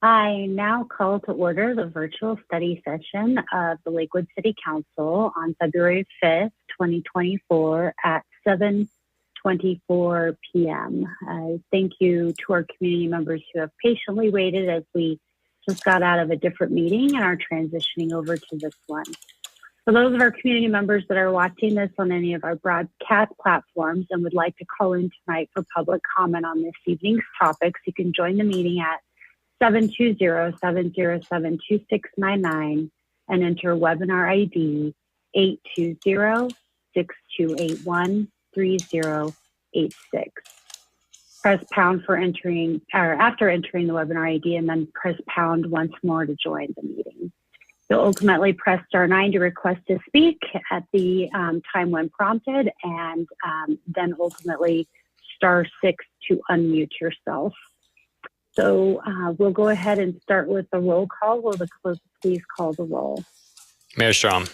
I now call to order the virtual study session of the Lakewood City Council on February 5th, 2024 at 7:24 p.m. Thank you to our community members who have patiently waited as we just got out of a different meeting and are transitioning over to this one. For those of our community members that are watching this on any of our broadcast platforms and would like to call in tonight for public comment on this evening's topics, you can join the meeting at 720-707-2699 and enter webinar ID 820-6281-3086. Press pound for entering, or after entering the webinar ID, and then press pound once more to join the meeting. You'll ultimately press *9 to request to speak at the time when prompted, and then ultimately *6 to unmute yourself. So we'll go ahead and start with the roll call. Will the clerk please call the roll? Mayor Strom.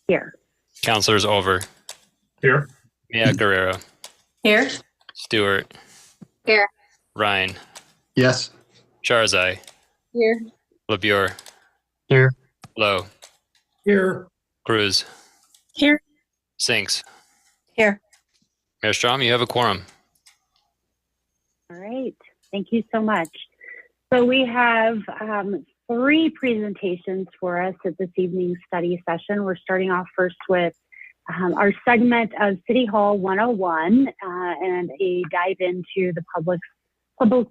Here. Councilors Over. Here. Mia Guerrero. Here. Stewart. Here. Ryan. Yes. Charzai. Here. LeBure. Here. Lowe. Here. Cruz. Here. Sinks. Here. Mayor Strom, you have a quorum. All right. Thank you so much. So we have 3 presentations for us at this evening's study session. We're starting off first with our segment of City Hall 101 and a dive into the Public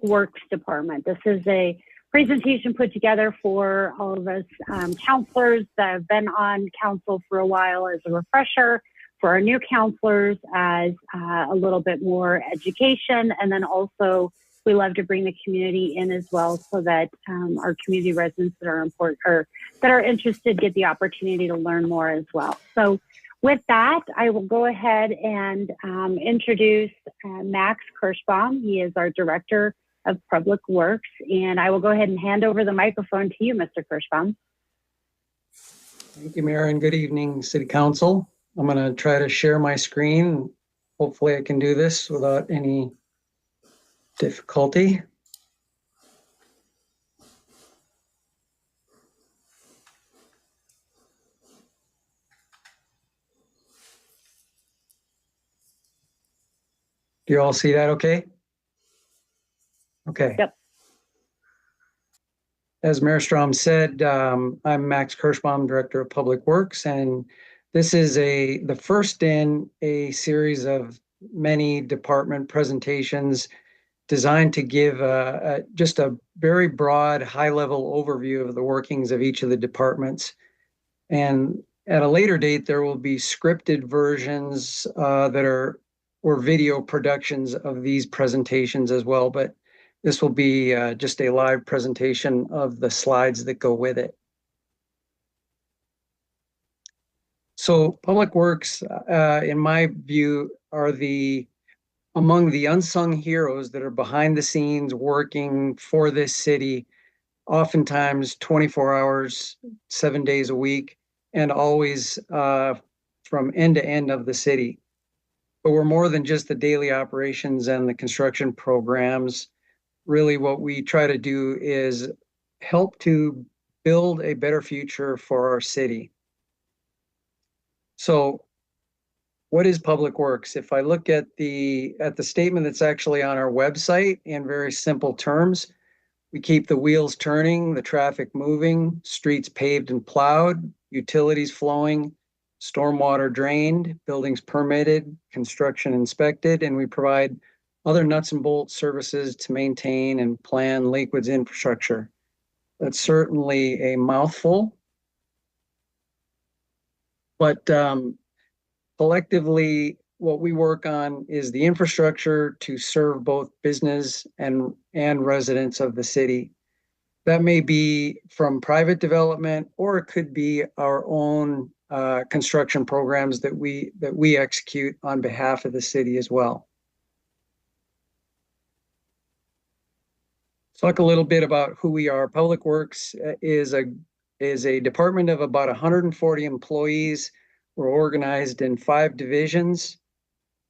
Works Department. This is a presentation put together for all of us counselors that have been on council for a while as a refresher, for our new counselors as a little bit more education, and then also we love to bring the community in as well so that our community residents that are important or that are interested get the opportunity to learn more as well. So with that, I will go ahead and introduce Max Kirschbaum. He is our Director of Public Works, and I will go ahead and hand over the microphone to you, Mr. Kirschbaum. Thank you, Mayor, and good evening, City Council. I'm going to try to share my screen. Hopefully I can do this without any difficulty. Do you all see that okay? Okay. Yep. As Mayor Strom said, I'm Max Kirschbaum, Director of Public Works, and this is the first in a series of many department presentations designed to give just a very broad, high-level overview of the workings of each of the departments. And at a later date, there will be scripted versions or video productions of these presentations as well, but this will be just a live presentation of the slides that go with it. So Public Works, in my view, are among the unsung heroes that are behind the scenes working for this city, oftentimes 24 hours, 7 days a week, and always from end to end of the city. But we're more than just the daily operations and the construction programs. Really what we try to do is help to build a better future for our city. So what is Public Works? If I look at the statement that's actually on our website in very simple terms, we keep the wheels turning, the traffic moving, streets paved and plowed, utilities flowing, stormwater drained, buildings permitted, construction inspected, and we provide other nuts and bolts services to maintain and plan Lakewood's infrastructure. That's certainly a mouthful, but collectively, what we work on is the infrastructure to serve both business and residents of the city. That may be from private development, or it could be our own construction programs that we execute on behalf of the city as well. Let's talk a little bit about who we are. Public Works is a department of about 140 employees. We're organized in 5 divisions.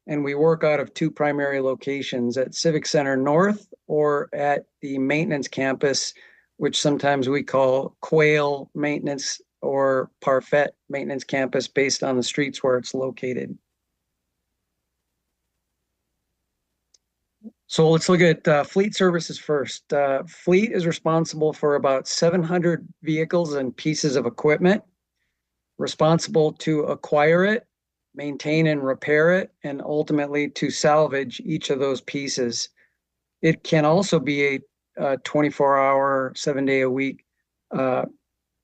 and we work out of two primary locations, at Civic Center North or at the maintenance campus, which sometimes we call Quail Maintenance or Parfait Maintenance Campus, based on the streets where it's located. So let's look at fleet services first. Fleet is responsible for about 700 vehicles and pieces of equipment, responsible to acquire it, maintain and repair it, and ultimately to salvage each of those pieces. It can also be a 24-hour, 7-day-a-week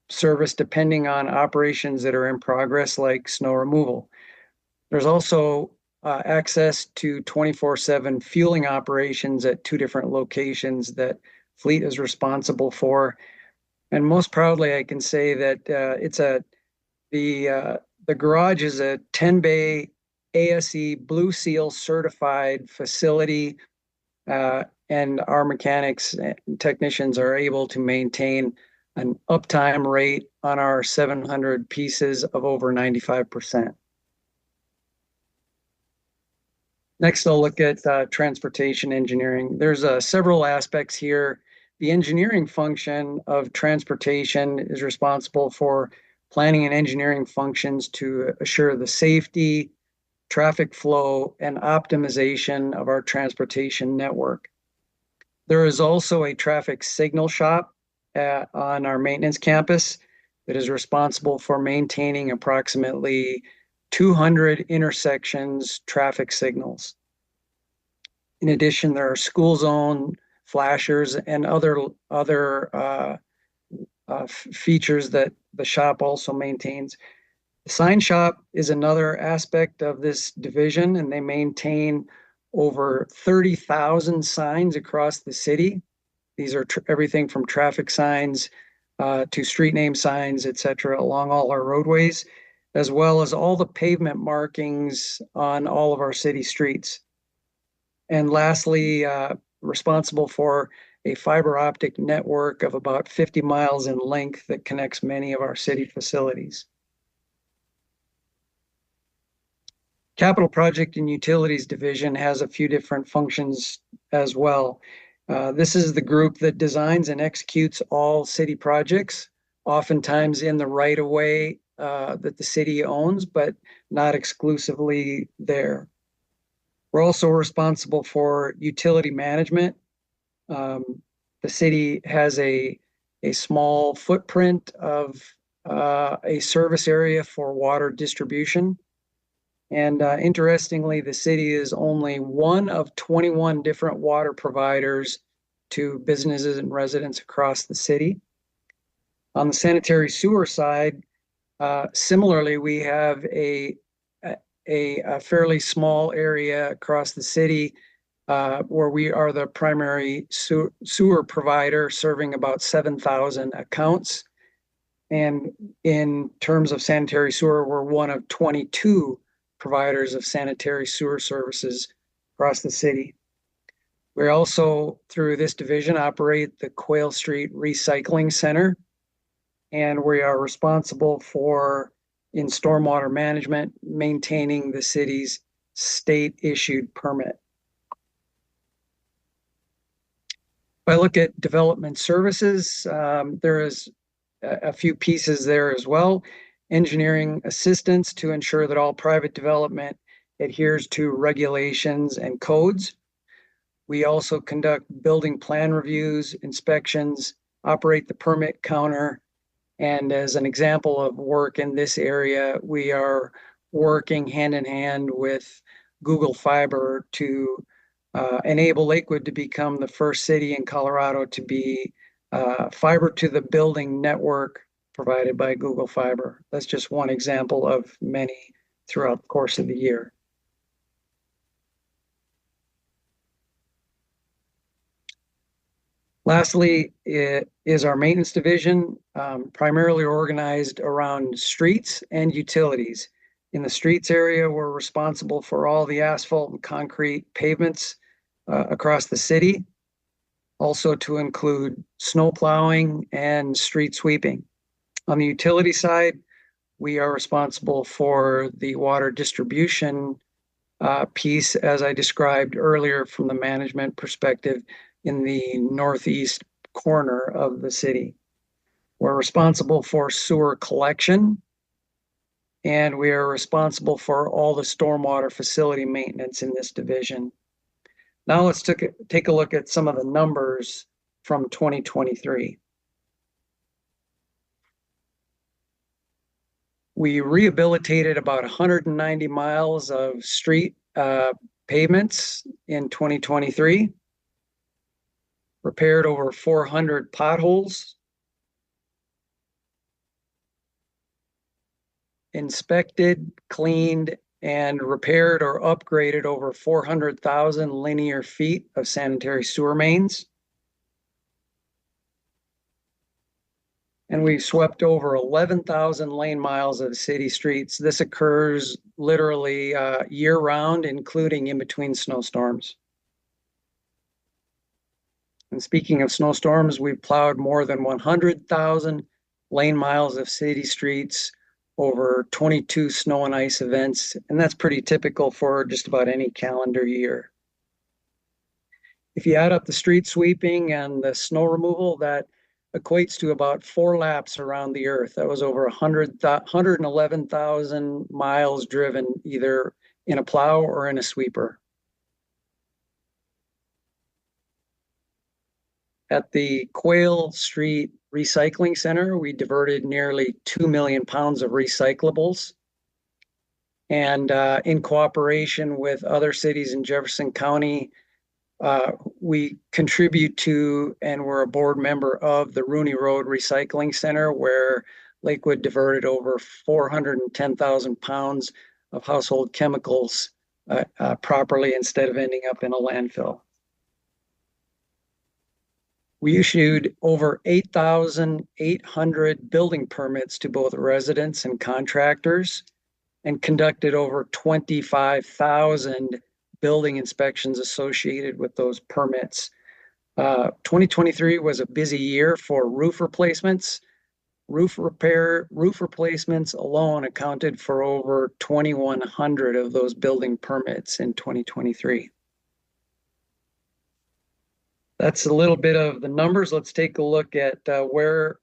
service, depending on operations that are in progress, like snow removal. There's also access to 24/7 fueling operations at two different locations that fleet is responsible for. And most proudly, I can say that the garage is a 10-bay ASE Blue Seal certified facility, and our mechanics and technicians are able to maintain an uptime rate on our 700 pieces of over 95%. Next, I'll look at transportation engineering. There's several aspects here. The engineering function of transportation is responsible for planning and engineering functions to assure the safety, traffic flow, and optimization of our transportation network. There is also a traffic signal shop on our maintenance campus that is responsible for maintaining approximately 200 intersections traffic signals. In addition, there are school zone flashers and other features that the shop also maintains. The sign shop is another aspect of this division, and they maintain over 30,000 signs across the city. These are everything from traffic signs to street name signs, etc., along all our roadways, as well as all the pavement markings on all of our city streets. And lastly, responsible for a fiber optic network of about 50 miles in length that connects many of our city facilities. Capital Project and Utilities Division has a few different functions as well. This is the group that designs and executes all city projects, oftentimes in the right-of-way that the city owns, but not exclusively there. We're also responsible for utility management. The city has a small footprint of a service area for water distribution. And interestingly, the city is only one of 21 different water providers to businesses and residents across the city. On the sanitary sewer side, similarly, we have a fairly small area across the city where we are the primary sewer provider, serving about 7,000 accounts. And in terms of sanitary sewer, we're one of 22 providers of sanitary sewer services across the city. We also, through this division, operate the Quail Street Recycling Center, and we are responsible for, in stormwater management, maintaining the city's state-issued permit. If I look at development services, there is a few pieces there as well. Engineering assistance to ensure that all private development adheres to regulations and codes. We also conduct building plan reviews, inspections, operate the permit counter, and as an example of work in this area, we are working hand in hand with Google Fiber to enable Lakewood to become the first city in Colorado to be fiber to the building network provided by Google Fiber. That's just one example of many throughout the course of the year. Lastly, it is our maintenance division, primarily organized around streets and utilities. In the streets area, we're responsible for all the asphalt and concrete pavements across the city, also to include snow plowing and street sweeping. On the utility side, we are responsible for the water distribution piece, as I described earlier, from the management perspective in the northeast corner of the city. We're responsible for sewer collection, and we are responsible for all the stormwater facility maintenance in this division. Now let's take a look at some of the numbers from 2023. We rehabilitated about 190 miles of street pavements in 2023, repaired over 400 potholes, inspected, cleaned, and repaired or upgraded over 400,000 linear feet of sanitary sewer mains. And we've swept over 11,000 lane miles of city streets. This occurs literally year round, including in between snowstorms. And speaking of snowstorms, we've plowed more than 100,000 lane miles of city streets over 22 snow and ice events. And that's pretty typical for just about any calendar year. If you add up the street sweeping and the snow removal, that equates to about 4 laps around the earth. That was over 111,000 miles driven, either in a plow or in a sweeper. At the Quail Street Recycling Center, we diverted nearly 2 million pounds of recyclables. And in cooperation with other cities in Jefferson County, we contribute to, and we're a board member of, the Rooney Road Recycling Center, where Lakewood diverted over 410,000 pounds of household chemicals properly instead of ending up in a landfill. We issued over 8,800 building permits to both residents and contractors, and conducted over 25,000 building inspections associated with those permits. 2023 was a busy year for roof replacements. Roof replacements alone accounted for over 2,100 of those building permits in 2023. That's a little bit of the numbers. Let's take a look at where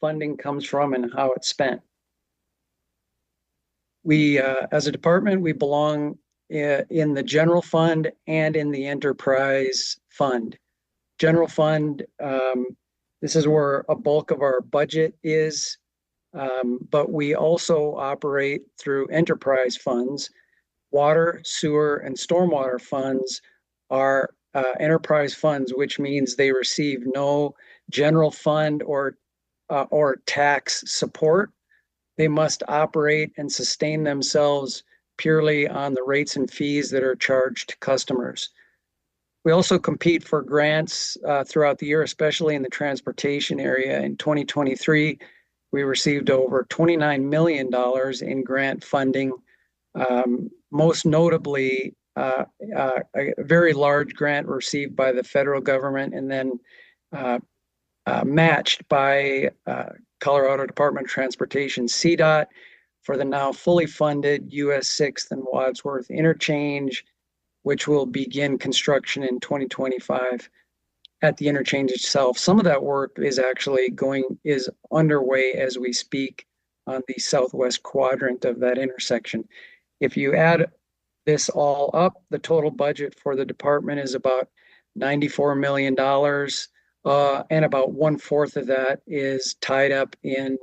funding comes from and how it's spent. We, as a department, we belong in the general fund and in the enterprise fund. General fund, this is where a bulk of our budget is, but we also operate through enterprise funds. Water, sewer, and stormwater funds are enterprise funds, which means they receive no general fund or tax support. They must operate and sustain themselves purely on the rates and fees that are charged to customers. We also compete for grants throughout the year, especially in the transportation area. In 2023, we received over $29 million in grant funding, most notably a very large grant received by the federal government and then matched by Colorado Department of Transportation, CDOT, for the now fully funded US 6th and Wadsworth interchange, which will begin construction in 2025 at the interchange itself. Some of that work is actually underway as we speak on the southwest quadrant of that intersection. If you add this all up, the total budget for the department is about $94 million, and about 1/4 of that is tied up in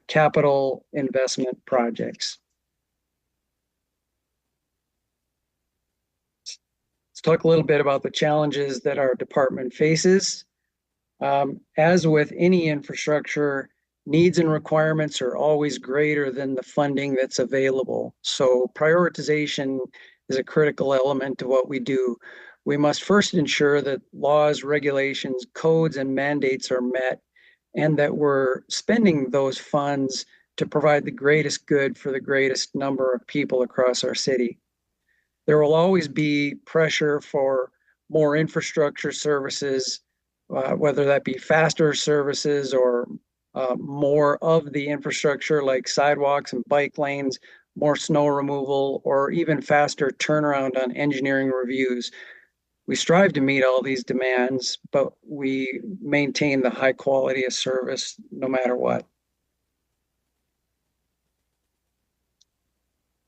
capital investment projects. Let's talk a little bit about the challenges that our department faces. As with any infrastructure, needs and requirements are always greater than the funding that's available. So prioritization is a critical element to what we do. We must first ensure that laws, regulations, codes, and mandates are met, and that we're spending those funds to provide the greatest good for the greatest number of people across our city. There will always be pressure for more infrastructure services, whether that be faster services or more of the infrastructure like sidewalks and bike lanes, more snow removal, or even faster turnaround on engineering reviews. We strive to meet all these demands, but we maintain the high quality of service no matter what.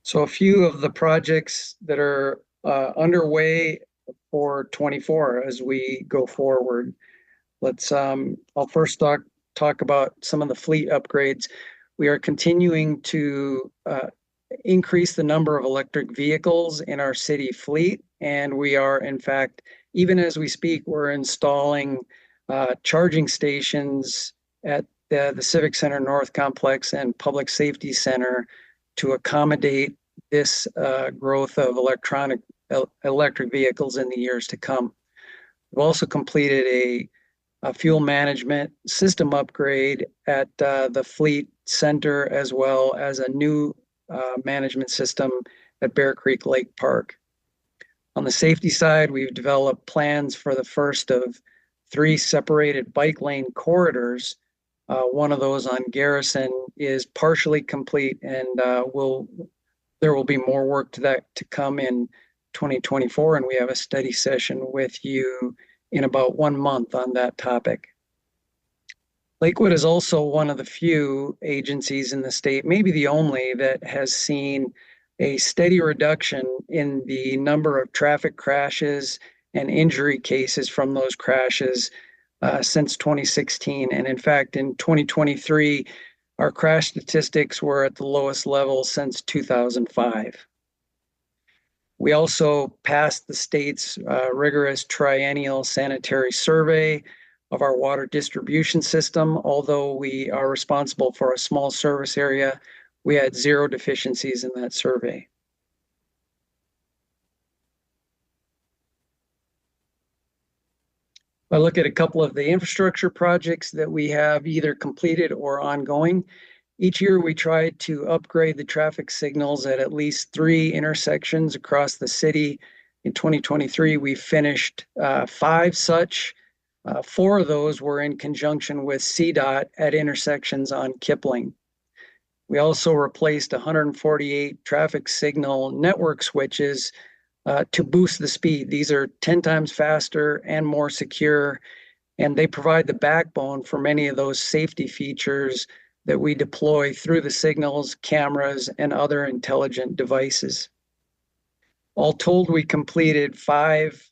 So a few of the projects that are underway for 24 as we go forward. I'll first talk about some of the fleet upgrades. We are continuing to increase the number of electric vehicles in our city fleet. And we are, in fact, even as we speak, we're installing charging stations at the Civic Center North Complex and Public Safety Center to accommodate this growth of electric vehicles in the years to come. We've also completed a fuel management system upgrade at the fleet center, as well as a new management system at Bear Creek Lake Park. On the safety side, we've developed plans for the first of 3 separated bike lane corridors. One of those on Garrison is partially complete, and there will be more work to come in 2024, and we have a study session with you in about 1 month on that topic. Lakewood is also one of the few agencies in the state, maybe the only, that has seen a steady reduction in the number of traffic crashes and injury cases from those crashes since 2016. And in fact, in 2023, our crash statistics were at the lowest level since 2005. We also passed the state's rigorous triennial sanitary survey of our water distribution system. Although we are responsible for a small service area, we had 0 deficiencies in that survey. I look at a couple of the infrastructure projects that we have either completed or ongoing. Each year we try to upgrade the traffic signals at least 3 intersections across the city. In 2023, we finished 5 such. 4 of those were in conjunction with CDOT at intersections on Kipling. We also replaced 148 traffic signal network switches to boost the speed. These are 10 times faster and more secure, and they provide the backbone for many of those safety features that we deploy through the signals, cameras, and other intelligent devices. All told, we completed 5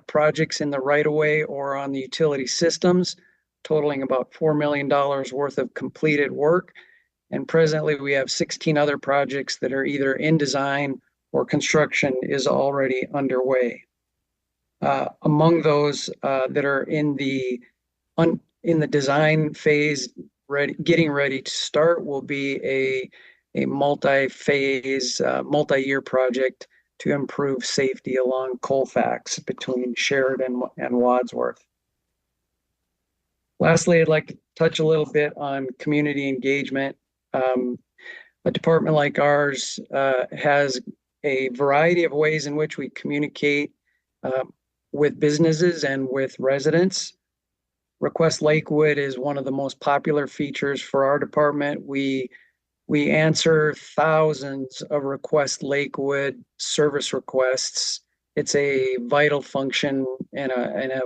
projects in the right-of-way or on the utility systems, totaling about $4 million worth of completed work. And presently, we have 16 other projects that are either in design or construction is already underway. Among those that are in the design phase, getting ready to start, will be a multi-phase, multi-year project to improve safety along Colfax between Sheridan and Wadsworth. Lastly, I'd like to touch a little bit on community engagement. A department like ours has a variety of ways in which we communicate with businesses and with residents. Request Lakewood is one of the most popular features for our department. We answer thousands of Request Lakewood service requests. It's a vital function and a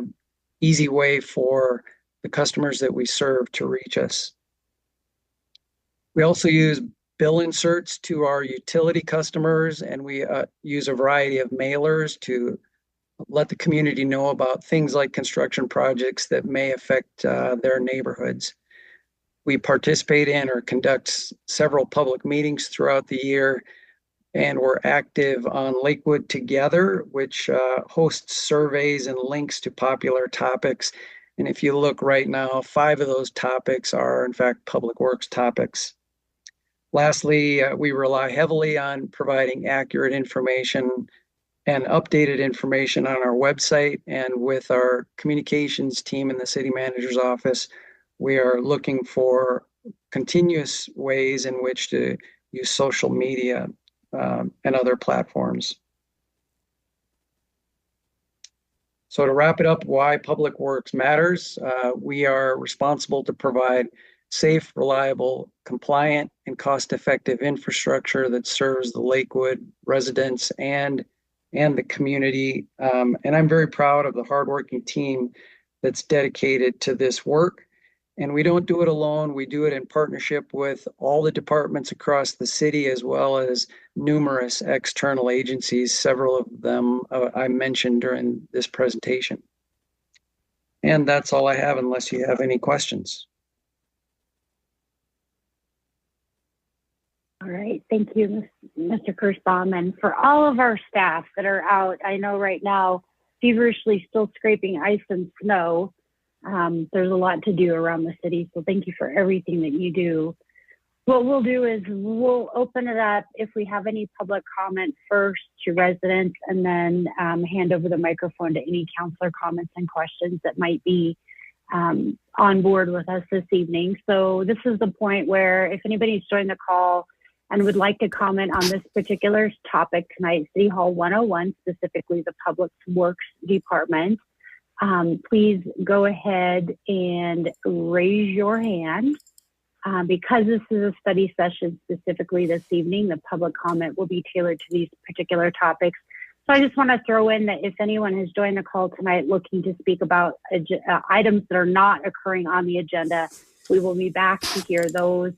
easy way for the customers that we serve to reach us. We also use bill inserts to our utility customers, and we use a variety of mailers to let the community know about things like construction projects that may affect their neighborhoods. We participate in or conduct several public meetings throughout the year, and we're active on Lakewood Together, which hosts surveys and links to popular topics. And if you look right now, 5 of those topics are, in fact, public works topics. Lastly, we rely heavily on providing accurate information and updated information on our website, and with our communications team in the city manager's office, we are looking for continuous ways in which to use social media and other platforms. So to wrap it up, why Public Works matters. We are responsible to provide safe, reliable, compliant, and cost-effective infrastructure that serves the Lakewood residents and the community. And I'm very proud of the hardworking team that's dedicated to this work. And we don't do it alone. We do it in partnership with all the departments across the city, as well as numerous external agencies, several of them I mentioned during this presentation. And that's all I have, unless you have any questions. All right, thank you, Mr. Kirschbaum. And for all of our staff that are out, I know right now, feverishly still scraping ice and snow. There's a lot to do around the city, so thank you for everything that you do. What we'll do is we'll open it up if we have any public comment first to residents, and then hand over the microphone to any counselor comments and questions that might be on board with us this evening. So this is the point where if anybody's joined the call and would like to comment on this particular topic tonight, City Hall 101, specifically the Public Works Department, please go ahead and raise your hand. Because this is a study session specifically this evening, the public comment will be tailored to these particular topics. So I just want to throw in that if anyone has joined the call tonight looking to speak about items that are not occurring on the agenda, we will be back to hear those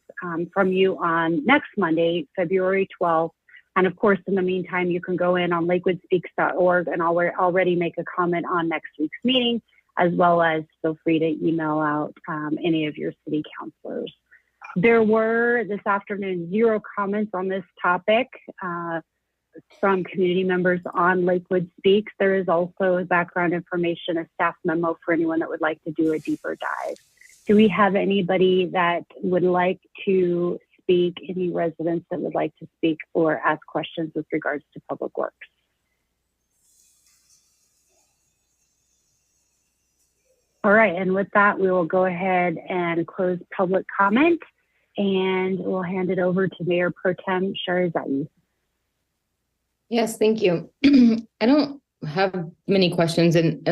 from you on next Monday, February 12th. And of course, in the meantime, you can go in on lakewoodspeaks.org and already make a comment on next week's meeting, as well as feel free to email out any of your city councilors. There were this afternoon 0 comments on this topic from community members on Lakewood Speaks. There is also background information, a staff memo for anyone that would like to do a deeper dive. Do we have anybody that would like to speak, any residents that would like to speak or ask questions with regards to Public Works? All right, and with that, we will go ahead and close public comment, and we'll hand it over to Mayor Pro Tem Shahrazadi. Yes, thank you. I don't have many questions, and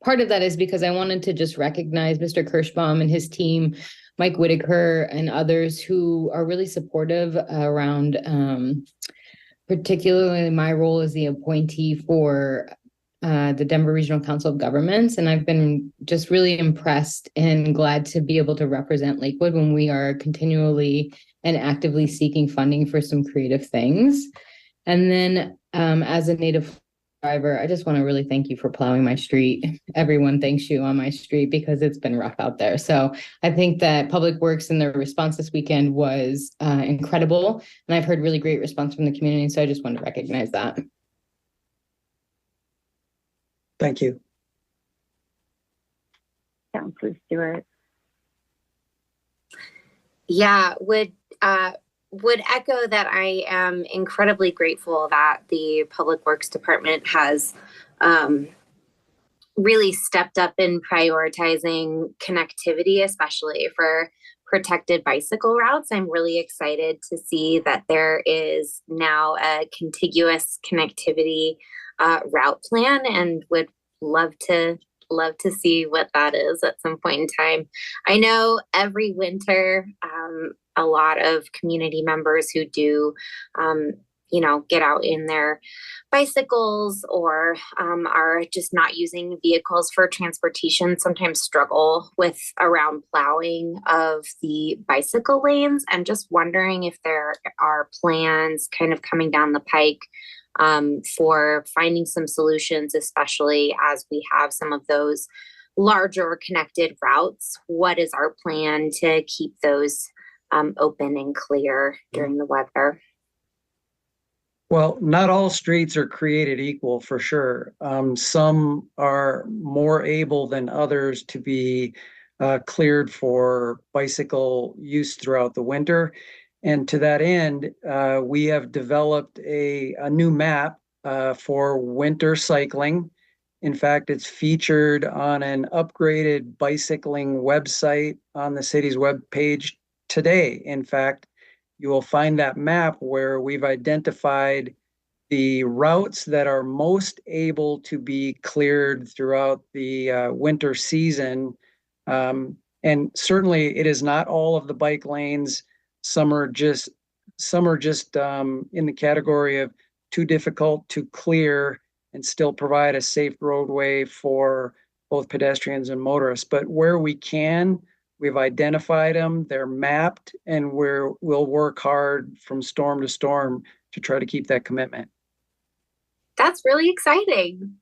part of that is because I wanted to just recognize Mr. Kirschbaum and his team, Mike Whitaker and others who are really supportive around particularly my role as the appointee for the Denver Regional Council of Governments. And I've been just really impressed and glad to be able to represent Lakewood when we are continually and actively seeking funding for some creative things. And then as a native driver, I just want to really thank you for plowing my street. Everyone thanks you on my street because it's been rough out there. So I think that Public Works and their response this weekend was incredible. And I've heard really great response from the community. So I just want to recognize that. Thank you. Councilor Stewart. Yeah, would echo that I am incredibly grateful that the Public Works Department has really stepped up in prioritizing connectivity, especially for protected bicycle routes. I'm really excited to see that there is now a contiguous connectivity route plan, and would love to see what that is at some point in time. I know every winter, a lot of community members who do, get out in their bicycles or are just not using vehicles for transportation sometimes struggle with around plowing of the bicycle lanes, and just wondering if there are plans kind of coming down the pike for finding some solutions, especially as we have some of those larger connected routes. What is our plan to keep those open and clear during the weather? Well, not all streets are created equal, for sure. Some are more able than others to be cleared for bicycle use throughout the winter. And to that end, we have developed a new map for winter cycling. In fact, it's featured on an upgraded bicycling website on the city's webpage today. In fact, you will find that map where we've identified the routes that are most able to be cleared throughout the winter season And certainly it is not all of the bike lanes. Some are just in the category of too difficult to clear and still provide a safe roadway for both pedestrians and motorists. But where we can, we've identified them, they're mapped, and we'll work hard from storm to storm to try to keep that commitment. That's really exciting.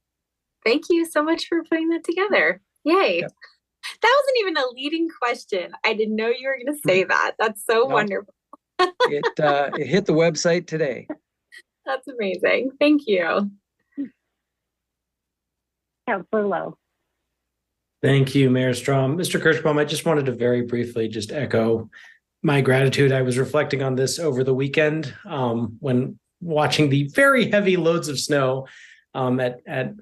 Thank you so much for putting that together. Yay. Yep. That wasn't even a leading question. I didn't know you were going to say that. That's so wonderful. It hit the website today. That's amazing. Thank you. Councilor Lowe. Thank you, Mayor Strom. Mr. Kirschbaum, I just wanted to very briefly just echo my gratitude. I was reflecting on this over the weekend when watching the very heavy loads of snow at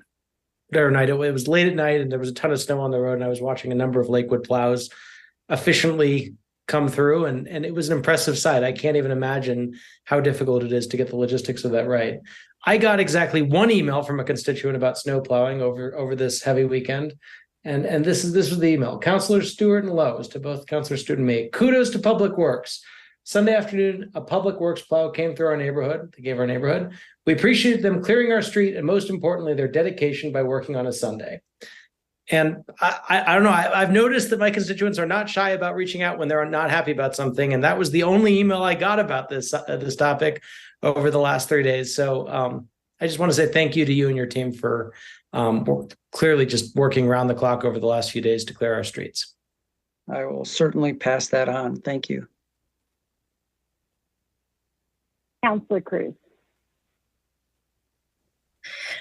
whatever night. It was late at night and there was a ton of snow on the road, and I was watching a number of Lakewood plows efficiently come through, and it was an impressive sight. I can't even imagine how difficult it is to get the logistics of that right. I got exactly one email from a constituent about snow plowing over this heavy weekend. And this was the email. Councilor Stewart and Lowe's, to both Councilor Stewart and me. Kudos to Public Works. Sunday afternoon, a Public Works plow came through our neighborhood. They gave our neighborhood. We appreciate them clearing our street, and most importantly, their dedication by working on a Sunday. And I don't know, I've noticed that my constituents are not shy about reaching out when they're not happy about something. And that was the only email I got about this topic over the last 3 days. So I just want to say thank you to you and your team for clearly just working around the clock over the last few days to clear our streets. I will certainly pass that on. Thank you. Councilor Cruz.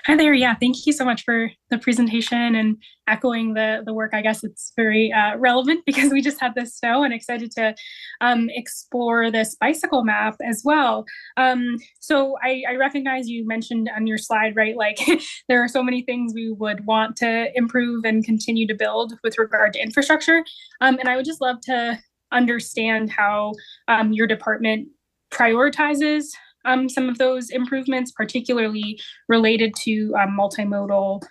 Hi there. Yeah, thank you so much for the presentation and echoing the work. I guess it's very relevant because we just had this snow, and excited to explore this bicycle map as well. So I recognize you mentioned on your slide, right, like there are so many things we would want to improve and continue to build with regard to infrastructure. And I would just love to understand how your department prioritizes some of those improvements, particularly related to multimodal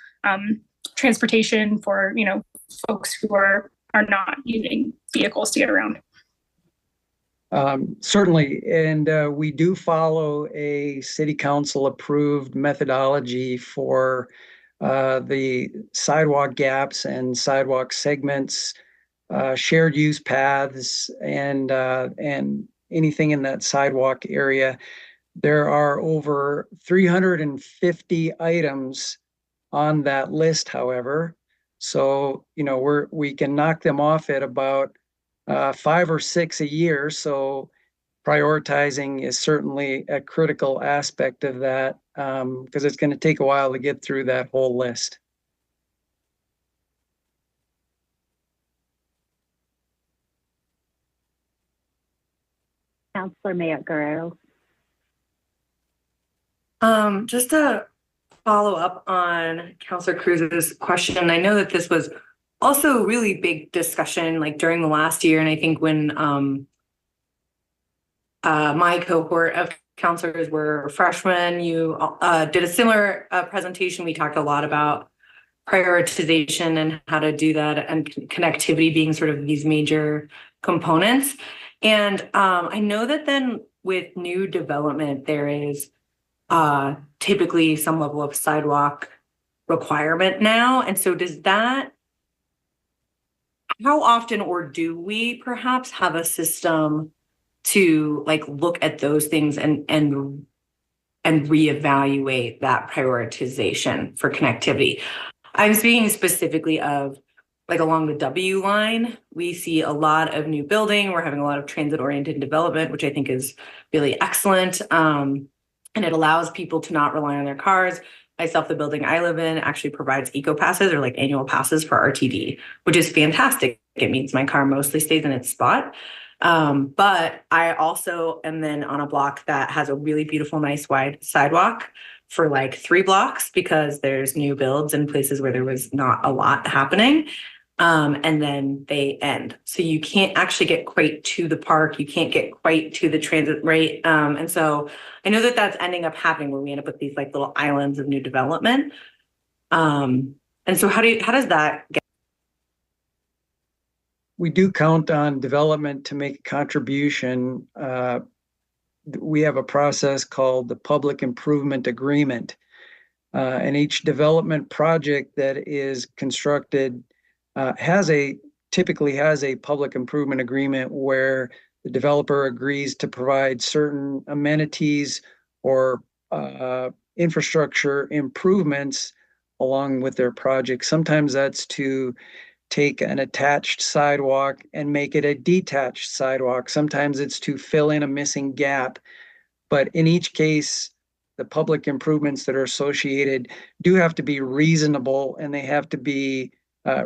transportation for, folks who are not using vehicles to get around. Certainly, and we do follow a city council approved methodology for the sidewalk gaps and sidewalk segments, shared use paths, and anything in that sidewalk area. There are over 350 items on that list, however. So, we can knock them off at about 5 or 6 a year. So prioritizing is certainly a critical aspect of that, because it's going to take a while to get through that whole list. Councilor Mayor Guerrero. Just to follow up on Councilor Cruz's question, I know that this was also a really big discussion like during the last year. And I think when my cohort of councilors were freshmen, you did a similar presentation. We talked a lot about prioritization and how to do that, and connectivity being sort of these major components. And I know that then with new development, there is typically some level of sidewalk requirement now. And so how often, or do we perhaps have a system to like look at those things and reevaluate that prioritization for connectivity? I'm speaking specifically of like along the W line. We see a lot of new building. We're having a lot of transit-oriented development, which I think is really excellent. And it allows people to not rely on their cars. Myself, the building I live in actually provides eco passes, or like annual passes for RTD, which is fantastic. It means my car mostly stays in its spot. But I also am then on a block that has a really beautiful, nice wide sidewalk for like 3 blocks, because there's new builds in places where there was not a lot happening. And then they end. So you can't actually get quite to the park. You can't get quite to the transit rate. And so I know that that's ending up happening where we end up with these like little islands of new development. And so how does that get? we do count on development to make a contribution. We have a process called the Public Improvement Agreement. And each development project that is constructed typically has a public improvement agreement where the developer agrees to provide certain amenities or infrastructure improvements along with their project. Sometimes that's to take an attached sidewalk and make it a detached sidewalk. Sometimes it's to fill in a missing gap. But in each case, the public improvements that are associated do have to be reasonable, and they have to be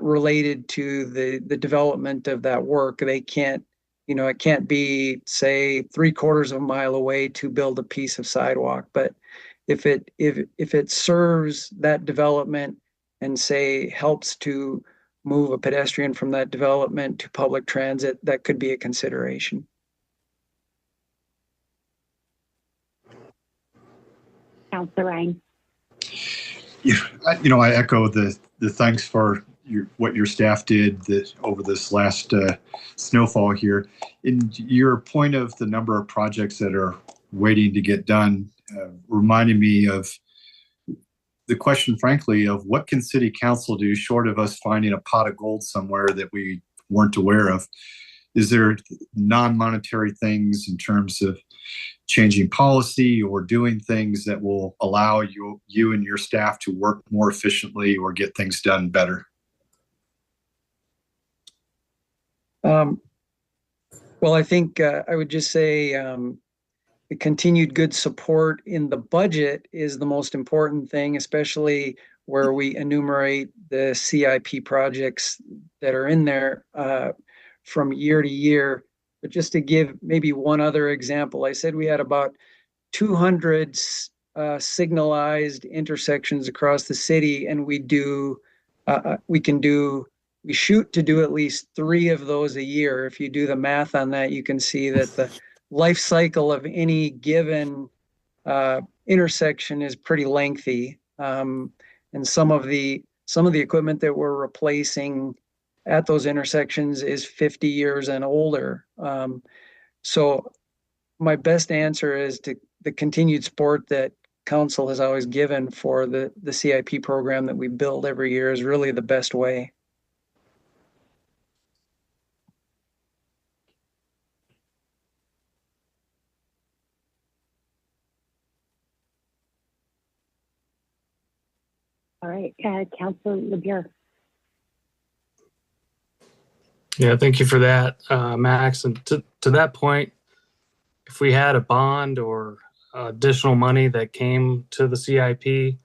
related to the development of that work. They can't, it can't be, say, 3/4 of a mile away to build a piece of sidewalk. But if it serves that development and, say, helps to move a pedestrian from that development to public transit, that could be a consideration. Councilor Ryan. I echo the thanks for what your staff did over this last snowfall here. In your point of the number of projects that are waiting to get done, reminded me of the question, frankly, of what can city council do short of us finding a pot of gold somewhere that we weren't aware of? Is there non-monetary things in terms of changing policy or doing things that will allow you and your staff to work more efficiently or get things done better? Well, I think I would just say the continued good support in the budget is the most important thing, especially where we enumerate the CIP projects that are in there from year to year. But just to give maybe one other example, I said we had about 200 signalized intersections across the city, and we shoot to do at least 3 of those a year. If you do the math on that, you can see that the life cycle of any given intersection is pretty lengthy. And some of the equipment that we're replacing at those intersections is 50 years and older. So my best answer is to the continued support that council has always given for the CIP program that we build every year is really the best way. All right, Councilor LeBure. Yeah, thank you for that, Max. And to that point, if we had a bond or additional money that came to the CIP,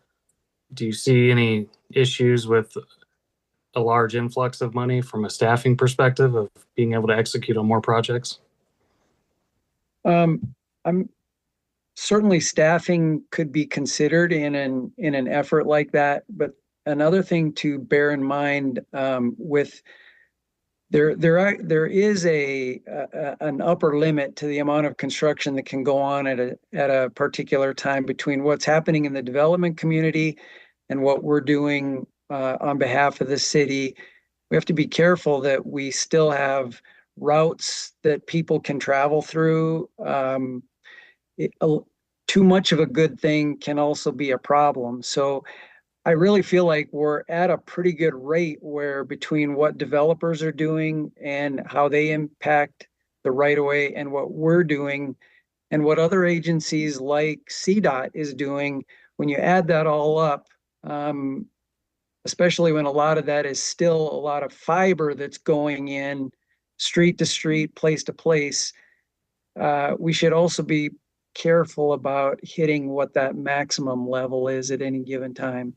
do you see any issues with a large influx of money from a staffing perspective of being able to execute on more projects? Certainly staffing could be considered in an effort like that, but another thing to bear in mind with there is an upper limit to the amount of construction that can go on at a particular time between what's happening in the development community and what we're doing on behalf of the city. We have to be careful that we still have routes that people can travel through. Too much of a good thing can also be a problem. So I really feel like we're at a pretty good rate where between what developers are doing and how they impact the right of way and what we're doing and what other agencies like CDOT is doing, when you add that all up, especially when a lot of that is still a lot of fiber that's going in street to street, place to place, we should also be careful about hitting what that maximum level is at any given time.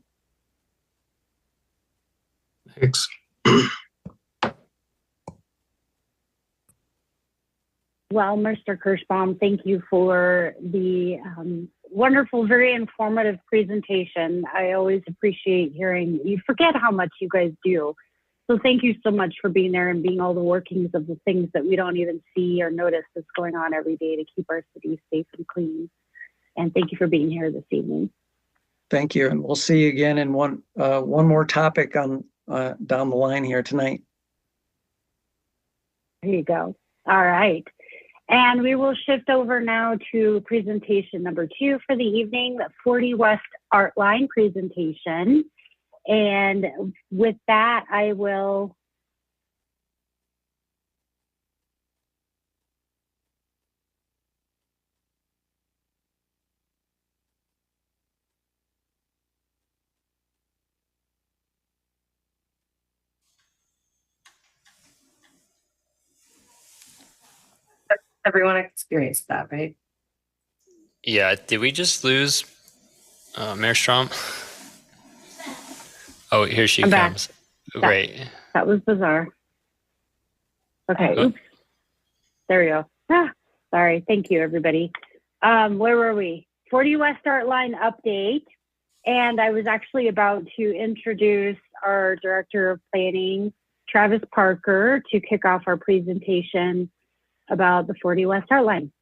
Thanks. Well, Mr. Kirschbaum, thank you for the wonderful, very informative presentation. I always appreciate hearing. You forget how much you guys do. So thank you so much for being there and being all the workings of the things that we don't even see or notice that's going on every day to keep our city safe and clean. And thank you for being here this evening. Thank you. And we'll see you again in one more topic on down the line here tonight. There you go. All right. And we will shift over now to presentation number 2 for the evening, the 40 West Art Line presentation. And with that, I will Everyone experienced that, right? Yeah, did we just lose Mayor Strom? Oh, here she I'm back. comes. Great. That was bizarre. Okay, Oh. oops. There we go. Sorry. Thank you, everybody. Where were we? 40 West Art Line update. And I was actually about to introduce our Director of Planning, Travis Parker, to kick off our presentation about the 40 West Art Line.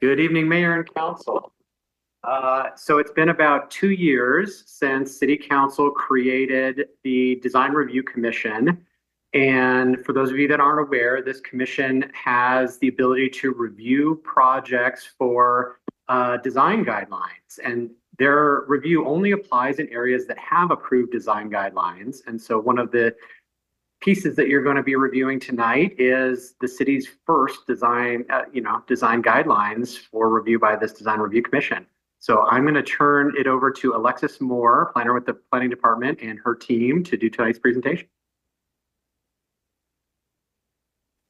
Good evening, Mayor and Council. So it's been about 2 years since City Council created the Design Review Commission. And for those of you that aren't aware, this commission has the ability to review projects for design guidelines. And their review only applies in areas that have approved design guidelines. And so one of the pieces that you're going to be reviewing tonight is the city's first design guidelines for review by this Design Review Commission. So I'm going to turn it over to Alexis Moore, planner with the Planning Department, and her team to do tonight's presentation.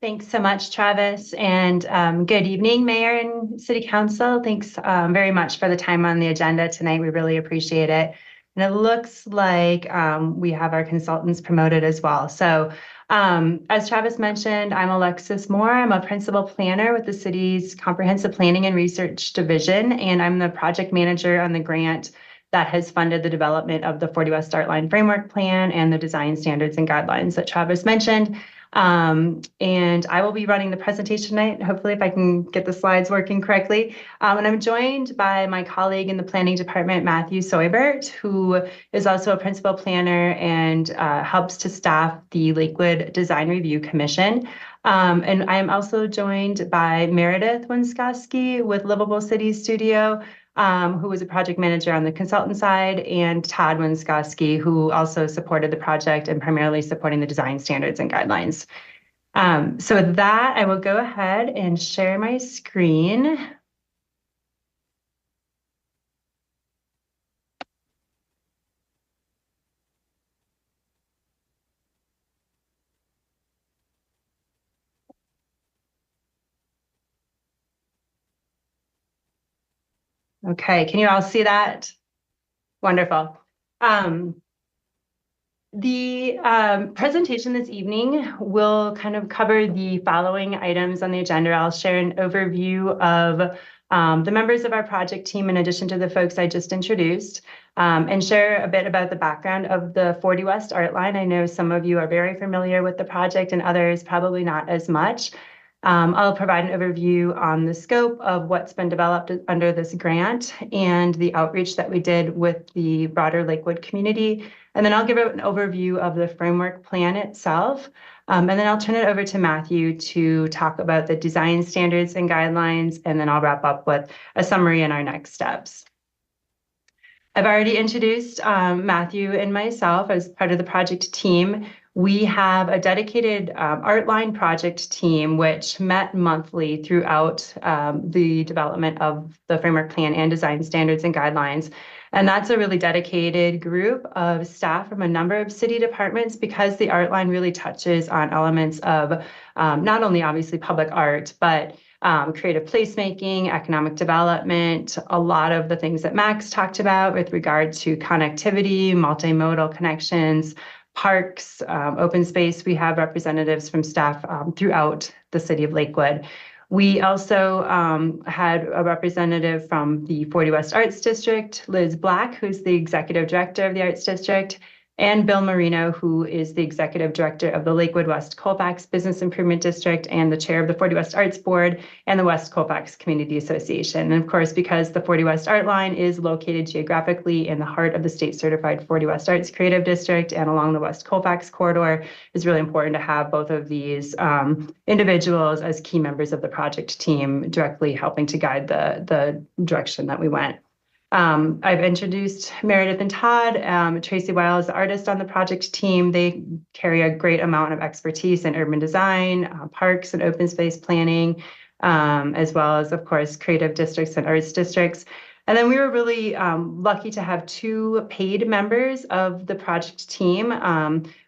Thanks so much, Travis, and good evening, Mayor and City Council. Thanks very much for the time on the agenda tonight. We really appreciate it. And it looks like we have our consultants promoted as well. So as Travis mentioned, I'm Alexis Moore. I'm a principal planner with the city's Comprehensive Planning and Research Division, and I'm the project manager on the grant that has funded the development of the 40 West Art Line Framework Plan and the design standards and guidelines that Travis mentioned. And I will be running the presentation tonight, hopefully if I can get the slides working correctly. And I'm joined by my colleague in the planning department, Matthew Soibert, who is also a principal planner and helps to staff the Lakewood Design Review Commission. And I am also joined by Meredith Winskoski with Livable City Studio, who was a project manager on the consultant side, and Todd Winskoski, who also supported the project and primarily supporting the design standards and guidelines. So with that, I will go ahead and share my screen. Okay, can you all see that? Wonderful. The presentation this evening will kind of cover the following items on the agenda. I'll share an overview of the members of our project team, in addition to the folks I just introduced, and share a bit about the background of the 40 West Art Line. I know some of you are very familiar with the project and others probably not as much. I'll provide an overview on the scope of what's been developed under this grant and the outreach that we did with the broader Lakewood community. And then I'll give an overview of the framework plan itself. And then I'll turn it over to Matthew to talk about the design standards and guidelines. And then I'll wrap up with a summary and our next steps. I've already introduced Matthew and myself as part of the project team. We have a dedicated art line project team, which met monthly throughout the development of the framework plan and design standards and guidelines. And that's a really dedicated group of staff from a number of city departments, because the art line really touches on elements of not only obviously public art, but creative placemaking, economic development, a lot of the things that Max talked about with regard to connectivity, multimodal connections, parks, open space. We have representatives from staff throughout the city of Lakewood. We also had a representative from the 40 West Arts District, Liz Black, who's the executive director of the Arts District, and Bill Marino, who is the Executive Director of the Lakewood West Colfax Business Improvement District and the Chair of the 40 West Arts Board and the West Colfax Community Association. And of course, because the 40 West Art Line is located geographically in the heart of the state certified 40 West Arts Creative District and along the West Colfax corridor, it's really important to have both of these individuals as key members of the project team directly helping to guide the direction that we went. I've introduced Meredith and Todd. Tracy Weil is the artist on the project team. They carry a great amount of expertise in urban design, parks and open space planning, as well as, of course, creative districts and arts districts. And then we were really lucky to have 2 paid members of the project team.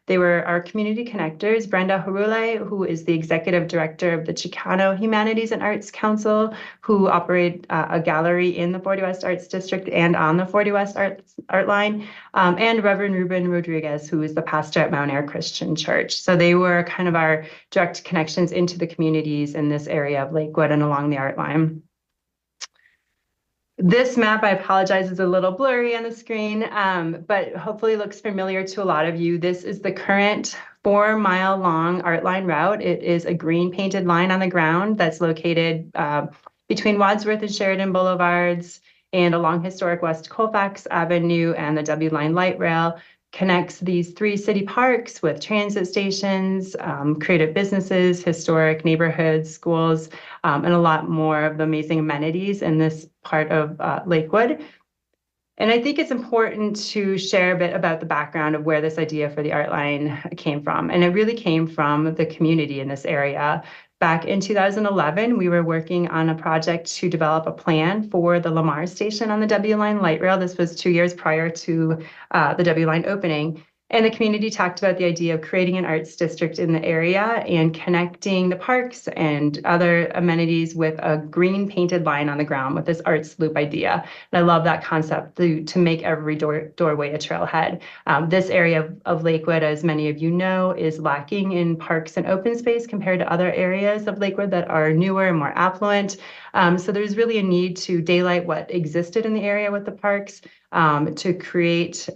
They were our community connectors, Brenda Harule, who is the executive director of the Chicano Humanities and Arts Council, who operate a gallery in the 40 West Arts District and on the 40 West Art Line, and Reverend Ruben Rodriguez, who is the pastor at Mount Air Christian Church. So they were kind of our direct connections into the communities in this area of Lakewood and along the Art Line. This map, I apologize, is a little blurry on the screen, but hopefully looks familiar to a lot of you. This is the current 4-mile-long Art Line route. It is a green painted line on the ground that's located between Wadsworth and Sheridan Boulevards and along historic West Colfax Avenue and the W Line Light Rail. Connects these 3 city parks with transit stations, creative businesses, historic neighborhoods, schools, and a lot more of the amazing amenities in this part of Lakewood. And I think it's important to share a bit about the background of where this idea for the Art Line came from. And it really came from the community in this area. Back in 2011, we were working on a project to develop a plan for the Lamar station on the W Line Light Rail. This was 2 years prior to the W Line opening. And the community talked about the idea of creating an arts district in the area and connecting the parks and other amenities with a green painted line on the ground with this arts loop idea. And I love that concept to make every doorway a trailhead. This area of Lakewood, as many of you know, is lacking in parks and open space compared to other areas of Lakewood that are newer and more affluent. So there's really a need to daylight what existed in the area with the parks, to create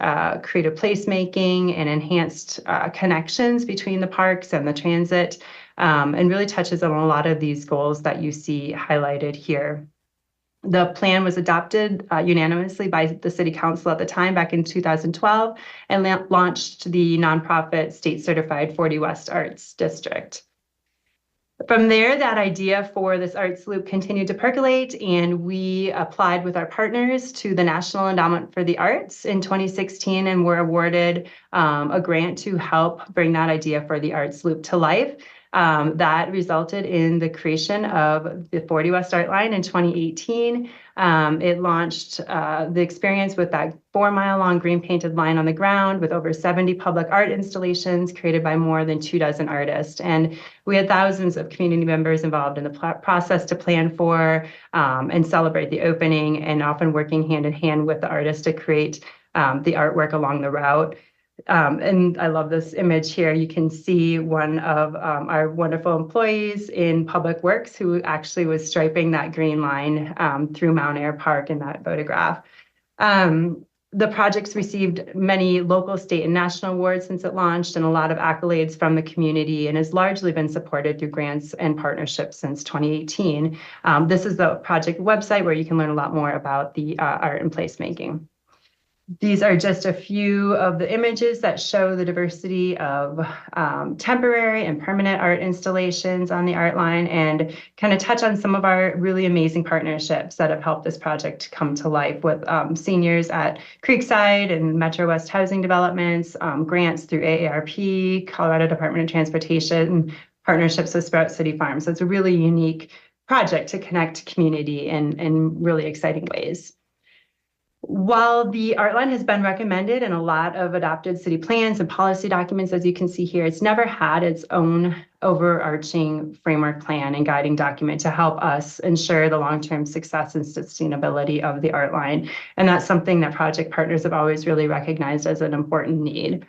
creative placemaking and enhanced connections between the parks and the transit, and really touches on a lot of these goals that you see highlighted here. The plan was adopted unanimously by the City Council at the time back in 2012 and launched the nonprofit state certified 40 West Arts District. From there, that idea for this arts loop continued to percolate, and we applied with our partners to the National Endowment for the Arts in 2016 and were awarded a grant to help bring that idea for the arts loop to life. That resulted in the creation of the 40 West Art Line in 2018. It launched the experience with that 4-mile-long green painted line on the ground with over 70 public art installations created by more than 24 artists. And we had thousands of community members involved in the process to plan for and celebrate the opening, and often working hand in hand with the artists to create the artwork along the route. And I love this image here. You can see one of our wonderful employees in Public Works who actually was striping that green line through Mount Air Park in that photograph. The project's received many local, state, and national awards since it launched, and a lot of accolades from the community, and has largely been supported through grants and partnerships since 2018. This is the project website where you can learn a lot more about the art and placemaking. These are just a few of the images that show the diversity of temporary and permanent art installations on the Art Line, and kind of touch on some of our really amazing partnerships that have helped this project come to life with seniors at Creekside and Metro West Housing Developments, grants through AARP, Colorado Department of Transportation, partnerships with Sprout City Farms. So it's a really unique project to connect community in really exciting ways. While the Art Line has been recommended in a lot of adopted city plans and policy documents, as you can see here, it's never had its own overarching framework plan and guiding document to help us ensure the long-term success and sustainability of the Art Line. And that's something that project partners have always really recognized as an important need.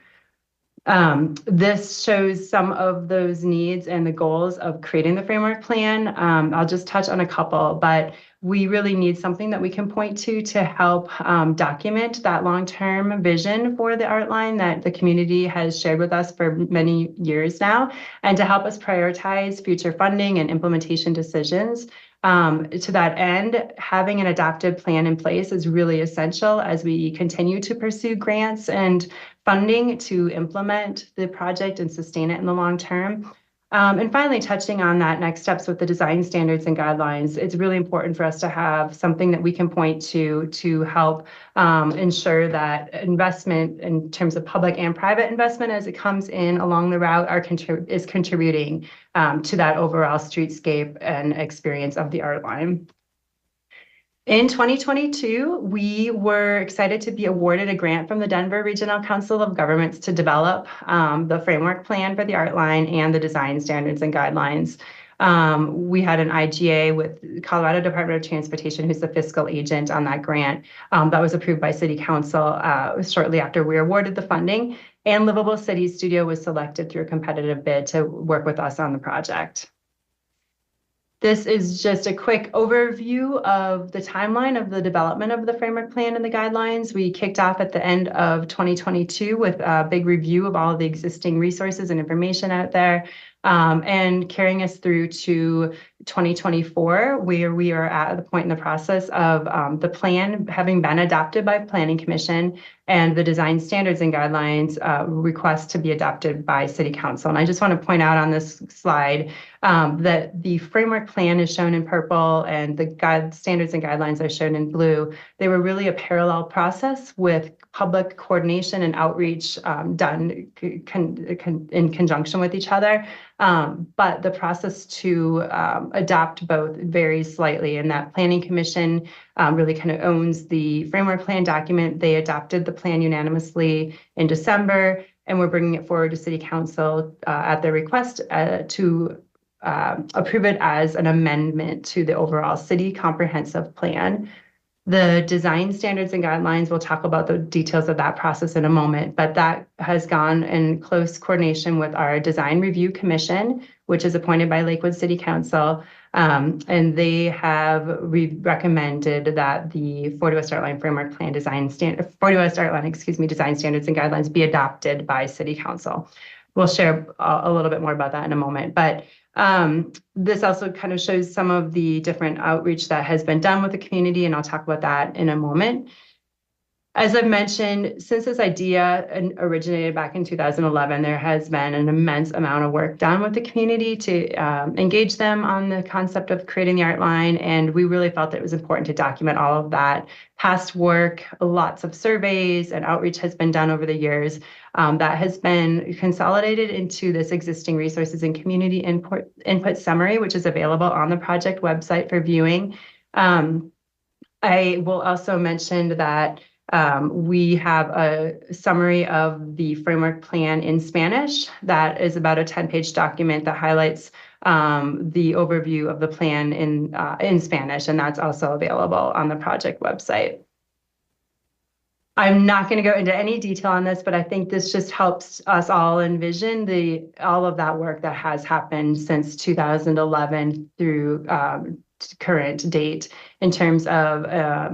This shows some of those needs and the goals of creating the framework plan. I'll just touch on a couple, but we really need something that we can point to help document that long-term vision for the art line that the community has shared with us for many years now, and to help us prioritize future funding and implementation decisions. To that end, having an adopted plan in place is really essential as we continue to pursue grants and funding to implement the project and sustain it in the long term. And finally, touching on that next steps with the design standards and guidelines, it's really important for us to have something that we can point to help ensure that investment in terms of public and private investment as it comes in along the route is contributing to that overall streetscape and experience of the art line. In 2022, we were excited to be awarded a grant from the Denver Regional Council of Governments to develop the framework plan for the art line and the design standards and guidelines. We had an IGA with Colorado Department of Transportation, who's the fiscal agent on that grant, that was approved by City Council shortly after we were awarded the funding. And Livable Cities Studio was selected through a competitive bid to work with us on the project. This is just a quick overview of the timeline of the development of the framework plan and the guidelines. We kicked off at the end of 2022 with a big review of all of the existing resources and information out there, and carrying us through to 2024, where we are at the point in the process of the plan having been adopted by Planning Commission and the design standards and guidelines request to be adopted by City Council. And I just want to point out on this slide that the framework plan is shown in purple and the standards and guidelines are shown in blue. They were really a parallel process with public coordination and outreach done in conjunction with each other. But the process to adopt both varies slightly, and that Planning Commission really kind of owns the framework plan document. They adopted the plan unanimously in December, and we're bringing it forward to City Council at their request to approve it as an amendment to the overall city comprehensive plan. The design standards and guidelines, we'll talk about the details of that process in a moment, but that has gone in close coordination with our Design Review Commission, which is appointed by Lakewood City Council. And they have recommended that the 40 West Art Line Framework Plan design standards and guidelines be adopted by City Council. We'll share a little bit more about that in a moment, but this also kind of shows some of the different outreach that has been done with the community, and I'll talk about that in a moment. As I've mentioned, since this idea originated back in 2011, there has been an immense amount of work done with the community to engage them on the concept of creating the art line, and we really felt that it was important to document all of that past work. Lots of surveys and outreach has been done over the years. That has been consolidated into this existing resources and community input summary, which is available on the project website for viewing. I will also mention that we have a summary of the framework plan in Spanish. That is about a 10-page document that highlights the overview of the plan in Spanish, and that's also available on the project website. I'm not going to go into any detail on this, but I think this just helps us all envision all of that work that has happened since 2011 through current date in terms of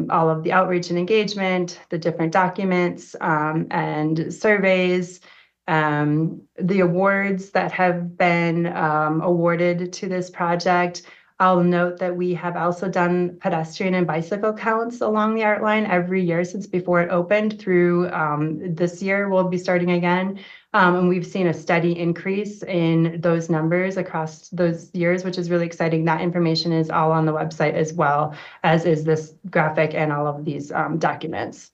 all of the outreach and engagement, the different documents and surveys, the awards that have been awarded to this project. I'll note that we have also done pedestrian and bicycle counts along the art line every year since before it opened through this year. We'll be starting again. And we've seen a steady increase in those numbers across those years, which is really exciting. That information is all on the website as well, as is this graphic and all of these documents.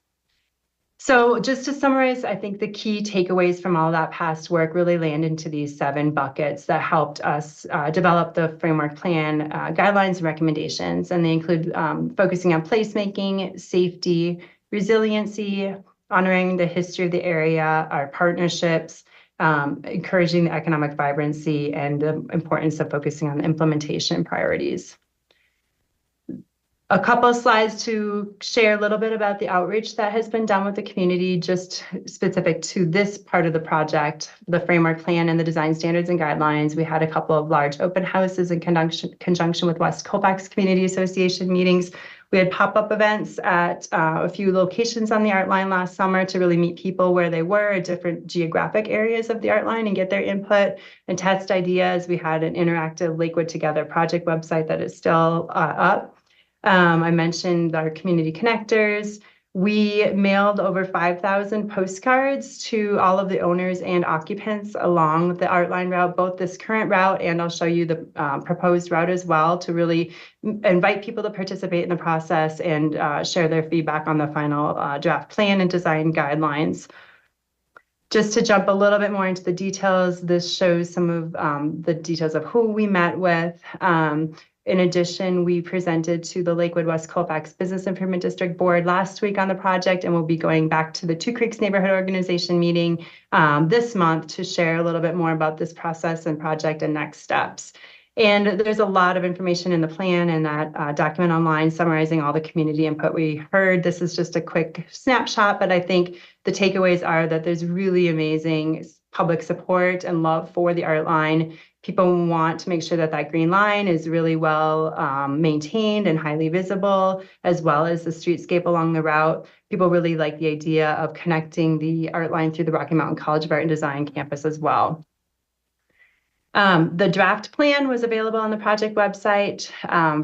So just to summarize, I think the key takeaways from all that past work really land into these 7 buckets that helped us develop the framework plan guidelines and recommendations. And they include focusing on placemaking, safety, resiliency, honoring the history of the area, our partnerships, encouraging the economic vibrancy, and the importance of focusing on implementation priorities. A couple of slides to share a little bit about the outreach that has been done with the community, just specific to this part of the project, the framework plan and the design standards and guidelines. We had a couple of large open houses in conjunction with West Colfax Community Association meetings. We had pop-up events at a few locations on the art line last summer to really meet people where they were at different geographic areas of the art line and get their input and test ideas. We had an interactive Lakewood Together project website that is still up. I mentioned our community connectors. We mailed over 5,000 postcards to all of the owners and occupants along the art line route, both this current route and I'll show you the proposed route as well, to really invite people to participate in the process and share their feedback on the final draft plan and design guidelines. Just to jump a little bit more into the details, this shows some of the details of who we met with. In addition, we presented to the Lakewood West Colfax Business Improvement District Board last week on the project, and we'll be going back to the Two Creeks Neighborhood Organization meeting this month to share a little bit more about this process and project and next steps. And there's a lot of information in the plan and that document online summarizing all the community input we heard. This is just a quick snapshot, but I think the takeaways are that there's really amazing public support and love for the art line. People want to make sure that that green line is really well maintained and highly visible, as well as the streetscape along the route. People really like the idea of connecting the art line through the Rocky Mountain College of Art and Design campus as well. The draft plan was available on the project website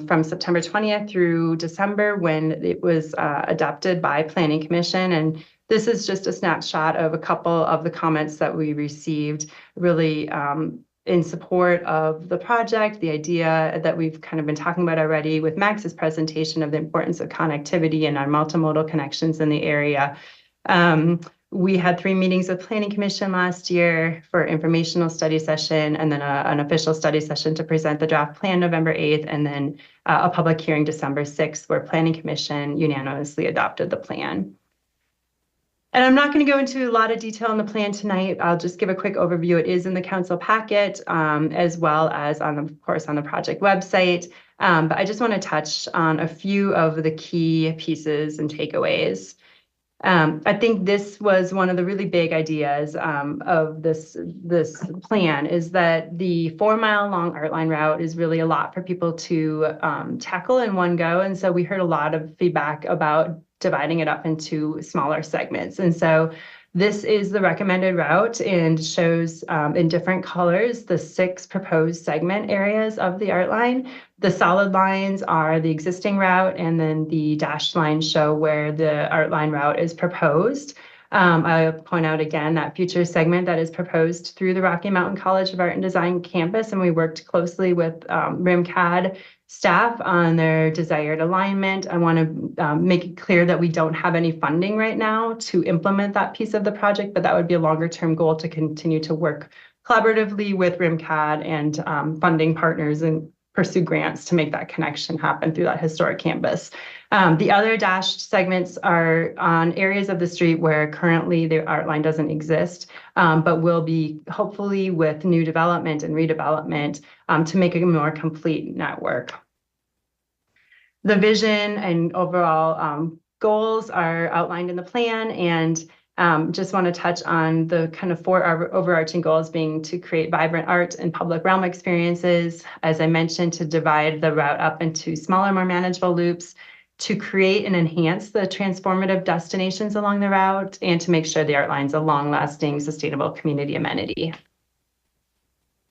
from September 20th through December, when it was adopted by Planning Commission. And this is just a snapshot of a couple of the comments that we received, really in support of the project, the idea that we've kind of been talking about already with Max's presentation of the importance of connectivity and our multimodal connections in the area. We had 3 meetings with Planning Commission last year for informational study session, and then an official study session to present the draft plan November 8th, and then a public hearing December 6th, where Planning Commission unanimously adopted the plan. And I'm not going to go into a lot of detail on the plan tonight. I'll just give a quick overview. It is in the council packet, as well as of course on the project website. But I just want to touch on a few of the key pieces and takeaways. I think this was one of the really big ideas of this plan, is that the 4-mile-long art line route is really a lot for people to tackle in one go. And so we heard a lot of feedback about dividing it up into smaller segments. And so this is the recommended route and shows in different colors the 6 proposed segment areas of the art line. The solid lines are the existing route, and then the dashed lines show where the art line route is proposed. I'll point out again that future segment that is proposed through the Rocky Mountain College of Art and Design campus, and we worked closely with RIMCAD staff on their desired alignment. I want to make it clear that we don't have any funding right now to implement that piece of the project, but that would be a longer term goal to continue to work collaboratively with RIMCAD and funding partners and pursue grants to make that connection happen through that historic campus. The other dashed segments are on areas of the street where currently the art line doesn't exist, but will be hopefully with new development and redevelopment to make a more complete network. The vision and overall goals are outlined in the plan, and just want to touch on the kind of 4 overarching goals being to create vibrant art and public realm experiences. As I mentioned, to divide the route up into smaller, more manageable loops, to create and enhance the transformative destinations along the route, and to make sure the art line's a long-lasting, sustainable community amenity.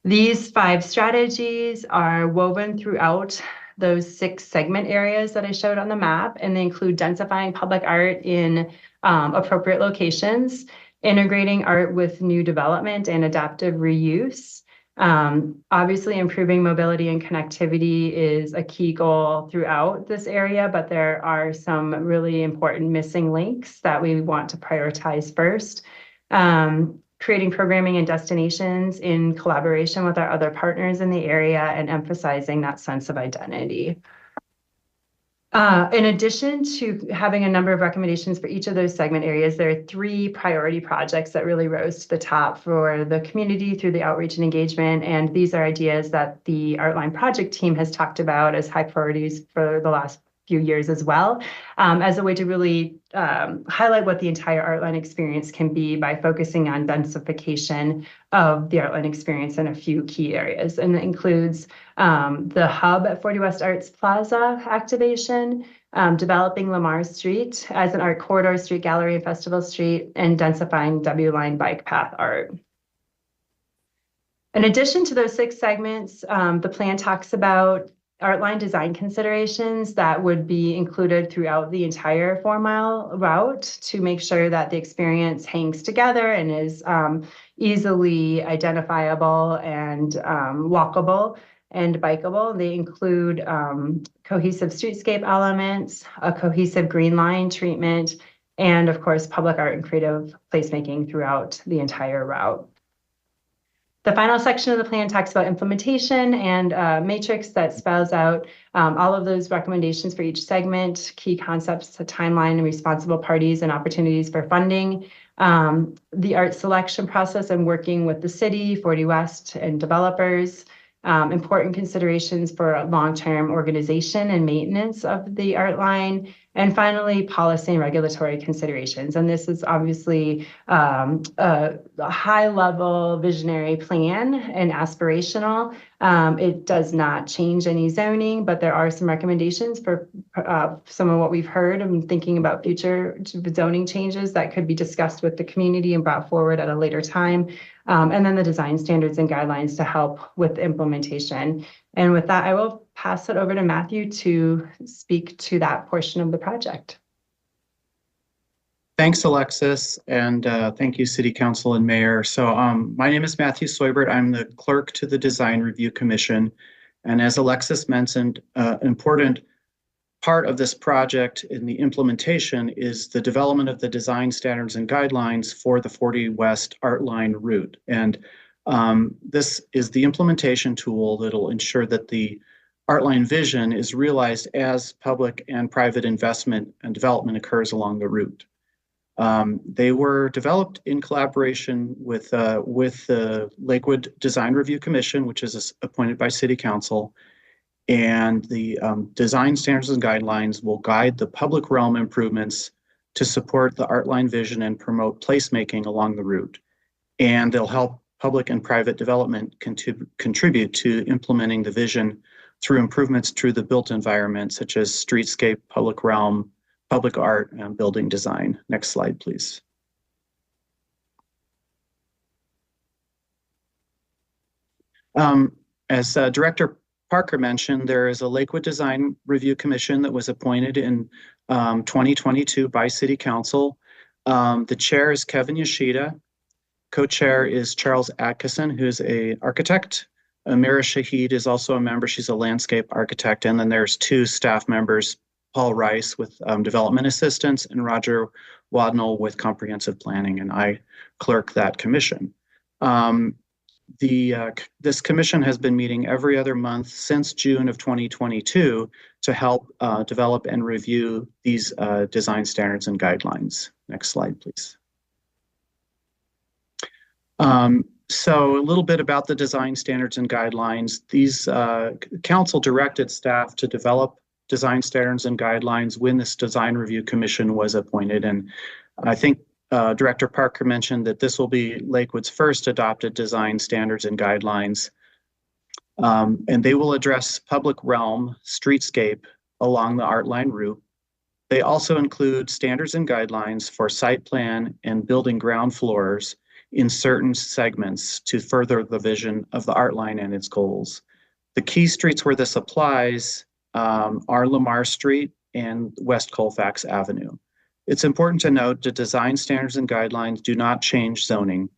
These 5 strategies are woven throughout those 6 segment areas that I showed on the map, and they include densifying public art in appropriate locations, integrating art with new development and adaptive reuse. Obviously, improving mobility and connectivity is a key goal throughout this area, but there are some really important missing links that we want to prioritize first. Creating programming and destinations in collaboration with our other partners in the area, and emphasizing that sense of identity. In addition to having a number of recommendations for each of those segment areas, there are 3 priority projects that really rose to the top for the community through the outreach and engagement. And these are ideas that the Artline project team has talked about as high priorities for the last few years as well, as a way to really highlight what the entire Artline experience can be by focusing on densification of the Artline experience in a few key areas. And it includes the hub at 40 West Arts Plaza activation, developing Lamar Street as an art corridor, street gallery and festival street, and densifying W-Line bike path art. In addition to those 6 segments, the plan talks about Artline design considerations that would be included throughout the entire 4-mile route to make sure that the experience hangs together and is easily identifiable and walkable and bikeable. They include cohesive streetscape elements, a cohesive green line treatment, and of course, public art and creative placemaking throughout the entire route. The final section of the plan talks about implementation and a matrix that spells out all of those recommendations for each segment, key concepts, a timeline, and responsible parties and opportunities for funding. The art selection process and working with the city, 40 West, and developers. Important considerations for long-term organization and maintenance of the Artline. And finally, policy and regulatory considerations. And this is obviously a high-level visionary plan and aspirational. It does not change any zoning, but there are some recommendations for some of what we've heard. I'm thinking about future zoning changes that could be discussed with the community and brought forward at a later time. And then the design standards and guidelines to help with implementation. And with that, I will pass it over to Matthew to speak to that portion of the project. Thanks, Alexis, and thank you, City Council and Mayor. So my name is Matthew Soibert. I'm the clerk to the Design Review Commission. And as Alexis mentioned, an important part of this project in the implementation is the development of the design standards and guidelines for the 40 West Artline route. And this is the implementation tool that'll ensure that the Artline vision is realized as public and private investment and development occurs along the route. They were developed in collaboration with the Lakewood Design Review Commission, which is appointed by City Council. And the design standards and guidelines will guide the public realm improvements to support the Artline vision and promote placemaking along the route. And they'll help public and private development contribute to implementing the vision through improvements through the built environment, such as streetscape, public realm, public art, and building design. Next slide, please. As Director Parker mentioned, there is a Lakewood Design Review Commission that was appointed in 2022 by City Council. The chair is Kevin Yoshida. Co-chair is Charles Atkinson, who's an architect. Amira Shahid is also a member. She's a landscape architect. And then there's 2 staff members, Paul Rice with development assistance and Roger Wadnell with comprehensive planning. And I clerk that commission. This commission has been meeting every other month since June of 2022 to help develop and review these design standards and guidelines. Next slide, please. So a little bit about the design standards and guidelines. These council directed staff to develop design standards and guidelines when this design review commission was appointed. And I think Director Parker mentioned that this will be Lakewood's first adopted design standards and guidelines. And they will address public realm, streetscape along the Artline route. They also include standards and guidelines for site plan and building ground floors in certain segments to further the vision of the Artline and its goals. The key streets where this applies are Lamar Street and West Colfax Avenue. It's important to note that design standards and guidelines do not change zoning.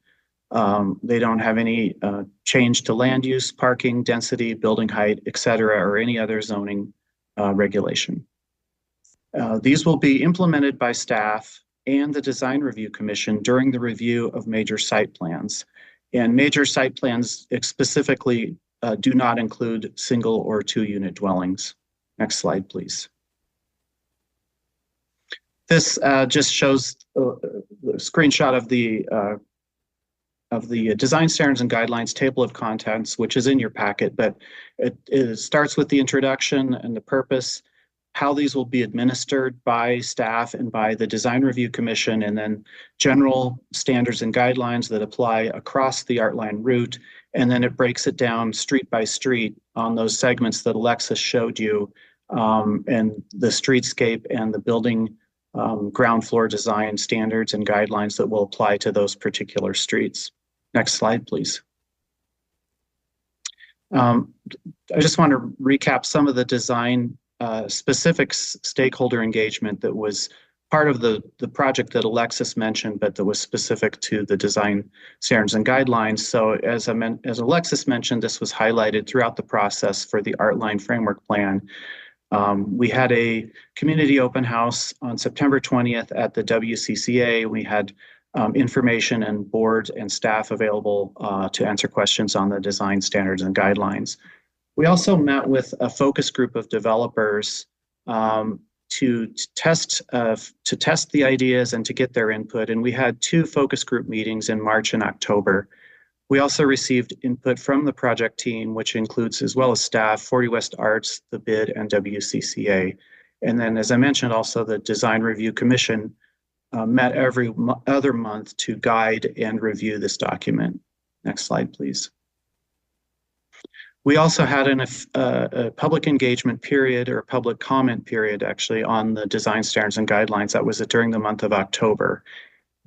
They don't have any change to land use, parking, density, building height, et cetera, or any other zoning regulation. These will be implemented by staff and the Design Review Commission during the review of major site plans. And major site plans specifically do not include single or 2-unit dwellings. Next slide, please. This just shows a screenshot of the design standards and guidelines table of contents, which is in your packet, but it starts with the introduction and the purpose. how these will be administered by staff and by the Design Review Commission, and then general standards and guidelines that apply across the Artline route. And then it breaks it down street by street on those segments that Alexis showed you, and the streetscape and the building ground floor design standards and guidelines that will apply to those particular streets. Next slide, please. I just want to recap some of the design specific stakeholder engagement that was part of the project that Alexis mentioned, but that was specific to the design standards and guidelines. So as Alexis mentioned, this was highlighted throughout the process for the Artline Framework Plan. We had a community open house on September 20th at the WCCA. We had information and board and staff available to answer questions on the design standards and guidelines. We also met with a focus group of developers to test the ideas and to get their input. And we had 2 focus group meetings in March and October. We also received input from the project team, which includes, as well as staff, 40 West Arts, the BID, and WCCA. And then, as I mentioned, also the Design Review Commission met every other month to guide and review this document. Next slide, please. We also had a public engagement period, or public comment period, actually, on the design standards and guidelines. That was during the month of October.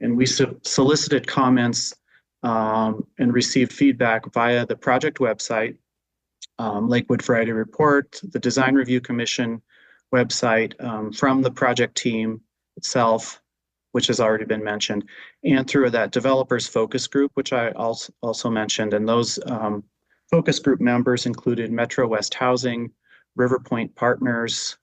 And we solicited comments and received feedback via the project website, Lakewood Friday Report, the Design Review Commission website, from the project team itself, which has already been mentioned, and through that developers focus group, which I also mentioned. And those focus group members included Metro West Housing, Riverpoint Partners,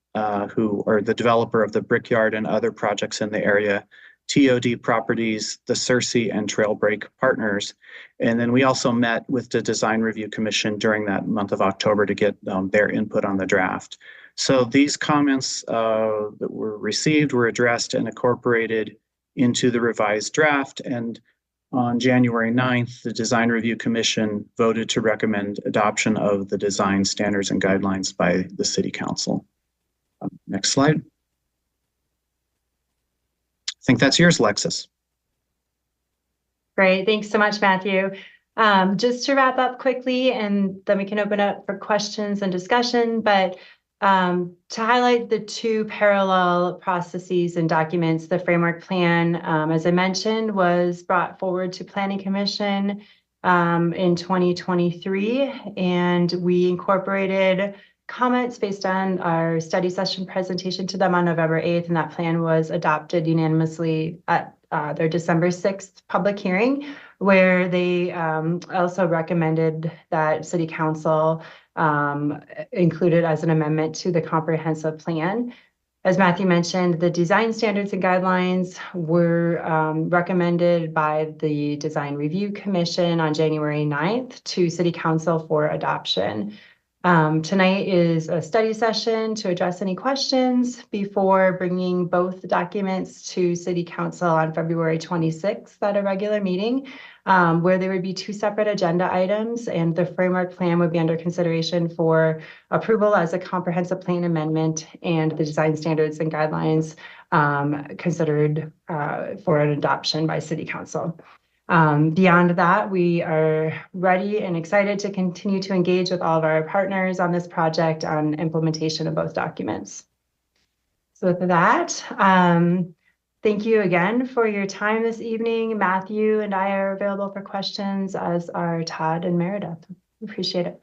who are the developer of the Brickyard and other projects in the area, TOD Properties, the Cersei, and Trailbreak Partners. And then we also met with the Design Review Commission during that month of October to get their input on the draft. So these comments that were received were addressed and incorporated into the revised draft. And on January 9th, the Design Review Commission voted to recommend adoption of the design standards and guidelines by the City Council. Next slide. I think that's yours, Alexis. Great. Thanks so much, Matthew. Just to wrap up quickly, and then we can open up for questions and discussion, but to highlight the 2 parallel processes and documents, the framework plan, as I mentioned, was brought forward to Planning Commission in 2023, and we incorporated comments based on our study session presentation to them on November 8th, and that plan was adopted unanimously at their December 6th public hearing, where they also recommended that City Council included as an amendment to the comprehensive plan. As Matthew mentioned, the design standards and guidelines were recommended by the Design Review Commission on January 9th to City Council for adoption. Tonight is a study session to address any questions before bringing both documents to City Council on February 26th at a regular meeting, where there would be 2 separate agenda items, and the framework plan would be under consideration for approval as a comprehensive plan amendment, and the design standards and guidelines considered for an adoption by City Council. Beyond that, we are ready and excited to continue to engage with all of our partners on this project on implementation of both documents. So with that, thank you again for your time this evening. Matthew and I are available for questions, as are Todd and Meredith. Appreciate it.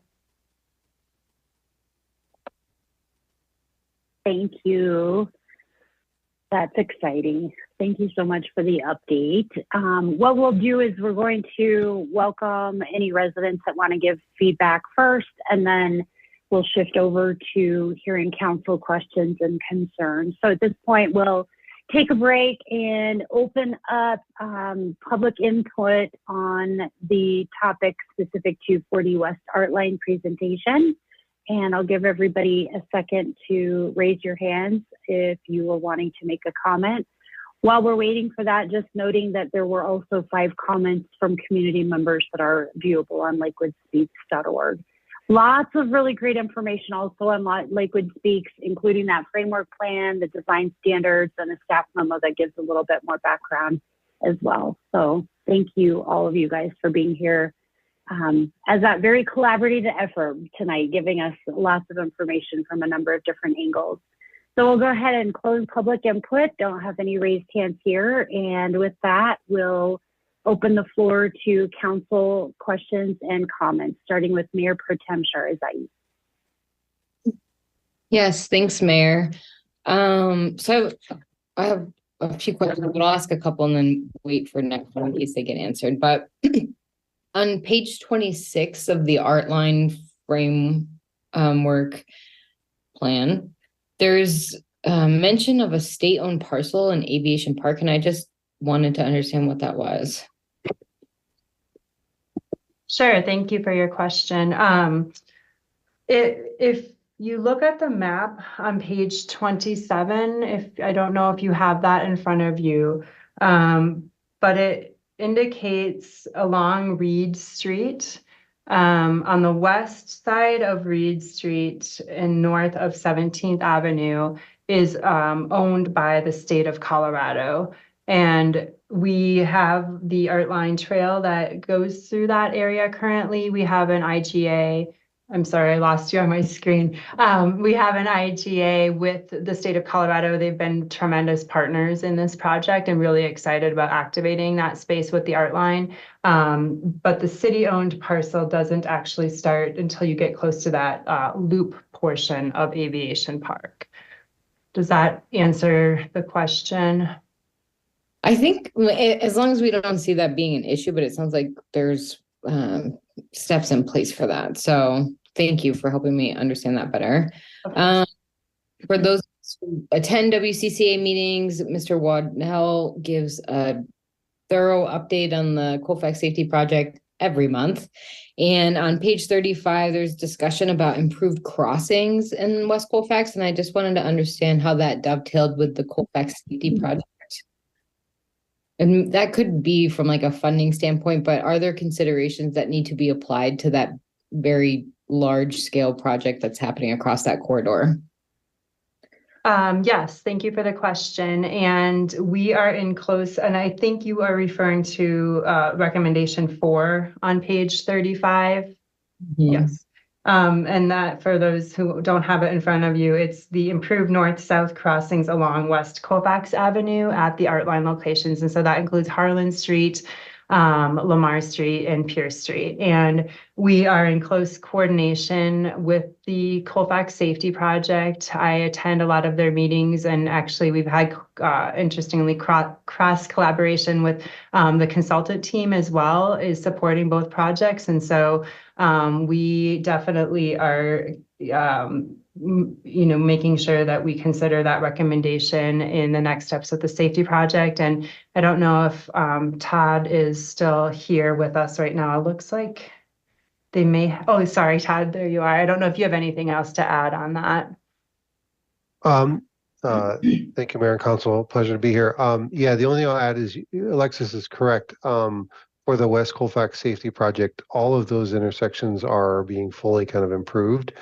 Thank you. That's exciting. Thank you so much for the update. What we'll do is we're going to welcome any residents that want to give feedback first, and then we'll shift over to hearing council questions and concerns. So at this point, we'll take a break and open up public input on the topic specific to 40 West Artline presentation. And I'll give everybody a second to raise your hands if you are wanting to make a comment. While we're waiting for that, just noting that there were also 5 comments from community members that are viewable on lakewoodspeaks.org. Lots of really great information also on Lakewood Speaks, including that framework plan, the design standards, and a staff memo that gives a little bit more background as well. So thank you, all of you guys, for being here as that very collaborative effort tonight, giving us lots of information from a number of different angles. So we'll go ahead and close public input. Don't have any raised hands here. And with that, we'll open the floor to council questions and comments, starting with Mayor Pro Tem Shahrazadi. Yes, thanks, Mayor. So I have a few questions, but I'll ask a couple and then wait for next one in case they get answered. But on page 26 of the Artline framework plan, there's mention of a state-owned parcel in Aviation Park, and I just wanted to understand what that was. Sure, thank you for your question. If you look at the map on page 27, I don't know if you have that in front of you, but it indicates along Reed Street, on the west side of Reed Street and north of 17th Avenue is owned by the state of Colorado. And we have the Artline Trail that goes through that area currently. We have an IGA. I'm sorry, I lost you on my screen. We have an IGA with the state of Colorado. They've been tremendous partners in this project and really excited about activating that space with the Artline. But the city-owned parcel doesn't actually start until you get close to that loop portion of Aviation Park. Does that answer the question? I think as long as we don't see that being an issue, but it sounds like there's steps in place for that. So thank you for helping me understand that better. Okay. For those who attend WCCA meetings, Mr. Waddell gives a thorough update on the Colfax Safety Project every month. And on page 35, there's discussion about improved crossings in West Colfax. And I just wanted to understand how that dovetailed with the Colfax Safety Project. And that could be from like a funding standpoint, but are there considerations that need to be applied to that very large scale project that's happening across that corridor? Yes, thank you for the question. And we are in close, and I think you are referring to recommendation 4 on page 35. Mm-hmm. Yes. And that, for those who don't have it in front of you, it's the improved north-south crossings along West Colfax Avenue at the Artline locations. And so that includes Harlan Street, Lamar Street, and Pierce Street. And we are in close coordination with the Colfax Safety Project. I attend a lot of their meetings, and actually we've had, interestingly, cross collaboration with the consultant team as well, is supporting both projects. And so we definitely are, making sure that we consider that recommendation in the next steps of the safety project. And I don't know if Todd is still here with us right now. It looks like they may. Oh, sorry, Todd, there you are. I don't know if you have anything else to add on that. Thank you, Mayor and Council. Pleasure to be here. Yeah, the only thing I'll add is Alexis is correct. For the West Colfax Safety Project, all of those intersections are being fully kind of improved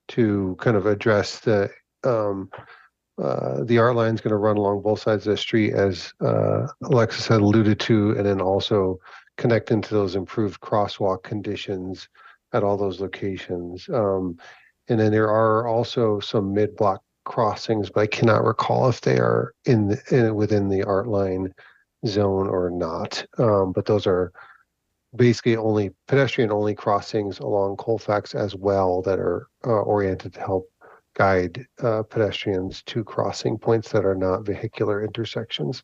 to kind of address the Artline is going to run along both sides of the street, as Alexis had alluded to, and then also connect into those improved crosswalk conditions at all those locations. And then there are also some mid-block crossings, but I cannot recall if they are within the Artline zone or not. But those are basically only pedestrian-only crossings along Colfax as well that are oriented to help guide pedestrians to crossing points that are not vehicular intersections.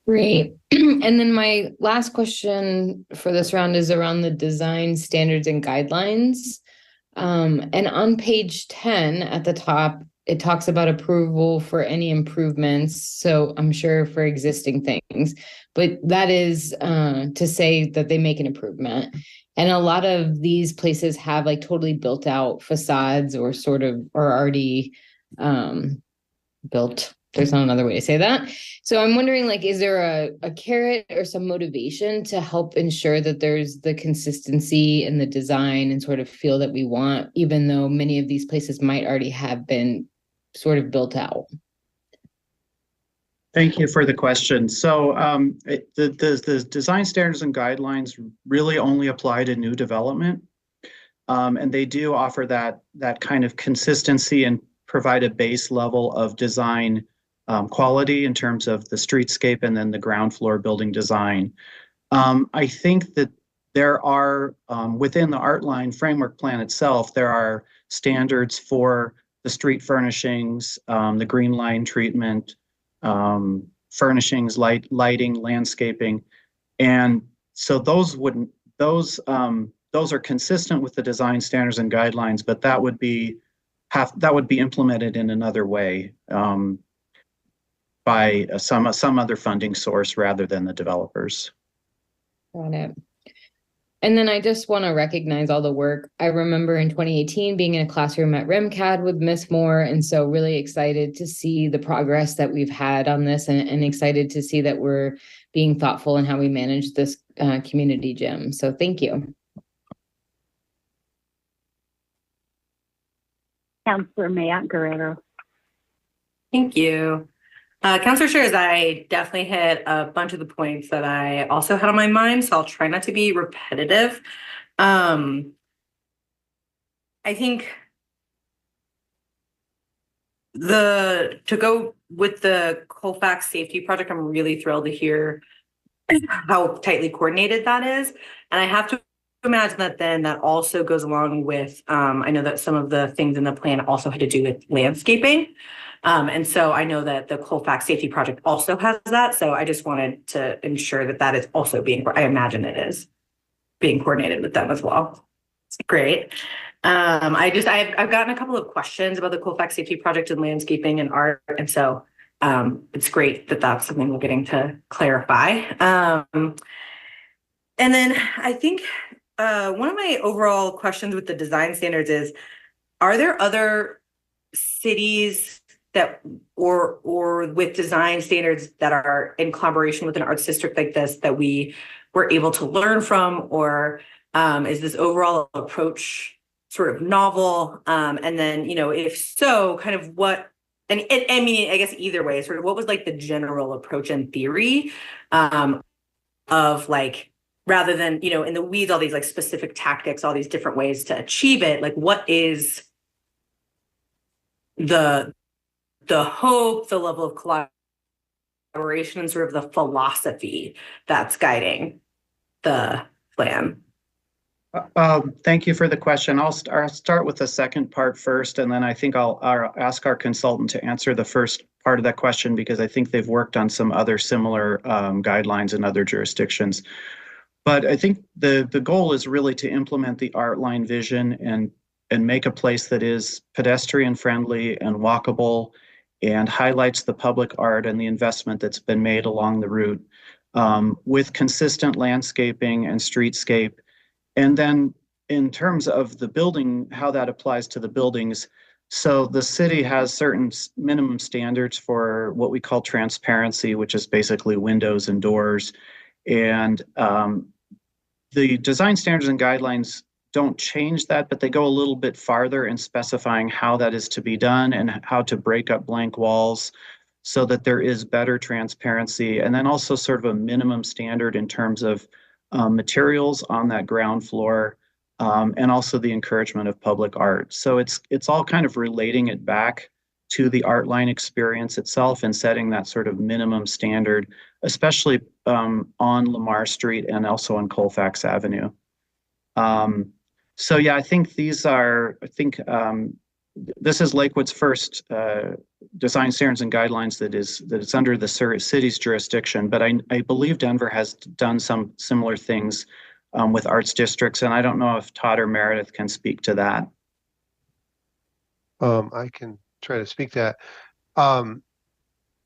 Great. And then my last question for this round is around the design standards and guidelines. And on page 10 at the top, it talks about approval for any improvements. So I'm sure for existing things, but that is to say that they make an improvement. And a lot of these places have like totally built out facades or sort of are already built there's not another way to say that. So I'm wondering, like, is there a carrot or some motivation to help ensure that there's the consistency in the design and sort of feel that we want, even though many of these places might already have been sort of built out? Thank you for the question. So the design standards and guidelines really only apply to new development. And they do offer that kind of consistency and provide a base level of design quality in terms of the streetscape and then the ground floor building design. I think that there are, within the Artline framework plan itself, there are standards for the street furnishings, the green line treatment, furnishings, lighting, landscaping. And so those are consistent with the design standards and guidelines, but that would be implemented in another way by some other funding source rather than the developers. Got it. And then I just want to recognize all the work. I remember in 2018 being in a classroom at REMCAD with Miss Moore, and so really excited to see the progress that we've had on this, and excited to see that we're being thoughtful in how we manage this community gym. So thank you. Councilor Mayotte Guerrero. Thank you. Councilor Shears, I definitely hit a bunch of the points that I also had on my mind, so I'll try not to be repetitive. I think to go with the Colfax Safety Project, I'm really thrilled to hear how tightly coordinated that is. And I have to imagine that then that also goes along with, I know that some of the things in the plan also had to do with landscaping. And so I know that the Colfax Safety Project also has that. So I just wanted to ensure that that is also I imagine it is being coordinated with them as well. It's great. I've gotten a couple of questions about the Colfax Safety Project and landscaping and art. And so it's great that that's something we're getting to clarify. And then I think one of my overall questions with the design standards is, are there other cities that or with design standards that are in collaboration with an arts district like this that we were able to learn from, or is this overall approach sort of novel? And then, if so, kind of what, and I mean, I guess either way, sort of what was like the general approach and theory of like, rather than, in the weeds, all these like specific tactics, all these different ways to achieve it, like what is the hope, the level of collaboration, and sort of the philosophy that's guiding the plan? Thank you for the question. I'll start with the second part first, and then I think I'll ask our consultant to answer the first part of that question, because I think they've worked on some other similar guidelines in other jurisdictions. But I think the goal is really to implement the Artline vision and make a place that is pedestrian friendly and walkable, and highlights the public art and the investment that's been made along the route, with consistent landscaping and streetscape. And then in terms of the building, how that applies to the buildings. So the city has certain minimum standards for what we call transparency, which is basically windows and doors. And the design standards and guidelines don't change that, but they go a little bit farther in specifying how that is to be done and how to break up blank walls so that there is better transparency. And then also sort of a minimum standard in terms of materials on that ground floor, and also the encouragement of public art. So it's all kind of relating it back to the Artline experience itself and setting that sort of minimum standard, especially on Lamar Street and also on Colfax Avenue. So yeah, I think this is Lakewood's first design standards and guidelines that it's under the city's jurisdiction, but I believe Denver has done some similar things with arts districts, and I don't know if Todd or Meredith can speak to that. I can try to speak to that.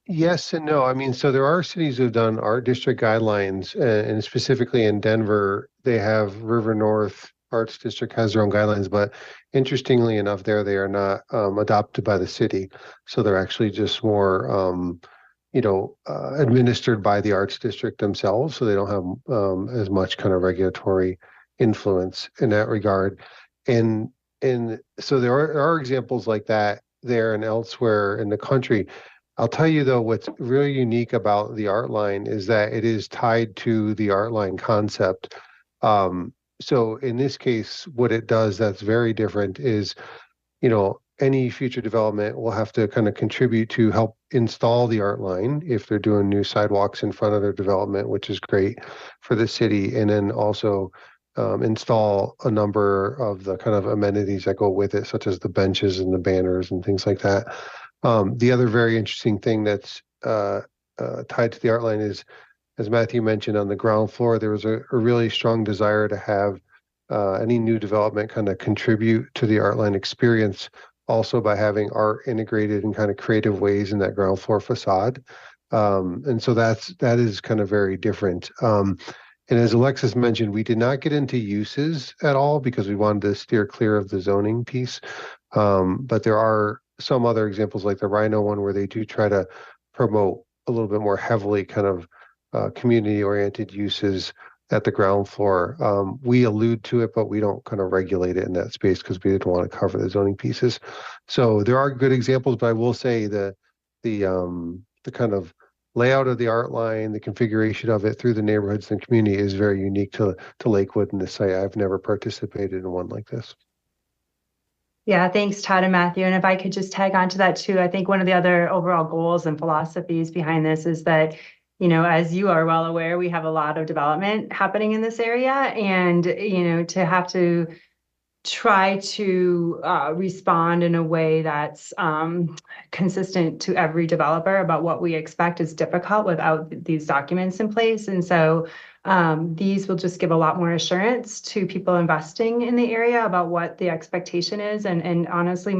Yes and no. I mean, so there are cities who've done art district guidelines, and specifically in Denver, they have River North Arts District has their own guidelines, but interestingly enough, they are not adopted by the city. So they're actually just more, administered by the Arts District themselves. So they don't have as much kind of regulatory influence in that regard. And so there are examples like that there and elsewhere in the country. I'll tell you though, what's really unique about the Artline is that it is tied to the Artline concept. So in this case, what it does that's very different is, any future development will have to kind of contribute to help install the Artline if they're doing new sidewalks in front of their development, which is great for the city. And then also install a number of the kind of amenities that go with it, such as the benches and the banners and things like that. The other very interesting thing that's tied to the Artline is, as Matthew mentioned, on the ground floor, there was a really strong desire to have any new development kind of contribute to the Artline experience, also by having art integrated in kind of creative ways in that ground floor facade. And so that is kind of very different. And as Alexis mentioned, we did not get into uses at all because we wanted to steer clear of the zoning piece. But there are some other examples like the Rhino one where they do try to promote a little bit more heavily kind of community-oriented uses at the ground floor. We allude to it, but we don't kind of regulate it in that space because we didn't want to cover the zoning pieces. So there are good examples, but I will say the kind of layout of the Artline, the configuration of it through the neighborhoods and community is very unique to Lakewood and this site. I've never participated in one like this. Yeah, thanks, Todd and Matthew. And if I could just tag on to that too, I think one of the other overall goals and philosophies behind this is that, as you are well aware, we have a lot of development happening in this area, and, to have to try to respond in a way that's consistent to every developer about what we expect is difficult without these documents in place. And so these will just give a lot more assurance to people investing in the area about what the expectation is. And honestly,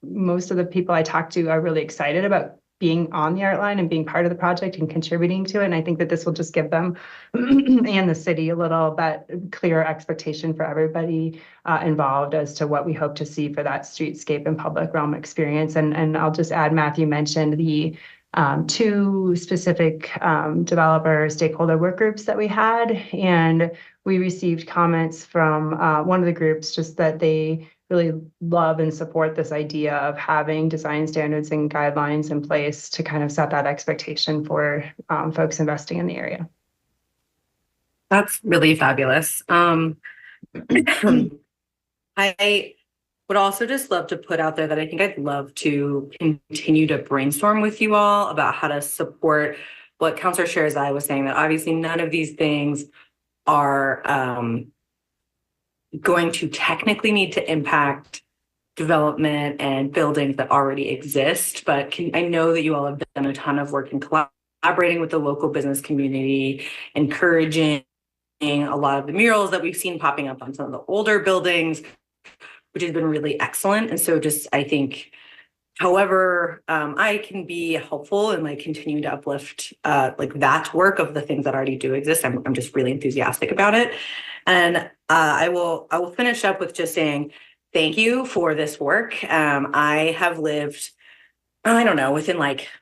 most of the people I talk to are really excited about being on the Artline and being part of the project and contributing to it. And I think that this will just give them and the city a little bit clearer expectation for everybody involved as to what we hope to see for that streetscape and public realm experience. And I'll just add, Matthew mentioned the two specific developer stakeholder work groups that we had, and we received comments from one of the groups just that they really love and support this idea of having design standards and guidelines in place to kind of set that expectation for folks investing in the area. That's really fabulous. I would also just love to put out there that I think I'd love to continue to brainstorm with you all about how to support what Councilor Sherzai was saying, that obviously none of these things are going to technically need to impact development and buildings that already exist. But I know that you all have done a ton of work in collaborating with the local business community, encouraging a lot of the murals that we've seen popping up on some of the older buildings, which has been really excellent. And so just, I think, however I can be helpful in continuing to uplift that work of the things that already do exist, I'm just really enthusiastic about it. And I will finish up with just saying thank you for this work. I have lived, I don't know, within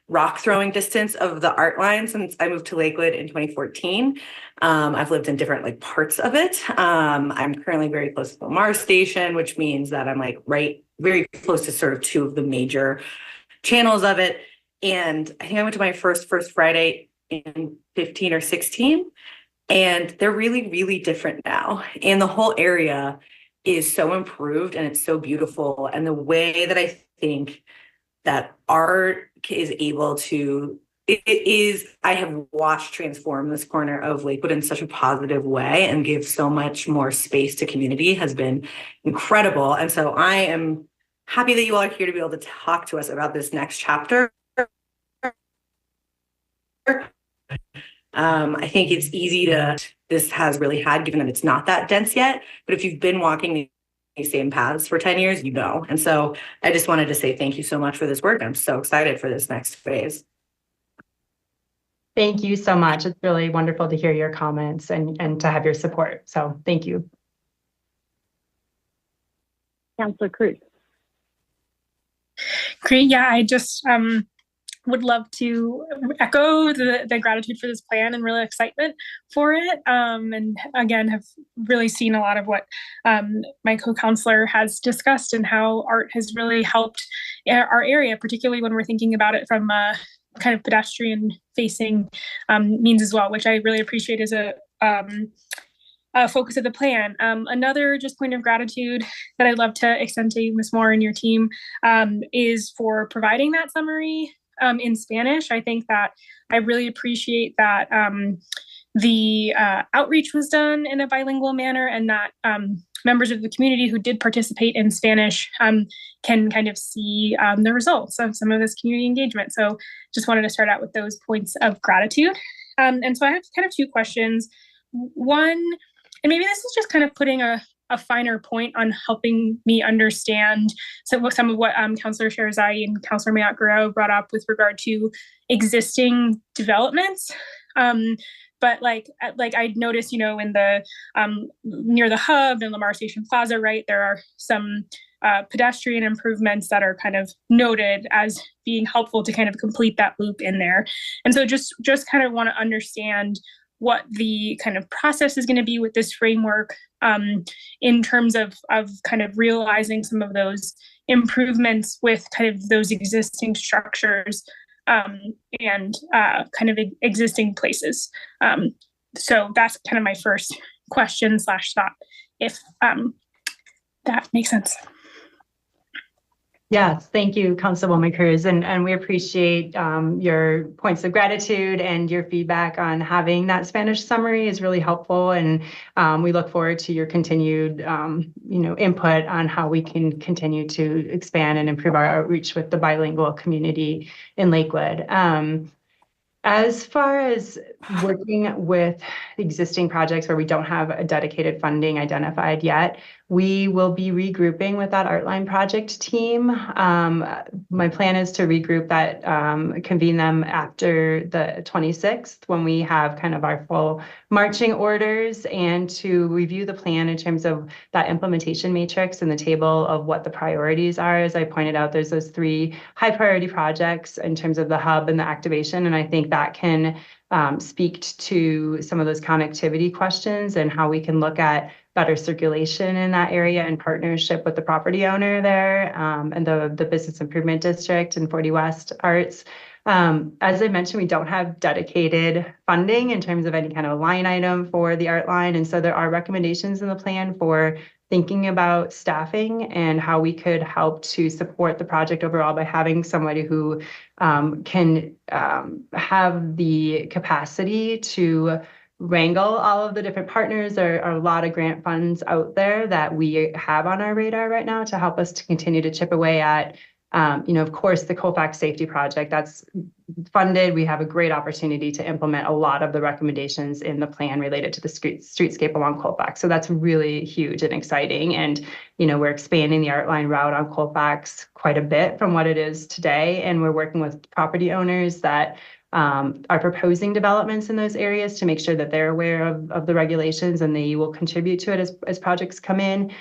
rock throwing distance of the Artline since I moved to Lakewood in 2014. I've lived in different parts of it. I'm currently very close to the Mars station, which means that I'm very close to sort of two of the major channels of it. And I think I went to my first Friday in 15 or 16, and they're really, really different now. And the whole area is so improved and it's so beautiful. And the way that I think that art is able to, I have watched transform this corner of Lakewood in such a positive way and give so much more space to community has been incredible. And so I am happy that you all are here to be able to talk to us about this next chapter. I think it's easy this has really had, given that it's not that dense yet, but if you've been walking these same paths for 10 years, And so I just wanted to say thank you so much for this work. I'm so excited for this next phase. Thank you so much. It's really wonderful to hear your comments and to have your support. So thank you. Councilor Cruz. Great. Yeah, I just would love to echo the gratitude for this plan and really excitement for it. And again, have really seen a lot of what my co-counselor has discussed and how art has really helped our area, particularly when we're thinking about it from a kind of pedestrian facing means as well, which I really appreciate as a focus of the plan. Another just point of gratitude that I'd love to extend to you, Ms. Moore, and your team is for providing that summary in Spanish. I think that I really appreciate that the outreach was done in a bilingual manner, and that members of the community who did participate in Spanish can kind of see the results of some of this community engagement. So just wanted to start out with those points of gratitude. And so I have kind of two questions. One, and maybe this is just kind of putting a finer point on helping me understand some of what Councilor Sherazade and Councilor Mayotte-Guerrero brought up with regard to existing developments. But like I noticed, in the near the hub and Lamar Station Plaza, right, there are some pedestrian improvements that are kind of noted as being helpful to kind of complete that loop in there. And so just kind of want to understand what the kind of process is going to be with this framework in terms of kind of realizing some of those improvements with kind of those existing structures and kind of existing places. So that's kind of my first question / thought, if that makes sense. Yes, thank you, Councilwoman Cruz, and we appreciate your points of gratitude and your feedback on having that Spanish summary is really helpful, and we look forward to your continued, input on how we can continue to expand and improve our outreach with the bilingual community in Lakewood. As far as working with existing projects where we don't have a dedicated funding identified yet, we will be regrouping with that Artline project team. My plan is to regroup that, convene them after the 26th when we have kind of our full marching orders, and to review the plan in terms of that implementation matrix and the table of what the priorities are. As I pointed out, there's those 3 high priority projects in terms of the hub and the activation, and I think that can speak to some of those connectivity questions and how we can look at better circulation in that area in partnership with the property owner there and the business improvement district and 40 West Arts. As I mentioned, we don't have dedicated funding in terms of any kind of line item for the art line. And so there are recommendations in the plan for thinking about staffing and how we could help to support the project overall by having somebody who can have the capacity to wrangle all of the different partners. There are a lot of grant funds out there that we have on our radar right now to help us to continue to chip away at, of course, the Colfax Safety Project that's funded. We have a great opportunity to implement a lot of the recommendations in the plan related to the streetscape along Colfax. So that's really huge and exciting. And, we're expanding the Artline route on Colfax quite a bit from what it is today. And we're working with property owners that are proposing developments in those areas to make sure that they're aware of the regulations and they will contribute to it as projects come in.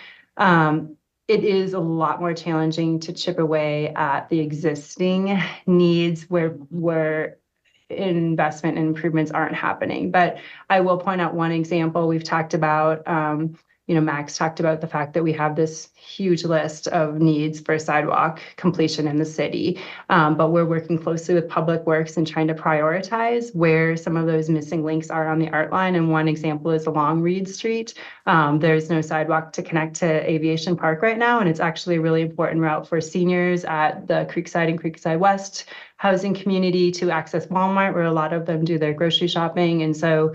It is a lot more challenging to chip away at the existing needs where investment and improvements aren't happening. But I will point out one example. We've talked about, Max talked about the fact that we have this huge list of needs for sidewalk completion in the city, but we're working closely with Public Works and trying to prioritize where some of those missing links are on the art line. And one example is along Reed Street. There's no sidewalk to connect to Aviation Park right now, and it's actually a really important route for seniors at the Creekside and Creekside West housing community to access Walmart, where a lot of them do their grocery shopping. And so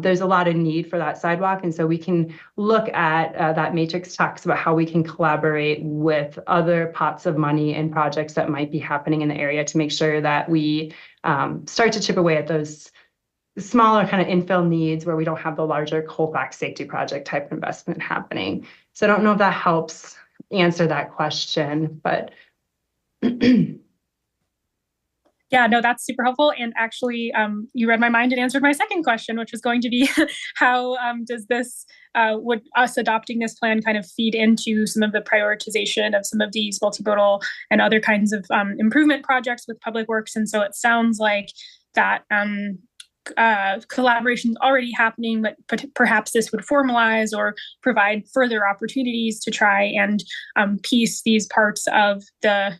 there's a lot of need for that sidewalk. And so we can look at that matrix talks about how we can collaborate with other pots of money and projects that might be happening in the area to make sure that we start to chip away at those smaller kind of infill needs where we don't have the larger Colfax Safety Project type investment happening. So I don't know if that helps answer that question, but Yeah, no, that's super helpful. And actually, you read my mind and answered my second question, which was going to be how does this, would us adopting this plan kind of feed into some of the prioritization of some of these multimodal and other kinds of improvement projects with Public Works? And so it sounds like that collaboration is already happening, but perhaps this would formalize or provide further opportunities to try and piece these parts of the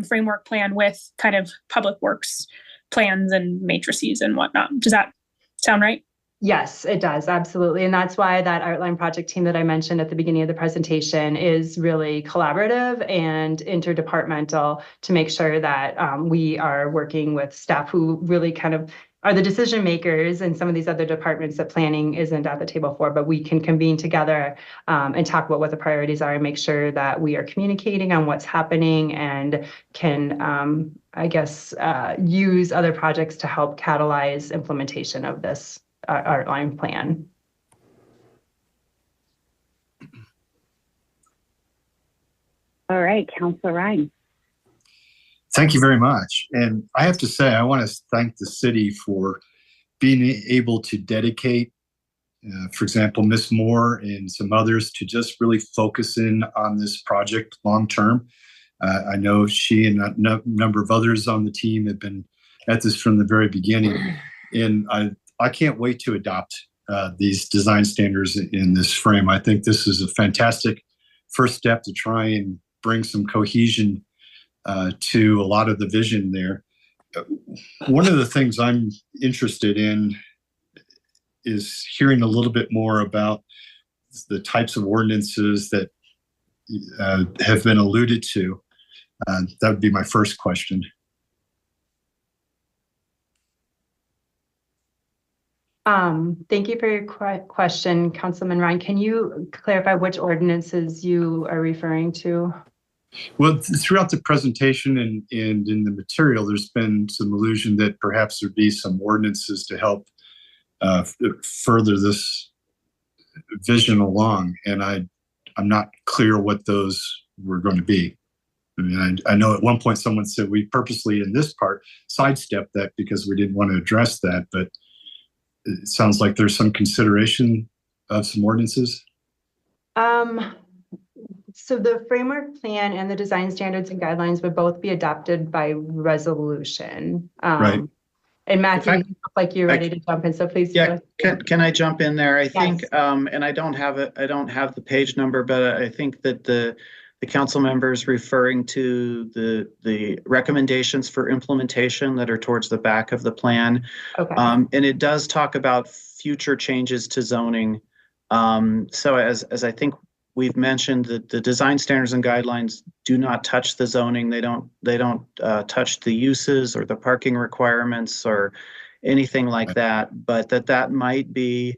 framework plan with kind of Public Works plans and matrices and whatnot. Does that sound right? Yes, it does. Absolutely. And that's why that Outline project team that I mentioned at the beginning of the presentation is really collaborative and interdepartmental to make sure that we are working with staff who really kind of are the decision makers in some of these other departments that planning isn't at the table for, but we can convene together and talk about what the priorities are and make sure that we are communicating on what's happening and can, use other projects to help catalyze implementation of this Outline plan. All right, Councilor Ryan. Thank you very much. And I have to say, I want to thank the city for being able to dedicate, for example, Ms. Moore and some others to just really focus in on this project long term. I know she and a number of others on the team have been at this from the very beginning. And I can't wait to adopt these design standards in this frame. I think this is a fantastic first step to try and bring some cohesion to a lot of the vision there. One of the things I'm interested in is hearing a little bit more about the types of ordinances that have been alluded to. That would be my first question. Thank you for your question, Councilman Ryan. Can you clarify which ordinances you are referring to? Well, throughout the presentation and in the material, there's been some allusion that perhaps there'd be some ordinances to help further this vision along. And I'm not clear what those were going to be. I mean, I know at one point someone said we purposely in this part sidestepped that because we didn't want to address that, but it sounds like there's some consideration of some ordinances. So the framework plan and the design standards and guidelines would both be adopted by resolution. Right. And Matthew, you look like you're ready to jump in, so please. Yeah, can I jump in there? I think, and I don't have the page number, but I think that the council members referring to the recommendations for implementation that are towards the back of the plan. Okay. And it does talk about future changes to zoning. So as I think we've mentioned, that the design standards and guidelines do not touch the zoning. They don't touch the uses or the parking requirements or anything like that. But that might be,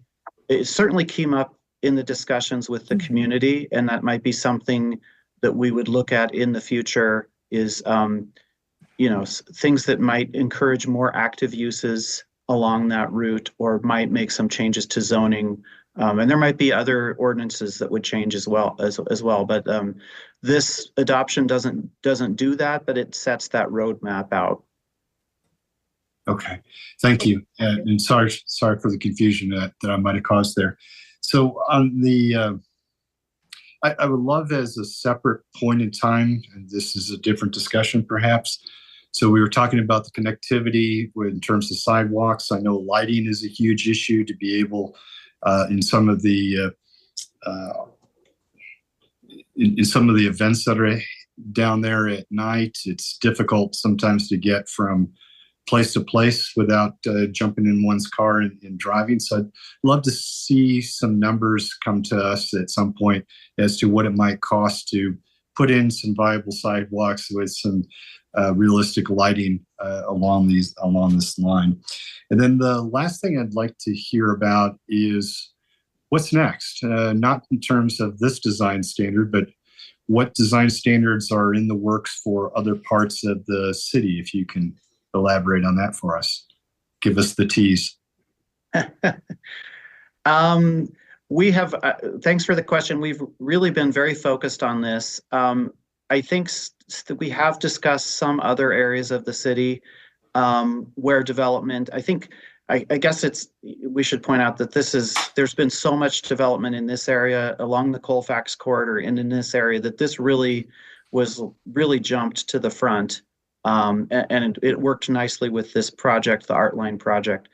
it certainly came up in the discussions with the community, and that might be something that we would look at in the future is, things that might encourage more active uses along that route or might make some changes to zoning. And there might be other ordinances that would change as well. But this adoption doesn't do that, but it sets that roadmap out. Okay, thank you. And sorry for the confusion that I might have caused there. So on the, I would love as a separate point in time, and this is a different discussion perhaps. So we were talking about the connectivity in terms of sidewalks. I know lighting is a huge issue to be able in some of the in some of the events that are down there at night. It's difficult sometimes to get from place to place without jumping in one's car and driving. So I'd love to see some numbers come to us at some point as to what it might cost to put in some viable sidewalks with some realistic lighting along this line. And then the last thing I'd like to hear about is what's next, not in terms of this design standard, but what design standards are in the works for other parts of the city, if you can elaborate on that for us. Give us the tease. We have, thanks for the question. We've really been very focused on this. I think that we have discussed some other areas of the city. where development, I guess we should point out that there's been so much development in this area along the Colfax corridor and in this area that this really jumped to the front. And it worked nicely with this project, the Artline project.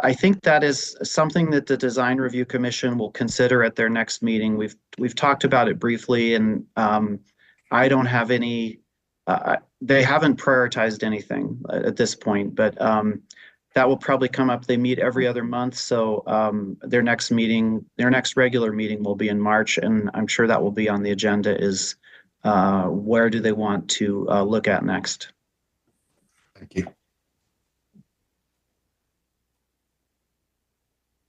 I think that is something that the Design Review Commission will consider at their next meeting. We've talked about it briefly, and I don't have any. They haven't prioritized anything at this point, but that will probably come up. They meet every other month, so their next regular meeting will be in March, and I'm sure that will be on the agenda. Is where do they want to look at next? Thank you.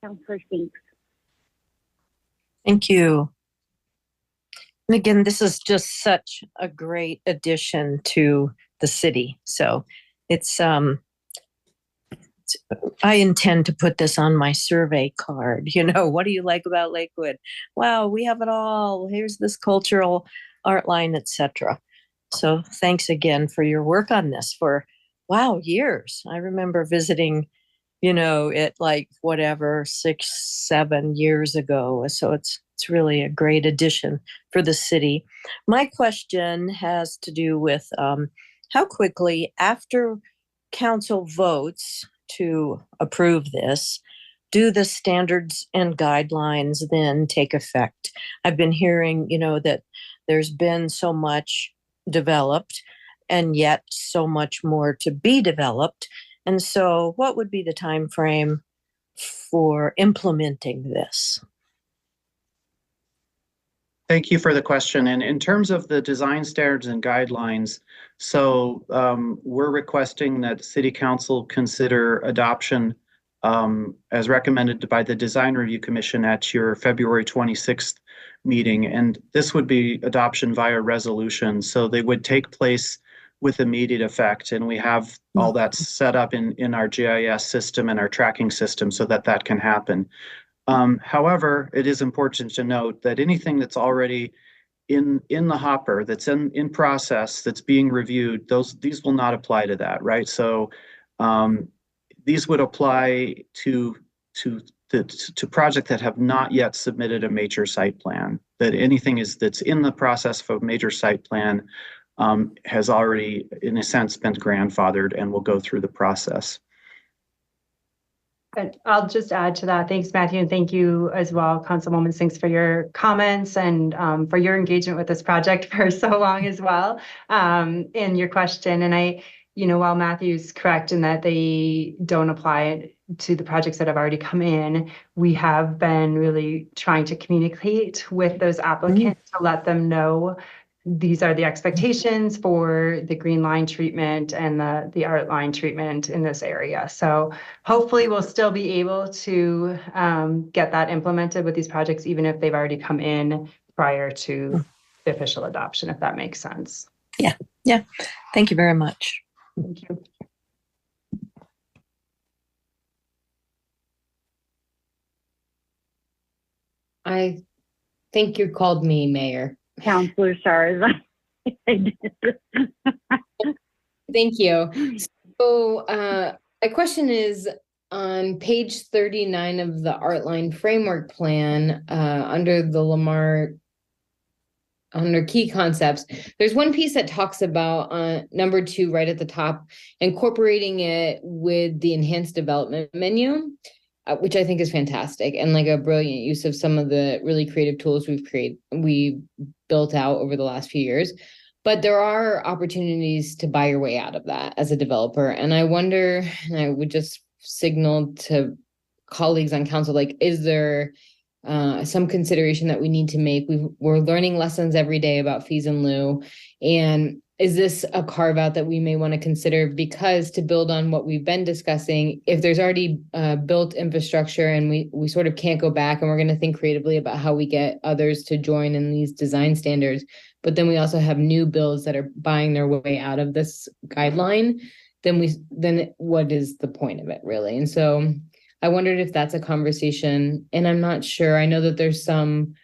Councilor Spinks. Thank you. And again, this is just such a great addition to the city. So it's I intend to put this on my survey card. You know, what do you like about Lakewood? Wow, we have it all. Here's this cultural art line, etc. So thanks again for your work on this for, wow, years. I remember visiting, you know, it like whatever, 6-7 years ago. So it's really a great addition for the city. My question has to do with how quickly after council votes to approve this, do the standards and guidelines then take effect? I've been hearing, you know, that there's been so much developed and yet so much more to be developed. And so what would be the time frame for implementing this? Thank you for the question. And in terms of the design standards and guidelines, so we're requesting that City Council consider adoption as recommended by the Design Review Commission at your February 26th meeting. And this would be adoption via resolution. So they would take place with immediate effect. And we have all that set up in our GIS system and our tracking system so that can happen. However, it is important to note that anything that's already in the hopper, that's in process, that's being reviewed, these will not apply to that, right? So these would apply to projects that have not yet submitted a major site plan. That anything that's in the process of a major site plan has already, in a sense, been grandfathered and will go through the process. And I'll just add to that. Thanks, Matthew, and thank you as well, Councilwoman Spinks, for your comments and for your engagement with this project for so long as well in your question. And while Matthew's correct in that they don't apply to the projects that have already come in, we have been really trying to communicate with those applicants to let them know these are the expectations for the green line treatment and the art line treatment in this area. So hopefully we'll still be able to get that implemented with these projects, even if they've already come in prior to the official adoption, if that makes sense. Yeah. Thank you very much. Thank you. I think you called me, Mayor. Councilor Stars. Thank you. So my question is on page 39 of the Artline Framework Plan, under the Lamar, under key concepts, there's one piece that talks about number 2 right at the top, incorporating it with the enhanced development menu, which I think is fantastic and like a brilliant use of some of the really creative tools we've built out over the last few years. But there are opportunities to buy your way out of that as a developer. And I wonder, and I would just signal to colleagues on council, like, is there some consideration that we need to make? We're learning lessons every day about fees in lieu. And is this a carve out that we may want to consider? Because to build on what we've been discussing, if there's already built infrastructure and we sort of can't go back, and we're going to think creatively about how we get others to join in these design standards, but then we also have new builds that are buying their way out of this guideline, then what is the point of it really? And so I wondered if that's a conversation, and I'm not sure. I know that there's some,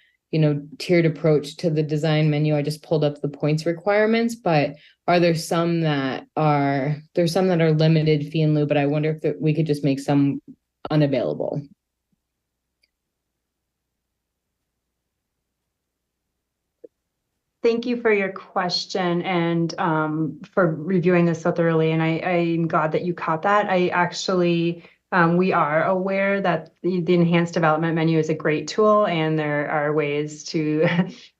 tiered approach to the design menu. I just pulled up the points requirements, but are there some that are limited fee in lieu, but I wonder if we could just make some unavailable. Thank you for your question and for reviewing this so thoroughly. And I'm glad that you caught that. I actually, we are aware that the enhanced development menu is a great tool, and there are ways to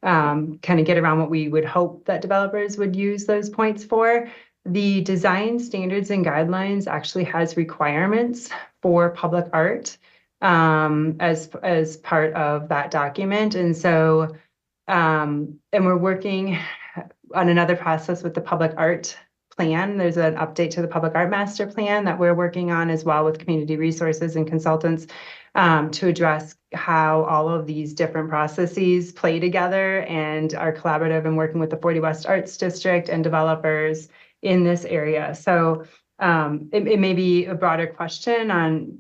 kind of get around what we would hope that developers would use those points for. The design standards and guidelines actually has requirements for public art as part of that document. And so and we're working on another process with the public art plan. There's an update to the public art master plan that we're working on as well with community resources and consultants to address how all of these different processes play together and are collaborative and working with the 40 West Arts District and developers in this area. So it may be a broader question on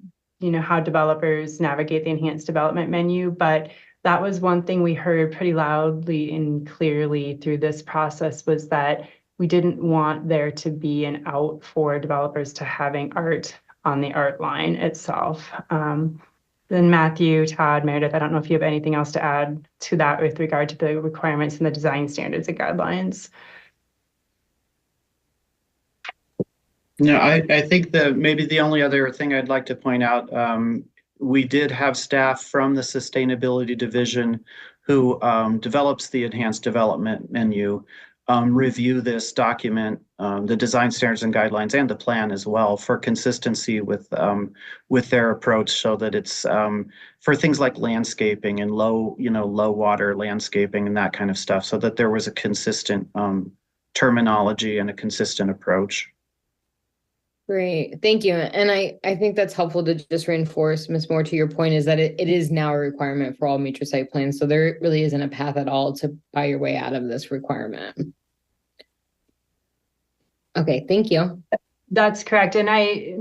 how developers navigate the enhanced development menu, but that was one thing we heard pretty loudly and clearly through this process, was that we didn't want there to be an out for developers to having art on the art line itself. Then Matthew, Todd, Meredith, I don't know if you have anything else to add to that with regard to the requirements and the design standards and guidelines. No, I think maybe the only other thing I'd like to point out, we did have staff from the sustainability division who develops the enhanced development menu review this document, the design standards and guidelines, and the plan as well, for consistency with their approach, so that it's for things like landscaping and low water landscaping and that kind of stuff, so that there was a consistent terminology and a consistent approach. Great, thank you. And I think that's helpful to just reinforce, Ms. Moore, to your point, is that it is now a requirement for all major site plans. So there really isn't a path at all to buy your way out of this requirement. Okay, thank you. That's correct. And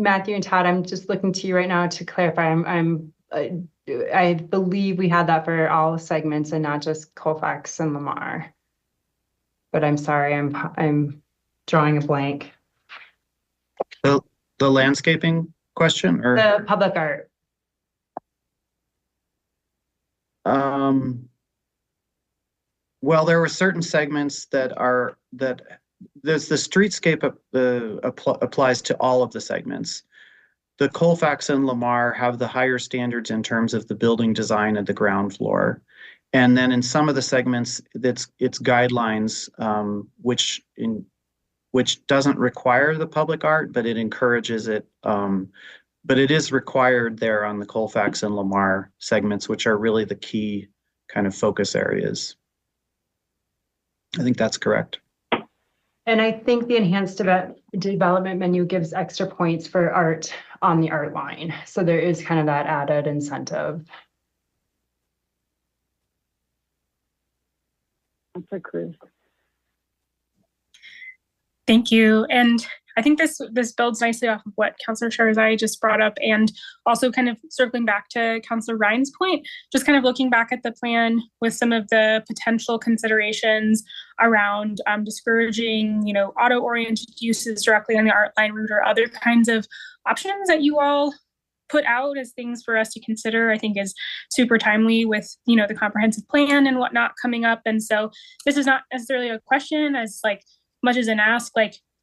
Matthew and Todd, I'm just looking to you right now to clarify. I believe we had that for all segments and not just Colfax and Lamar. But I'm sorry, I'm drawing a blank. The landscaping question, or the public art? Well, there were certain segments that there's the streetscape applies to all of the segments. The Colfax and Lamar have the higher standards in terms of the building design and the ground floor. And then in some of the segments, it's guidelines, which doesn't require the public art, but it encourages it. But it is required there on the Colfax and Lamar segments, which are really the key kind of focus areas. I think that's correct. And I think the enhanced development menu gives extra points for art on the art line. So there is kind of that added incentive. That's approved. Thank you. And I think this builds nicely off of what Councillor Sharzai just brought up, and also kind of circling back to Councillor Ryan's point, just kind of looking back at the plan with some of the potential considerations around discouraging, auto-oriented uses directly on the art line route, or other kinds of options that you all put out as things for us to consider, I think is super timely with, the comprehensive plan and whatnot coming up. And so this is not necessarily a question as much as an ask,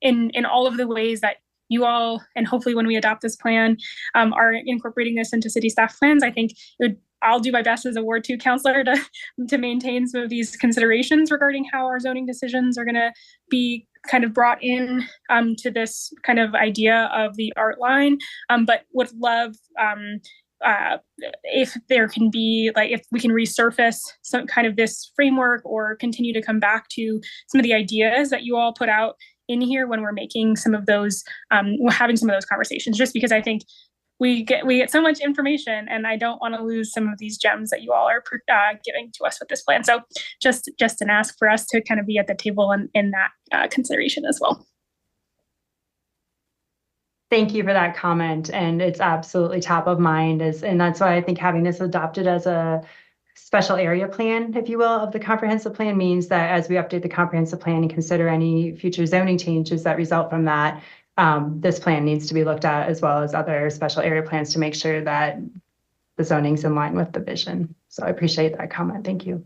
in all of the ways that you all, and hopefully when we adopt this plan, are incorporating this into city staff plans. I think I'll do my best as a Ward 2 councillor to maintain some of these considerations regarding how our zoning decisions are going to be kind of brought in to this kind of idea of the art line, but would love if there can be, if we can resurface some kind of this framework, or continue to come back to some of the ideas that you all put out in here when we're making some of those, we're having some of those conversations, just because I think we get so much information, and I don't want to lose some of these gems that you all are giving to us with this plan. So just an ask for us to kind of be at the table in that consideration as well. Thank you for that comment. And it's absolutely top of mind, and that's why I think having this adopted as a special area plan, if you will, of the comprehensive plan means that as we update the comprehensive plan and consider any future zoning changes that result from that, this plan needs to be looked at as well as other special area plans to make sure that the zoning's in line with the vision. So I appreciate that comment. Thank you.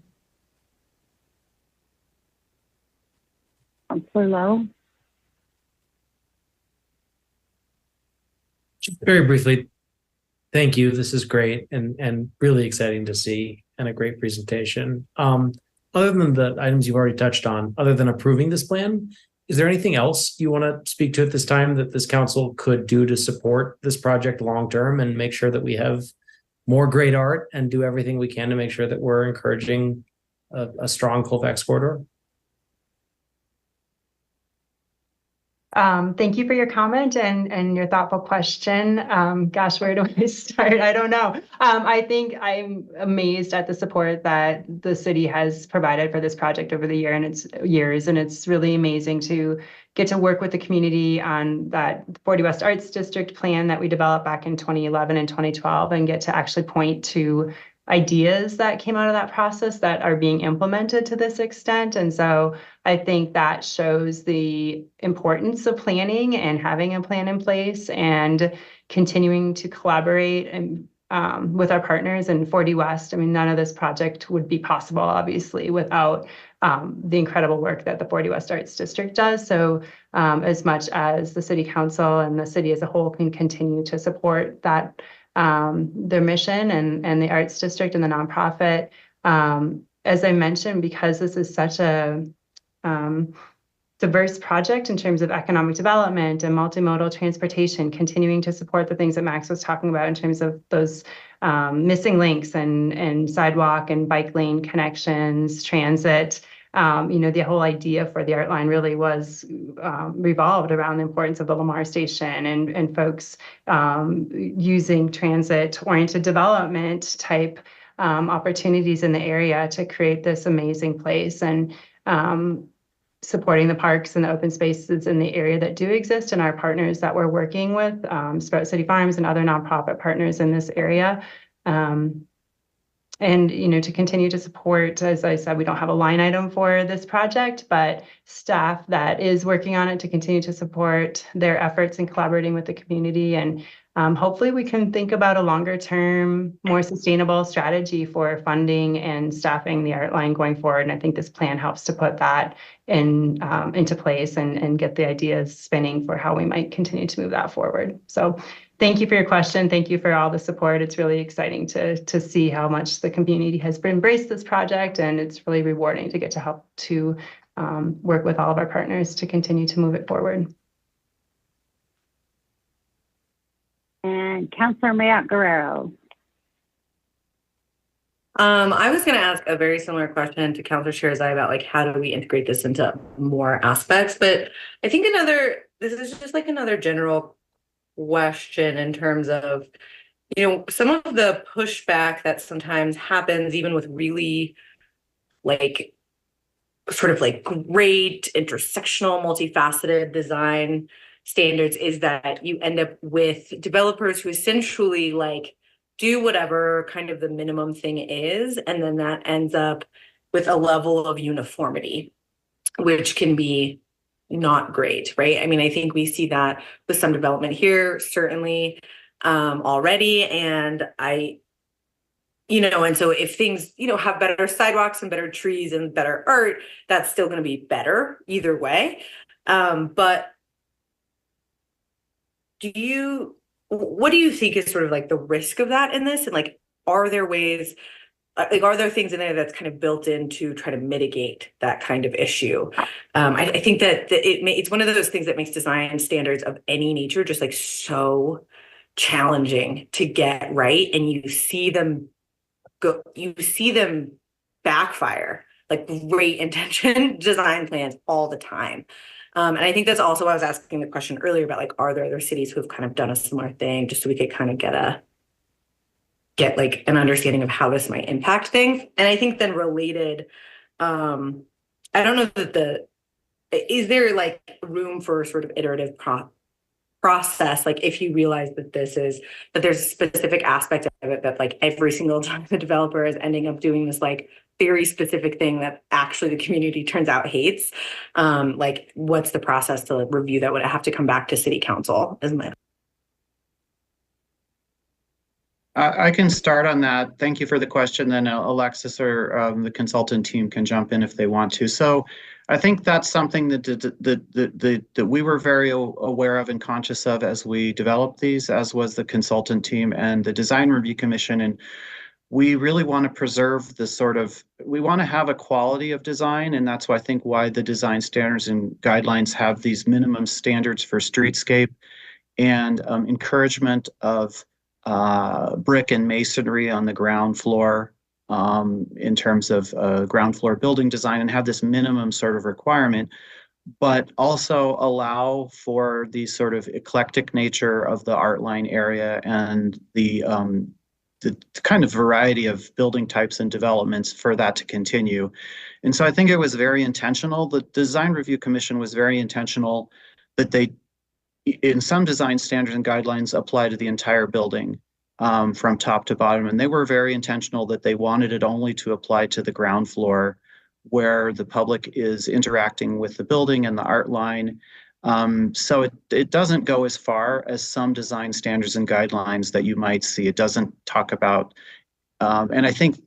Councilor Lowe. Very briefly, thank you. This is great and really exciting to see and a great presentation. Other than the items you've already touched on, other than approving this plan, is there anything else you want to speak to at this time that this council could do to support this project long term and make sure that we have more great art and do everything we can to make sure that we're encouraging a strong Colfax corridor? Thank you for your comment and your thoughtful question. Gosh, where do I start? I don't know. I think I'm amazed at the support that the city has provided for this project over the years, and it's really amazing to get to work with the community on that 40 West Arts District plan that we developed back in 2011 and 2012, and get to actually point to ideas that came out of that process that are being implemented to this extent. And so I think that shows the importance of planning and having a plan in place and continuing to collaborate and with our partners in 40 West. I mean, none of this project would be possible, obviously, without the incredible work that the 40 West Arts District does. So as much as the City Council and the city as a whole can continue to support that, their mission and the Arts District and the nonprofit. As I mentioned, because this is such a diverse project in terms of economic development and multimodal transportation, continuing to support the things that Max was talking about in terms of those missing links and sidewalk and bike lane connections, transit. The whole idea for the art line really was revolved around the importance of the Lamar Station and folks using transit-oriented development type opportunities in the area to create this amazing place, and supporting the parks and the open spaces in the area that do exist, and our partners that we're working with, Sprout City Farms and other nonprofit partners in this area. And, to continue to support, as I said, we don't have a line item for this project, but staff that is working on it to continue to support their efforts in collaborating with the community. And hopefully we can think about a longer term, more sustainable strategy for funding and staffing the art line going forward. And I think this plan helps to put that into place and get the ideas spinning for how we might continue to move that forward. So thank you for your question. Thank you for all the support. It's really exciting to see how much the community has embraced this project, and it's really rewarding to get to help to work with all of our partners to continue to move it forward. And Councilor Mayotte Guerrero. I was going to ask a very similar question to Councilor Shirzai about how do we integrate this into more aspects, but I think this is just another general question in terms of, some of the pushback that sometimes happens even with really great intersectional, multifaceted design standards is that you end up with developers who essentially do whatever kind of the minimum thing is, and then that ends up with a level of uniformity, which can be not great, right? I mean, I think we see that with some development here, certainly already. And and so if things, have better sidewalks and better trees and better art, that's still going to be better either way. But what do you think is sort of the risk of that in this? And are there ways, are there things in there that's kind of built in to try to mitigate that kind of issue? I think that it's one of those things that makes design standards of any nature just so challenging to get right, and you see them backfire, great intention design plans all the time. And I think that's also why I was asking the question earlier about are there other cities who have kind of done a similar thing, just so we could kind of get an understanding of how this might impact things. And I think then related, I don't know that is there room for sort of iterative process, like if you realize that there's a specific aspect of it that like every single time the developer is ending up doing this like very specific thing that actually the community turns out hates, like what's the process to review that? Would it have to come back to city council? I can start on that. Thank you for the question. Then Alexis or the consultant team can jump in if they want to. So I think that's something that we were very aware of and conscious of as we developed these, as was the consultant team and the Design Review Commission. And we really want to preserve we want to have a quality of design. And that's why I think why the design standards and guidelines have these minimum standards for streetscape and encouragement of brick and masonry on the ground floor in terms of ground floor building design, and have this minimum sort of requirement, but also allow for the sort of eclectic nature of the art line area and the kind of variety of building types and developments for that to continue. And so I think it was very intentional. The Design Review Commission was very intentional that they, in some design standards and guidelines, apply to the entire building from top to bottom. And they were very intentional that they wanted it only to apply to the ground floor where the public is interacting with the building and the art line. So it doesn't go as far as some design standards and guidelines that you might see. It doesn't talk about, and I think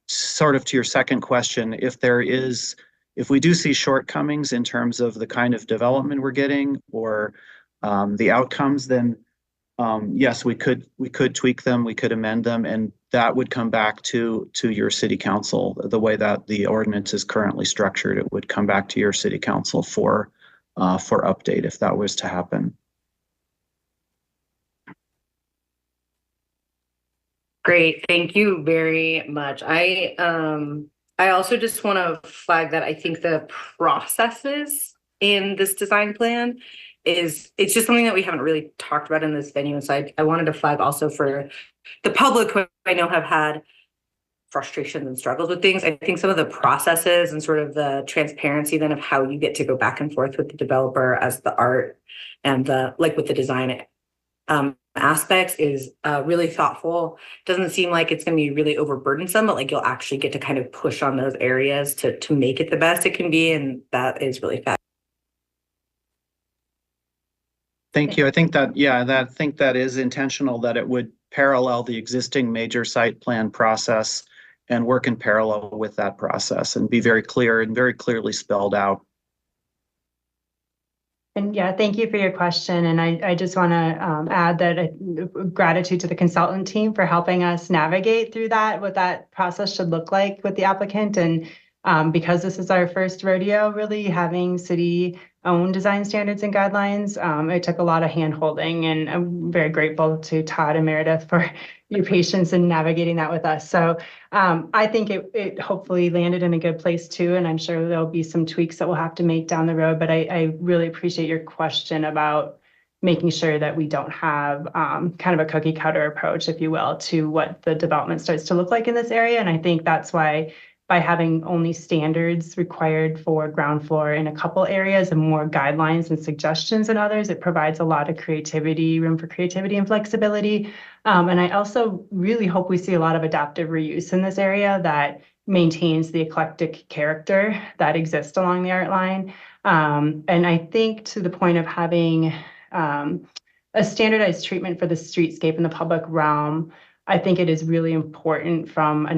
sort of to your second question, if we do see shortcomings in terms of the kind of development we're getting or the outcomes, then yes, we could tweak them, we could amend them, and that would come back to your city council. The way that the ordinance is currently structured, it would come back to your city council for update if that was to happen. Great, thank you very much. I also just want to flag that I think the processes in this design plan it's just something that we haven't really talked about in this venue. And so I wanted to flag also for the public who I know have had frustrations and struggles with things. I think some of the processes and sort of the transparency then of how you get to go back and forth with the developer as the art and with the design aspects is really thoughtful. Doesn't seem like it's going to be really overburdensome, but like you'll actually get to kind of push on those areas to make it the best it can be. And that is really fast. Thank you. I think that is intentional, that it would parallel the existing major site plan process and work in parallel with that process and be very clear and very clearly spelled out. And yeah, thank you for your question. And I just want to add that gratitude to the consultant team for helping us navigate through that, what that process should look like with the applicant. And because this is our first rodeo, really having city-owned design standards and guidelines, it took a lot of hand-holding, and I'm very grateful to Todd and Meredith for your patience in navigating that with us. So I think it hopefully landed in a good place too, and I'm sure there'll be some tweaks that we'll have to make down the road, but I really appreciate your question about making sure that we don't have kind of a cookie cutter approach, if you will, to what the development starts to look like in this area. And I think that's why by having only standards required for ground floor in a couple areas and more guidelines and suggestions in others, it provides a lot of room for creativity and flexibility. And I also really hope we see a lot of adaptive reuse in this area that maintains the eclectic character that exists along the art line. And I think to the point of having a standardized treatment for the streetscape in the public realm, I think it is really important from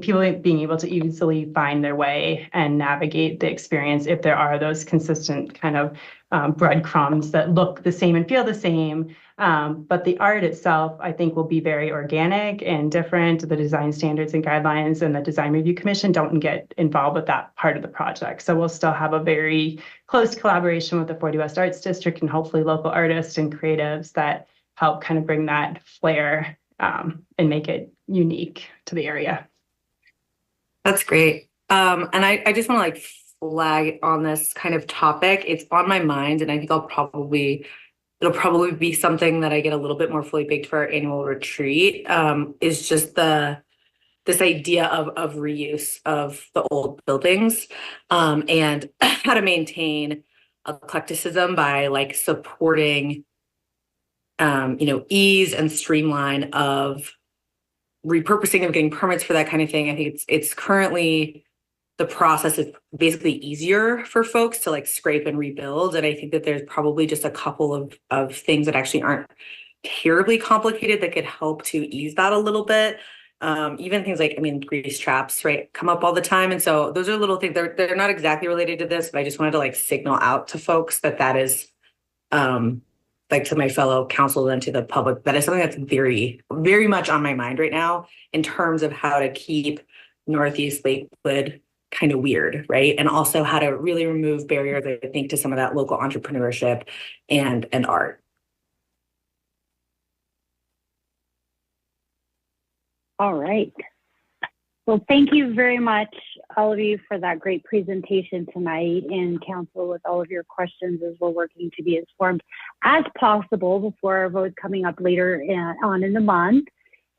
people being able to easily find their way and navigate the experience if there are those consistent kind of breadcrumbs that look the same and feel the same. But the art itself, I think, will be very organic and different. The design standards and guidelines and the Design Review Commission don't get involved with that part of the project. So we'll still have a very close collaboration with the 40 West Arts District and hopefully local artists and creatives that help kind of bring that flair and make it unique to the area. That's great. And I just want to flag on this kind of topic. It's on my mind, and I think it'll probably be something that I get a little bit more fully baked for our annual retreat. Is just this idea of reuse of the old buildings and how to maintain eclecticism by like supporting, ease and streamline of repurposing of getting permits for that kind of thing. I think it's currently the process is basically easier for folks to like scrape and rebuild. And I think that there's probably just a couple of things that actually aren't terribly complicated that could help to ease that a little bit. Even things like, grease traps, right, come up all the time. And so those are little things, they're not exactly related to this, but I just wanted to like signal out to folks that is, like to my fellow council and to the public, that is something that's very, very much on my mind right now in terms of how to keep Northeast Lakewood kind of weird, right? And also how to really remove barriers, I think, to some of that local entrepreneurship and art. All right. Well, thank you very much, all of you, for that great presentation tonight in council with all of your questions as we're working to be as informed as possible before our vote coming up later on in the month.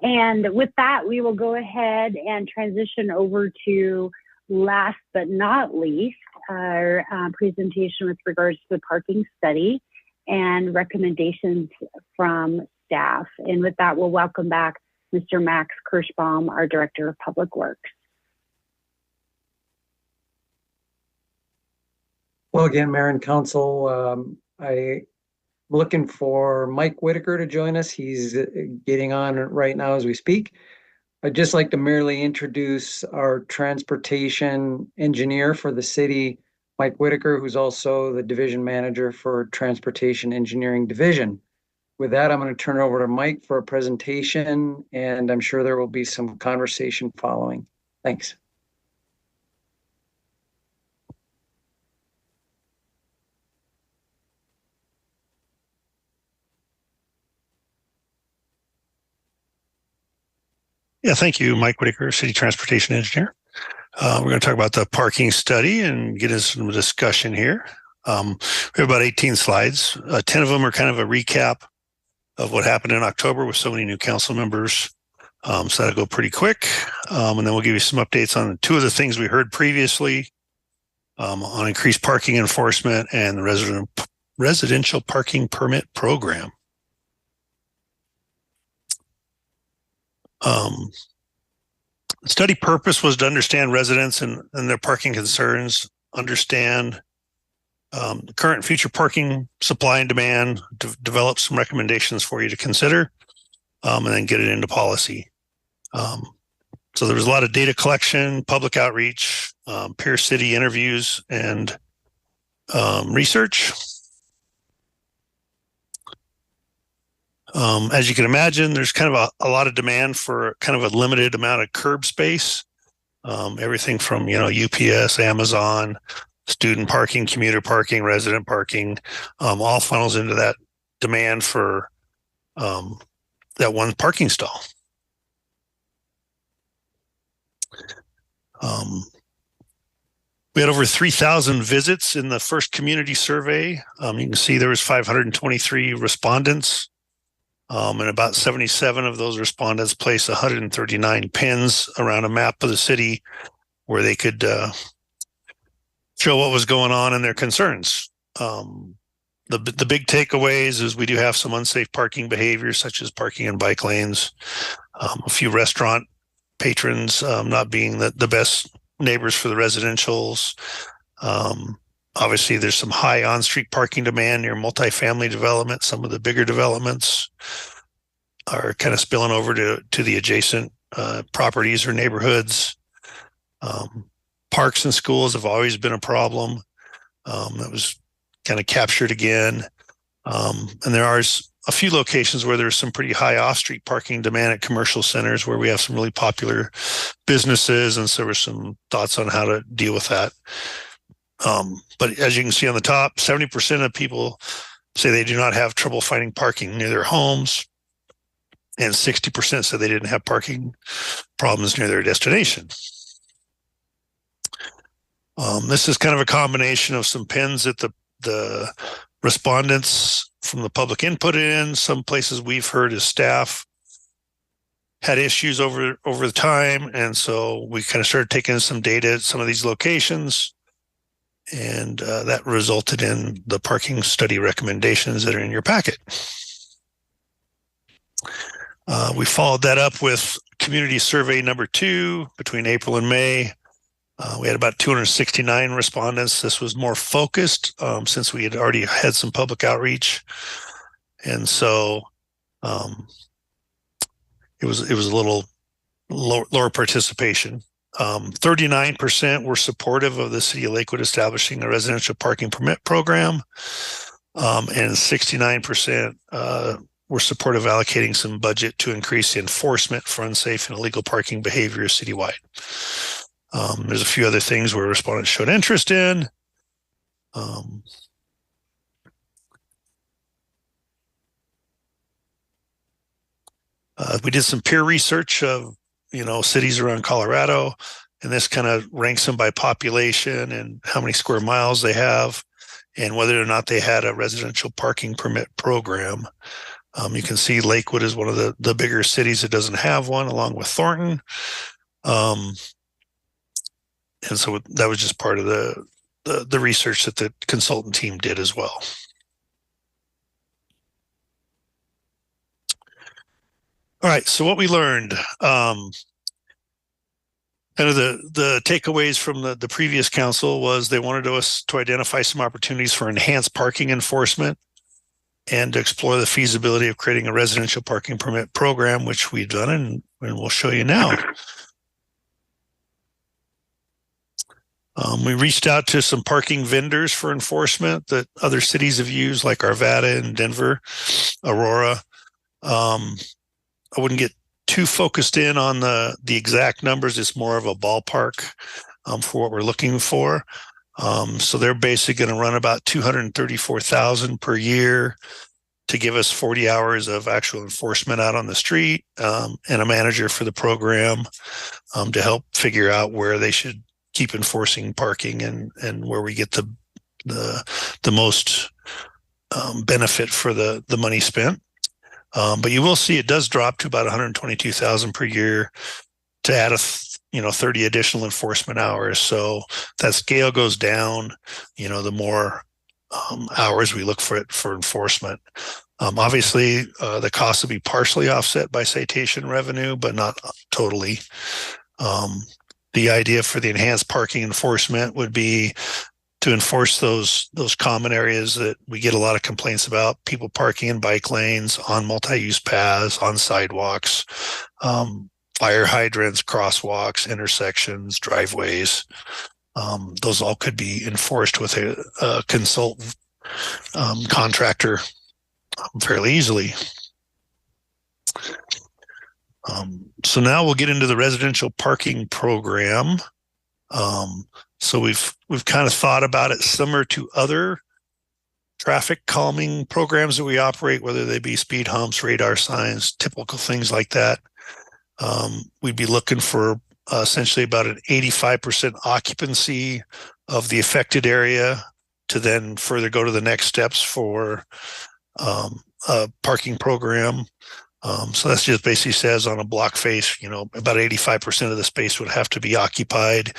And with that, we will go ahead and transition over to last but not least, our presentation with regards to the parking study and recommendations from staff. And with that, we'll welcome back Mr. Max Kirschbaum, our Director of Public Works. Well, again, Mayor and Council, I'm looking for Mike Whitaker to join us. He's getting on right now as we speak. I'd just like to merely introduce our transportation engineer for the city, Mike Whitaker, who's also the division manager for Transportation Engineering Division. With that, I'm going to turn it over to Mike for a presentation, and I'm sure there will be some conversation following. Thanks. Yeah, thank you, Mike Whitaker, City Transportation Engineer. We're going to talk about the parking study and get into some discussion here. We have about 18 slides. 10 of them are kind of a recap of what happened in October with so many new council members. So that'll go pretty quick. And then we'll give you some updates on two of the things we heard previously on increased parking enforcement and the residential parking permit program. The study purpose was to understand residents and their parking concerns, understand current and future parking supply and demand, develop some recommendations for you to consider, and then get it into policy. So there was a lot of data collection, public outreach, peer city interviews, and research. As you can imagine, there's kind of a lot of demand for kind of a limited amount of curb space. Everything from, UPS, Amazon, student parking, commuter parking, resident parking, all funnels into that demand for that one parking stall. We had over 3,000 visits in the first community survey. You can see there was 523 respondents. And about 77 of those respondents placed 139 pins around a map of the city where they could show what was going on and their concerns. The big takeaways is we do have some unsafe parking behaviors, such as parking in bike lanes, a few restaurant patrons not being the best neighbors for the residentials. Obviously, there's some high on-street parking demand near multifamily development. Some of the bigger developments are kind of spilling over to the adjacent properties or neighborhoods. Parks and schools have always been a problem. That was kind of captured again. And there are a few locations where there's some pretty high off-street parking demand at commercial centers where we have some really popular businesses. And so there's some thoughts on how to deal with that. But as you can see on the top, 70% of people say they do not have trouble finding parking near their homes, and 60% said they didn't have parking problems near their destination. This is kind of a combination of some pins that the respondents from the public input in. Some places we've heard as staff had issues over the time, and so we kind of started taking some data at some of these locations And that resulted in the parking study recommendations that are in your packet. We followed that up with community survey number 2 between April and May. We had about 269 respondents. This was more focused since we had already had some public outreach. And so it was a little lower participation. 39% were supportive of the City of Lakewood establishing a residential parking permit program, and 69% were supportive of allocating some budget to increase the enforcement for unsafe and illegal parking behavior citywide. There's a few other things where respondents showed interest in. We did some peer research of cities around Colorado, and this kind of ranks them by population and how many square miles they have and whether or not they had a residential parking permit program. You can see Lakewood is one of the bigger cities that doesn't have one, along with Thornton. And so that was just part of the research that the consultant team did as well. All right, so what we learned, kind of the takeaways from the previous council was they wanted us to identify some opportunities for enhanced parking enforcement and to explore the feasibility of creating a residential parking permit program, which we've done, and we'll show you now. We reached out to some parking vendors for enforcement that other cities have used, like Arvada and Denver, Aurora. I wouldn't get too focused in on the exact numbers. It's more of a ballpark for what we're looking for. So they're basically going to run about $234,000 per year to give us 40 hours of actual enforcement out on the street, and a manager for the program to help figure out where they should keep enforcing parking and where we get the most benefit for the money spent. But you will see it does drop to about $122,000 per year to add 30 additional enforcement hours. So that scale goes down, the more hours we look for enforcement. Obviously, the cost will be partially offset by citation revenue, but not totally. The idea for the enhanced parking enforcement would be to enforce those common areas that we get a lot of complaints about: people parking in bike lanes, on multi-use paths, on sidewalks, fire hydrants, crosswalks, intersections, driveways. Those all could be enforced with a consultant contractor fairly easily. So now we'll get into the residential parking program. So we've kind of thought about it similar to other traffic calming programs that we operate, whether they be speed humps, radar signs, typical things like that. We'd be looking for essentially about an 85% occupancy of the affected area to then further go to the next steps for a parking program. So that's just basically says on a block face, about 85% of the space would have to be occupied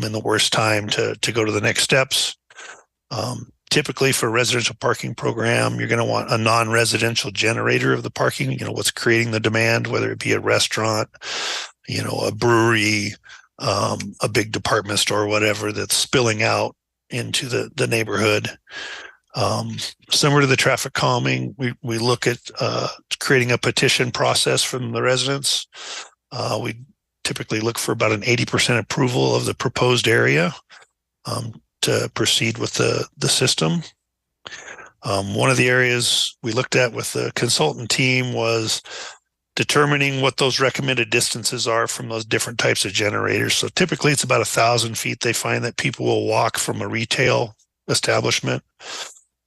in the worst time to go to the next steps. Typically for a residential parking program, you're going to want a non-residential generator of the parking, what's creating the demand, whether it be a restaurant, a brewery, a big department store, whatever, that's spilling out into the neighborhood. Similar to the traffic calming, we look at creating a petition process from the residents. We typically look for about an 80% approval of the proposed area to proceed with the system. One of the areas we looked at with the consultant team was determining what those recommended distances are from those different types of generators. So typically it's about 1,000 feet. They find that people will walk from a retail establishment.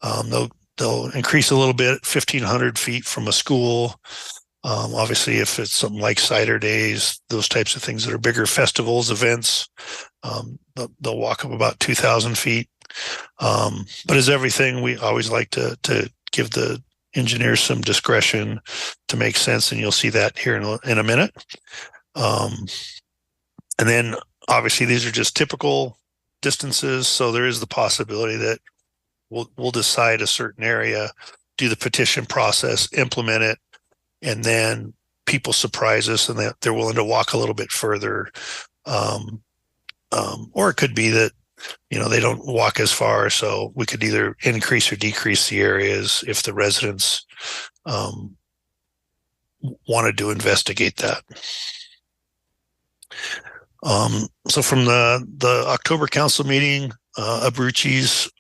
They'll increase a little bit, 1,500 feet from a school. Obviously, if it's something like cider days, those types of things that are bigger festivals, events, they'll walk up about 2,000 feet. But as everything, we always like to give the engineers some discretion to make sense, and you'll see that here in a minute. And then, obviously, these are just typical distances. So there is the possibility that we'll decide a certain area, do the petition process, implement it, and then people surprise us and they're willing to walk a little bit further. Or it could be that, they don't walk as far. So we could either increase or decrease the areas if the residents wanted to investigate that. So from the October council meeting, Abruzzi's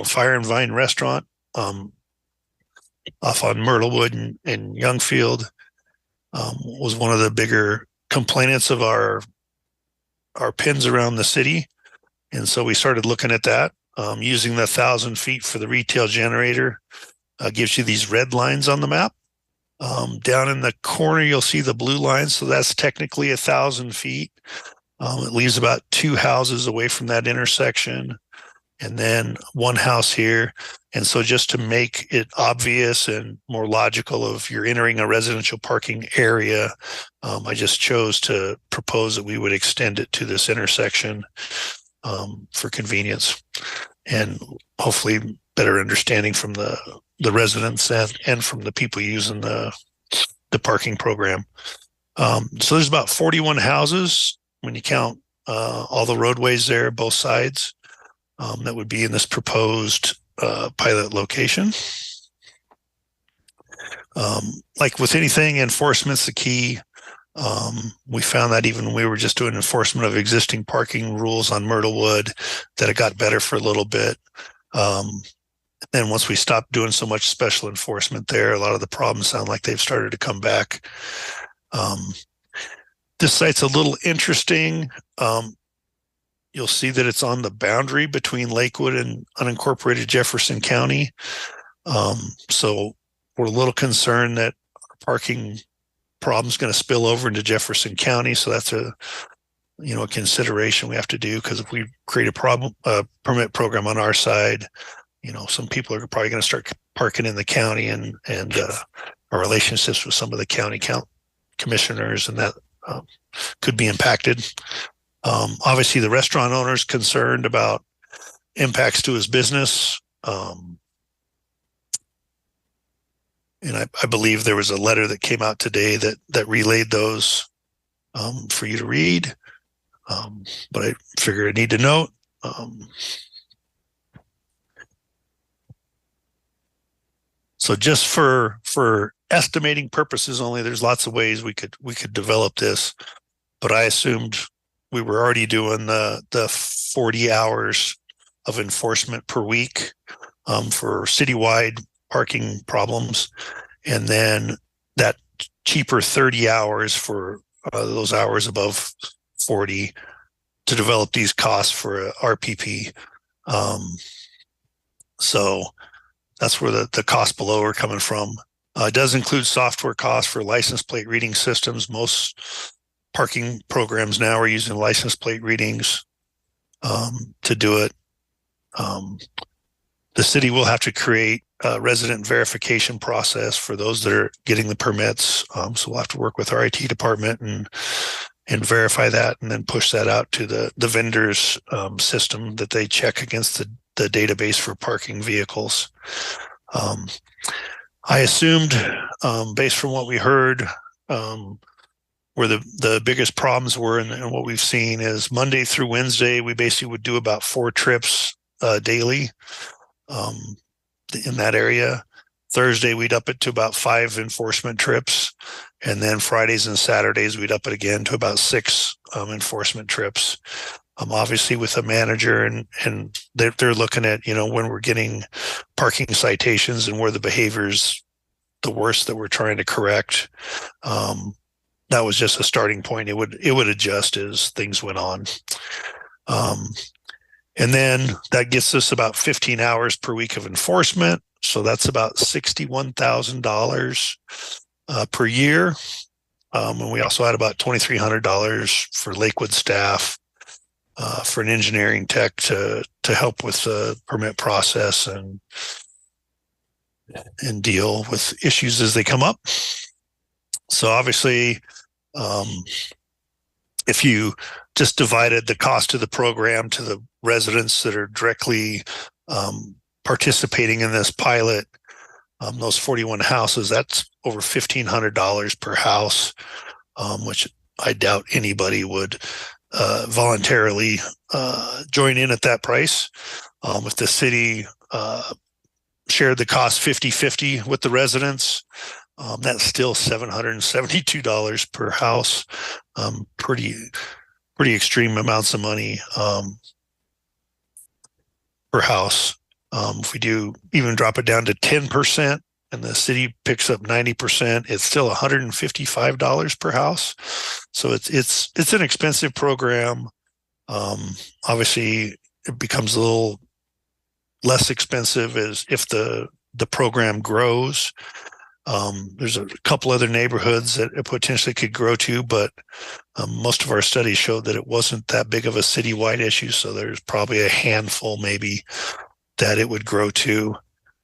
Fire and Vine restaurant off on Myrtlewood and Youngfield was one of the bigger complainants of our pins around the city. And so we started looking at that, using the 1,000 feet for the retail generator. Gives you these red lines on the map. Down in the corner, you'll see the blue line. So that's technically 1,000 feet. It leaves about 2 houses away from that intersection, and then 1 house here. And so just to make it obvious and more logical of you're entering a residential parking area, I just chose to propose that we would extend it to this intersection for convenience and hopefully better understanding from the residents and from the people using the parking program. So there's about 41 houses when you count all the roadways there, both sides, that would be in this proposed pilot location. Like with anything, enforcement's the key. We found that even when we were just doing enforcement of existing parking rules on Myrtlewood, that it got better for a little bit. And once we stopped doing so much special enforcement there, a lot of the problems sound like they've started to come back. This site's a little interesting. You'll see that it's on the boundary between Lakewood and unincorporated Jefferson County. So we're a little concerned that our parking problem is going to spill over into Jefferson County. So that's a consideration we have to do, because if we create a permit program on our side, some people are probably going to start parking in the county, and our relationships with some of the county commissioners and that could be impacted. Obviously, the restaurant owner is concerned about impacts to his business. And I believe there was a letter that came out today that relayed those for you to read. But I figure I need to note. So just for estimating purposes only, there's lots of ways we could develop this, but I assumed we were already doing the 40 hours of enforcement per week for citywide parking problems, and then that cheaper 30 hours for those hours above 40 to develop these costs for a RPP. So that's where the costs below are coming from. It does include software costs for license plate reading systems. Most parking programs now are using license plate readings to do it. The city will have to create a resident verification process for those that are getting the permits. So we'll have to work with our IT department and verify that, and then push that out to the vendor's system that they check against the database for parking vehicles. I assumed, based from what we heard, where the biggest problems were and what we've seen is Monday through Wednesday, we basically would do about 4 trips daily in that area. Thursday, we'd up it to about 5 enforcement trips. And then Fridays and Saturdays, we'd up it again to about 6 enforcement trips. Obviously with a manager and they're looking at, when we're getting parking citations and where the behavior's the worst that we're trying to correct. That was just a starting point. It would adjust as things went on. And then that gets us about 15 hours per week of enforcement. So that's about $61,000 per year. And we also had about $2,300 for Lakewood staff, for an engineering tech to help with the permit process and deal with issues as they come up. So obviously, if you just divided the cost of the program to the residents that are directly participating in this pilot, those 41 houses, that's over $1,500 per house, which I doubt anybody would voluntarily join in at that price. If the city shared the cost 50-50 with the residents, that's still $772 per house. Pretty extreme amounts of money per house. If we do even drop it down to 10% and the city picks up 90%, it's still $155 per house. So it's an expensive program. Obviously, it becomes a little less expensive as if the program grows. There's a couple other neighborhoods that it potentially could grow to, but most of our studies showed that it wasn't that big of a citywide issue. So there's probably a handful maybe that it would grow to.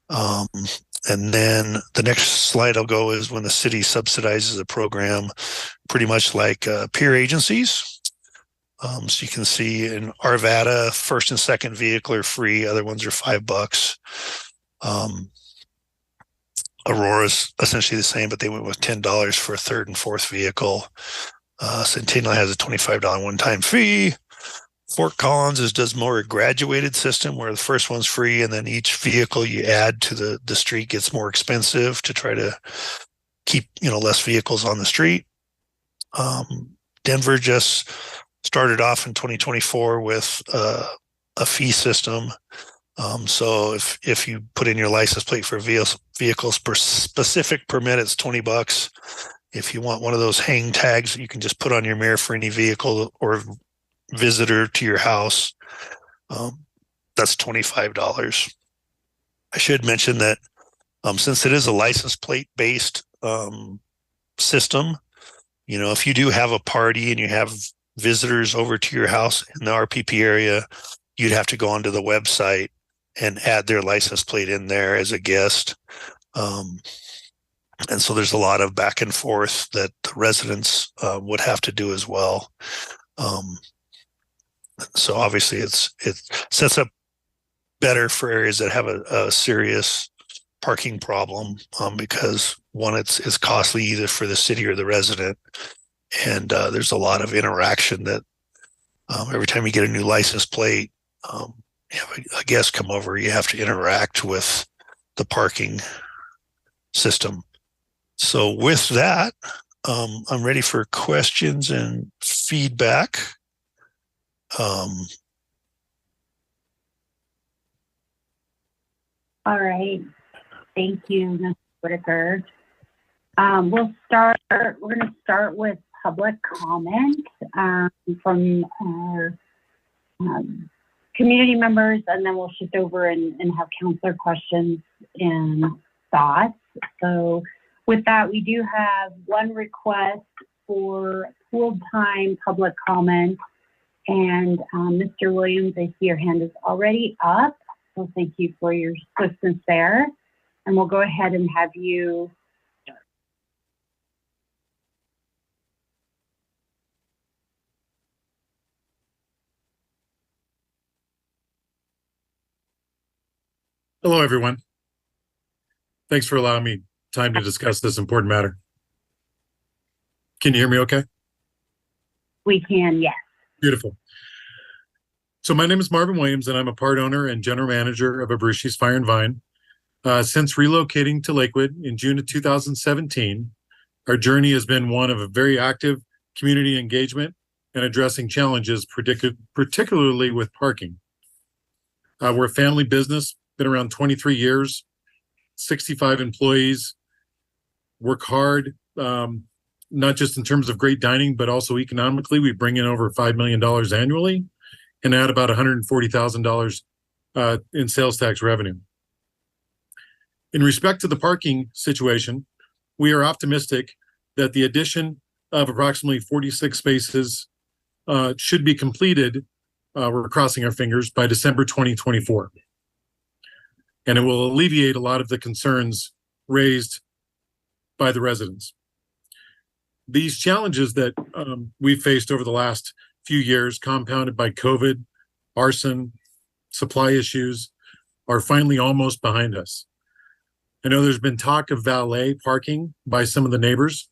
And then the next slide I'll go is when the city subsidizes a program, pretty much like peer agencies. So you can see in Arvada, first and second vehicle are free. Other ones are $5. Aurora's essentially the same, but they went with $10 for a third and fourth vehicle. Centennial has a $25 one-time fee. Fort Collins does more a graduated system where the first one's free, and then each vehicle you add to the street gets more expensive to try to keep less vehicles on the street. Denver just started off in 2024 with a fee system. So if you put in your license plate for vehicles per specific permit, it's $20. If you want one of those hang tags that you can just put on your mirror for any vehicle or visitor to your house, that's $25. I should mention that since it is a license plate based system, if you do have a party and you have visitors over to your house in the RPP area, you'd have to go onto the website and add their license plate in there as a guest. And so there's a lot of back and forth that the residents would have to do as well. So obviously it sets up better for areas that have a serious parking problem, because one, it's costly either for the city or the resident. And there's a lot of interaction that every time you get a new license plate, you have a guest come over, you have to interact with the parking system. So with that, I'm ready for questions and feedback. All right. Thank you, Ms. Whitaker. We're going to start with public comment from our community members, and then we'll shift over and have counselor questions and thoughts. So with that, we do have one request for pooled time public comment. And Mr. Williams, I see your hand is already up. So thank you for your assistance there. And we'll go ahead and have you. Hello, everyone. Thanks for allowing me time to discuss this important matter. Can you hear me okay? We can, yes. Beautiful. So my name is Marvin Williams, and I'm a part owner and general manager of Abruzzi's Fire and Vine. Since relocating to Lakewood in June of 2017, our journey has been one of a very active community engagement and addressing challenges, particularly with parking. We're a family business, been around 23 years, 65 employees, work hard, not just in terms of great dining, but also economically. We bring in over $5 million annually and add about $140,000 in sales tax revenue. In respect to the parking situation, we are optimistic that the addition of approximately 46 spaces should be completed, we're crossing our fingers, by December 2024. And it will alleviate a lot of the concerns raised by the residents. these challenges that we've faced over the last few years, compounded by COVID, arson, supply issues, are finally almost behind us. I know there's been talk of valet parking by some of the neighbors,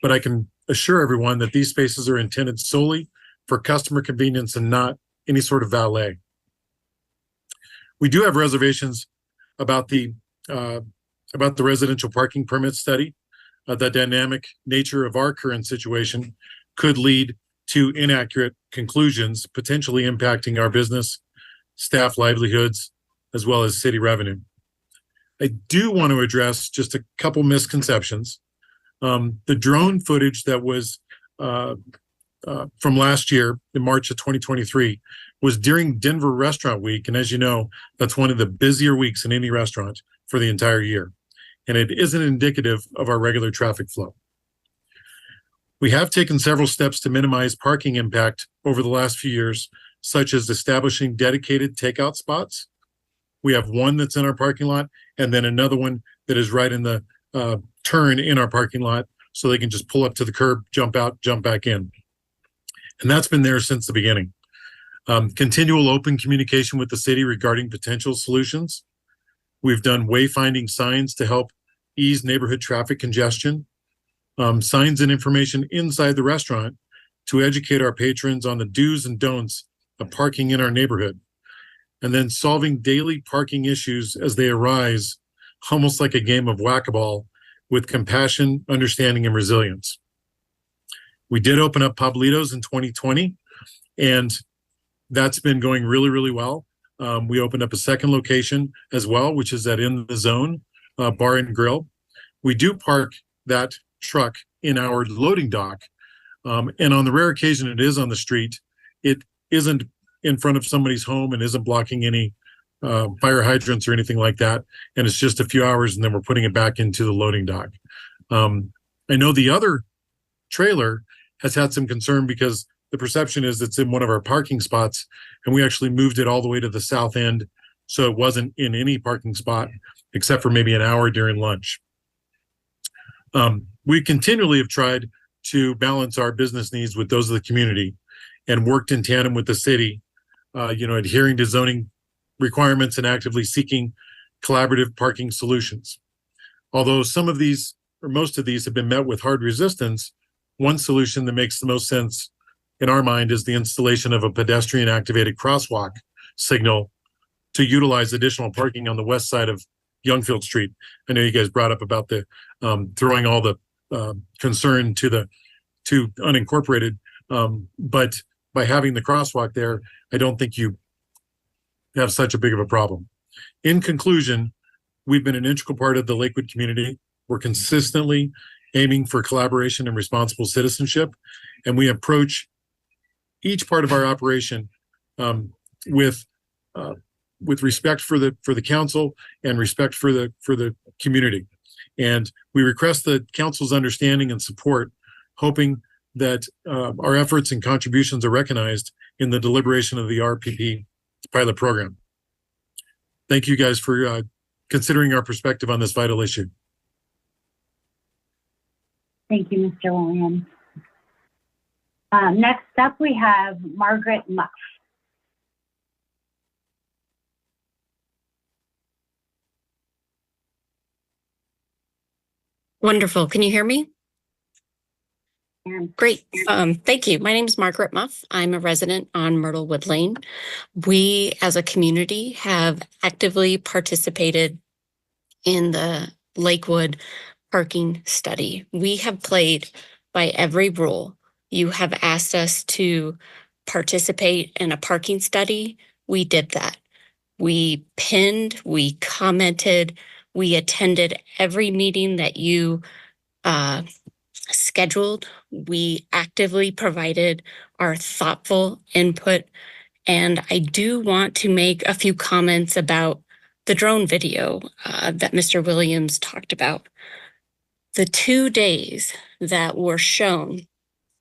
but I can assure everyone that these spaces are intended solely for customer convenience and not any sort of valet. We do have reservations about the residential parking permit study. The dynamic nature of our current situation could lead to inaccurate conclusions, potentially impacting our business, staff livelihoods, as well as city revenue. I do want to address just a couple misconceptions. The drone footage that was from last year in March of 2023 was during Denver Restaurant Week. And as you know, that's one of the busier weeks in any restaurant for the entire year. And it isn't indicative of our regular traffic flow. We have taken several steps to minimize parking impact over the last few years, such as establishing dedicated takeout spots. We have one that's in our parking lot, and then another one that is right in the turn in our parking lot, so they can just pull up to the curb, jump out, jump back in. And that's been there since the beginning. Continual open communication with the city regarding potential solutions. We've done wayfinding signs to help ease neighborhood traffic congestion. Signs and information inside the restaurant to educate our patrons on the do's and don'ts of parking in our neighborhood. And then solving daily parking issues as they arise, almost like a game of whack-a-ball, with compassion, understanding, and resilience. We did open up Pablitos in 2020, and that's been going really, really well. We opened up a second location as well, which is at In the Zone Bar and Grill. We do park that truck in our loading dock, and on the rare occasion it is on the street, it isn't in front of somebody's home and isn't blocking any fire hydrants or anything like that. And it's just a few hours, and then we're putting it back into the loading dock. I know the other trailer has had some concern because the perception is it's in one of our parking spots, and we actually moved it all the way to the south end, so it wasn't in any parking spot except for maybe an hour during lunch. We continually have tried to balance our business needs with those of the community and worked in tandem with the city, adhering to zoning requirements and actively seeking collaborative parking solutions. Although some of these, or most of these, have been met with hard resistance, one solution that makes the most sense in our mind is the installation of a pedestrian activated crosswalk signal to utilize additional parking on the west side of Youngfield Street. I know you guys brought up about the throwing all the concern to unincorporated, but by having the crosswalk there, I don't think you have such a big of a problem. In conclusion, we've been an integral part of the Lakewood community. We're consistently aiming for collaboration and responsible citizenship, and we approach each part of our operation with respect for the council and respect for the community. And we request the council's understanding and support, hoping that our efforts and contributions are recognized in the deliberation of the RPP pilot program. Thank you guys for considering our perspective on this vital issue. Thank you, Mr. Williams. Next up, we have Margaret Muff. Wonderful. Can you hear me? Great. Thank you. My name is Margaret Muff. I'm a resident on Myrtlewood Lane. We, as a community, have actively participated in the Lakewood parking study. We have played by every rule. You have asked us to participate in a parking study. We did that. We pinned, we commented, we attended every meeting that you scheduled. We actively provided our thoughtful input. And I do want to make a few comments about the drone video that Mr. Williams talked about. The 2 days that were shown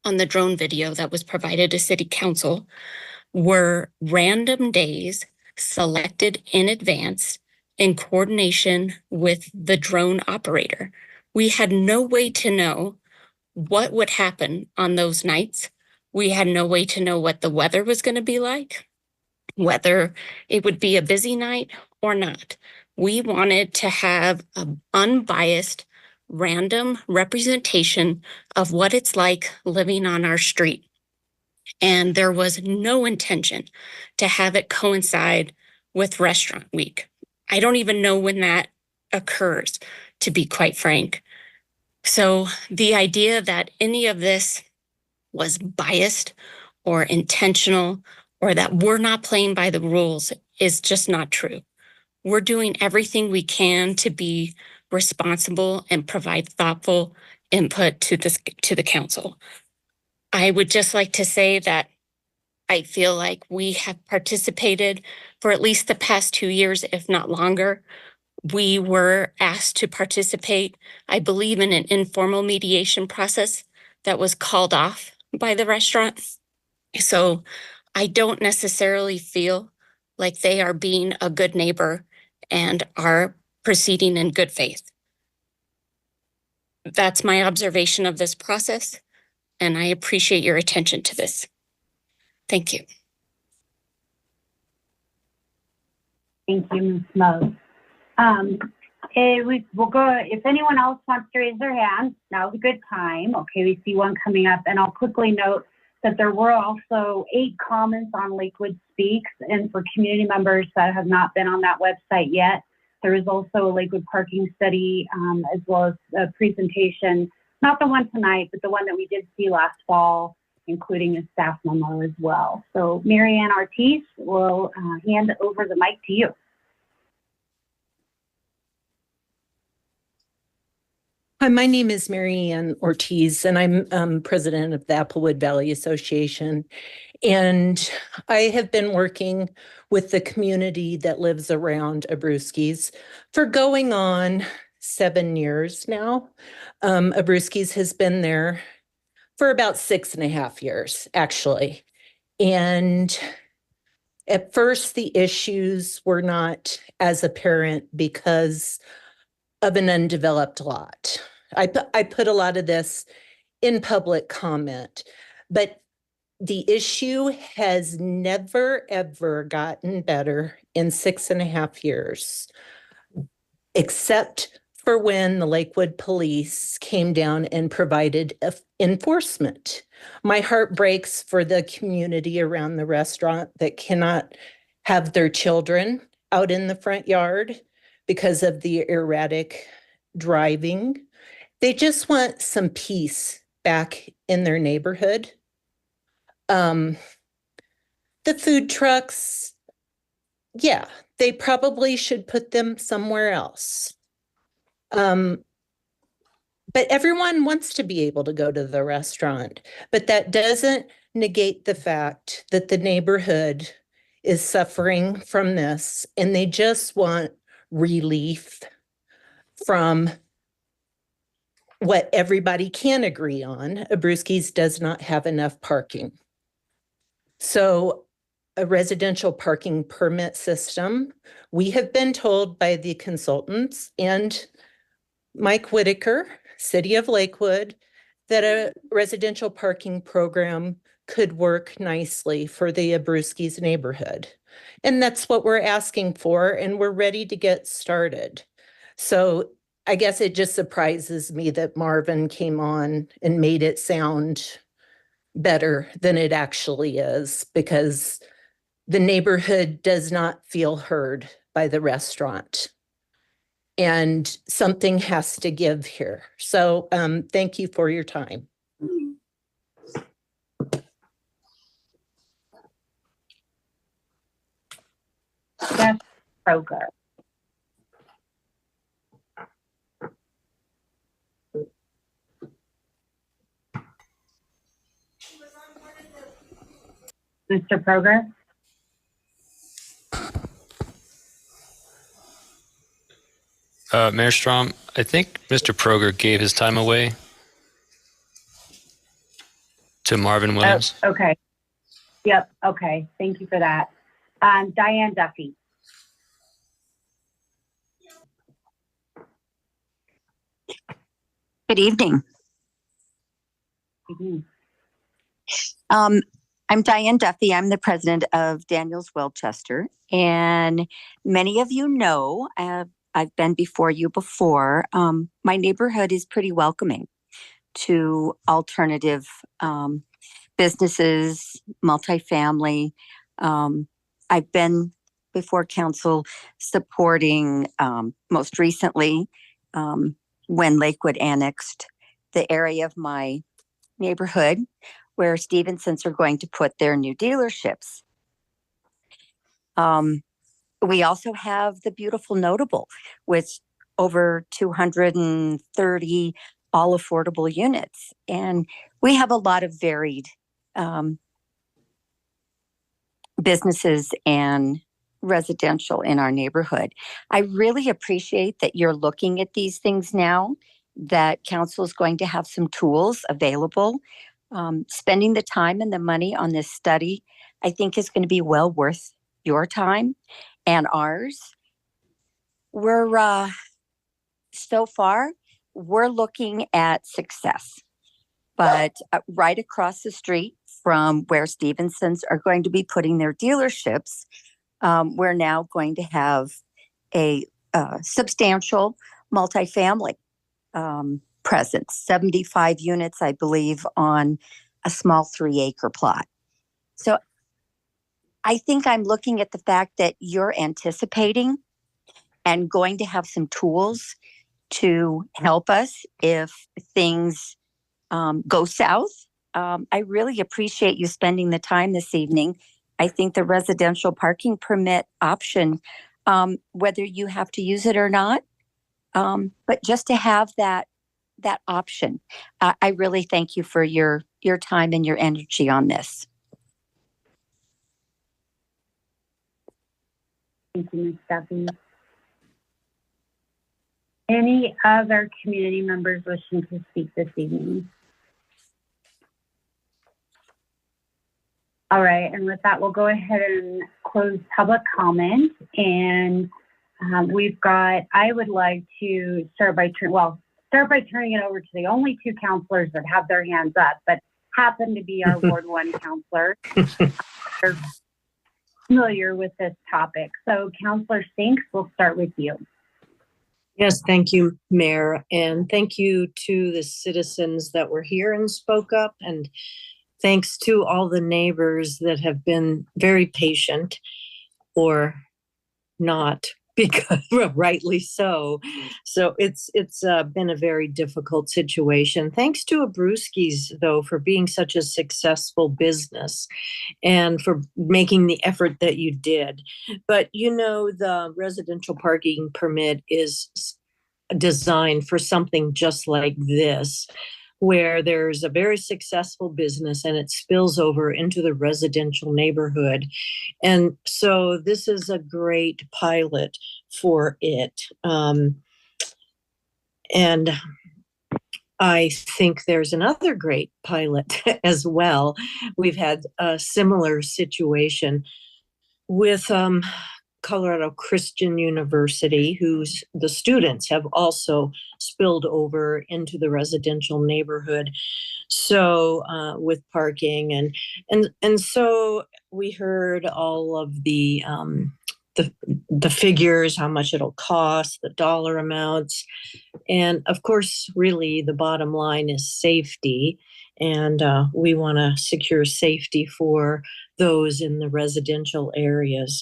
on the drone video that was provided to City Council were random days selected in advance in coordination with the drone operator. We had no way to know what would happen on those nights. We had no way to know what the weather was going to be like, whether it would be a busy night or not. We wanted to have an unbiased, random representation of what it's like living on our street. And there was no intention to have it coincide with Restaurant Week. I don't even know when that occurs, to be quite frank. So the idea that any of this was biased or intentional or that we're not playing by the rules is just not true. We're doing everything we can to be responsible and provide thoughtful input to the council. I would just like to say that I feel like we have participated for at least the past 2 years, if not longer. We were asked to participate, I believe, in an informal mediation process that was called off by the restaurant. So I don't necessarily feel like they are being a good neighbor and are proceeding in good faith. That's my observation of this process, and I appreciate your attention to this. Thank you. Thank you, Ms. Mose. We'll go, if anyone else wants to raise their hand, now's a good time. Okay, we see one coming up, and I'll quickly note that there were also 8 comments on Lakewood Speaks, and for community members that have not been on that website yet, there is also a Lakewood parking study, as well as a presentation, not the one tonight, but the one that we did see last fall, including a staff memo as well. So Marianne Ortiz will hand over the mic to you. Hi, my name is Marianne Ortiz, and I'm president of the Applewood Valley Association. And I have been working with the community that lives around Abruzzi's for going on 7 years now. Abruzzi's has been there for about 6.5 years, actually. And at first, the issues were not as apparent because of an undeveloped lot. I put a lot of this in public comment, but the issue has never, ever gotten better in 6.5 years, except for when the Lakewood police came down and provided enforcement. My heart breaks for the community around the restaurant that cannot have their children out in the front yard because of the erratic driving. They just want some peace back in their neighborhood. The food trucks, yeah, they probably should put them somewhere else. But everyone wants to be able to go to the restaurant, but that doesn't negate the fact that the neighborhood is suffering from this, and they just want relief from what everybody can agree on. Abruzzi's does not have enough parking. So a residential parking permit system, we have been told by the consultants and Mike Whitaker, City of Lakewood, that a residential parking program could work nicely for the Abruzzi's neighborhood. And that's what we're asking for, and we're ready to get started. So I guess it just surprises me that Marvin came on and made it sound better than it actually is, because the neighborhood does not feel heard by the restaurant. And something has to give here. So thank you for your time. Jeff Proger. Mr. Proger? Mayor Strom, I think Mr. Proger gave his time away to Marvin Williams. Oh, okay. Yep. Okay. Thank you for that. Diane Duffy. Good evening. I'm Diane Duffy. I'm the president of Daniels Welchester. And many of you know, I've been before you before. My neighborhood is pretty welcoming to alternative businesses, multifamily. I've been before council supporting most recently when Lakewood annexed the area of my neighborhood where Stevenson's are going to put their new dealerships. We also have the beautiful Notable with over 230 all affordable units. And we have a lot of varied businesses and residential in our neighborhood. I really appreciate that you're looking at these things now, that council is going to have some tools available. Spending the time and the money on this study, I think, is going to be well worth your time and ours. So far, we're looking at success, but right across the street from where Stevenson's are going to be putting their dealerships, we're now going to have a substantial multifamily presence, 75 units, I believe, on a small 3-acre plot. So I think I'm looking at the fact that you're anticipating and going to have some tools to help us if things go south. I really appreciate you spending the time this evening. I think the residential parking permit option, whether you have to use it or not, but just to have that option. I really thank you for your time and your energy on this. Thank you, Ms. Duffy. Any other community members wishing to speak this evening? All right, and with that, we'll go ahead and close public comment. And I would like to start by turning it over to the only two counselors that have their hands up, but happen to be our Ward 1 counselor. They're familiar with this topic. So Counselor Spinks, we'll start with you. Yes, thank you, Mayor. And thank you to the citizens that were here and spoke up. And thanks to all the neighbors that have been very patient or not, because rightly so. So it's been a very difficult situation. Thanks to Abruzzi's, though, for being such a successful business and for making the effort that you did. But the residential parking permit is designed for something just like this, where there's a very successful business and it spills over into the residential neighborhood. And so this is a great pilot for it. And I think there's another great pilot as well. We've had a similar situation with Colorado Christian University, whose the students have also spilled over into the residential neighborhood. So with parking and so we heard all of the figures, how much it'll cost, the dollar amounts, and of course, really the bottom line is safety. And we want to secure safety for those in the residential areas.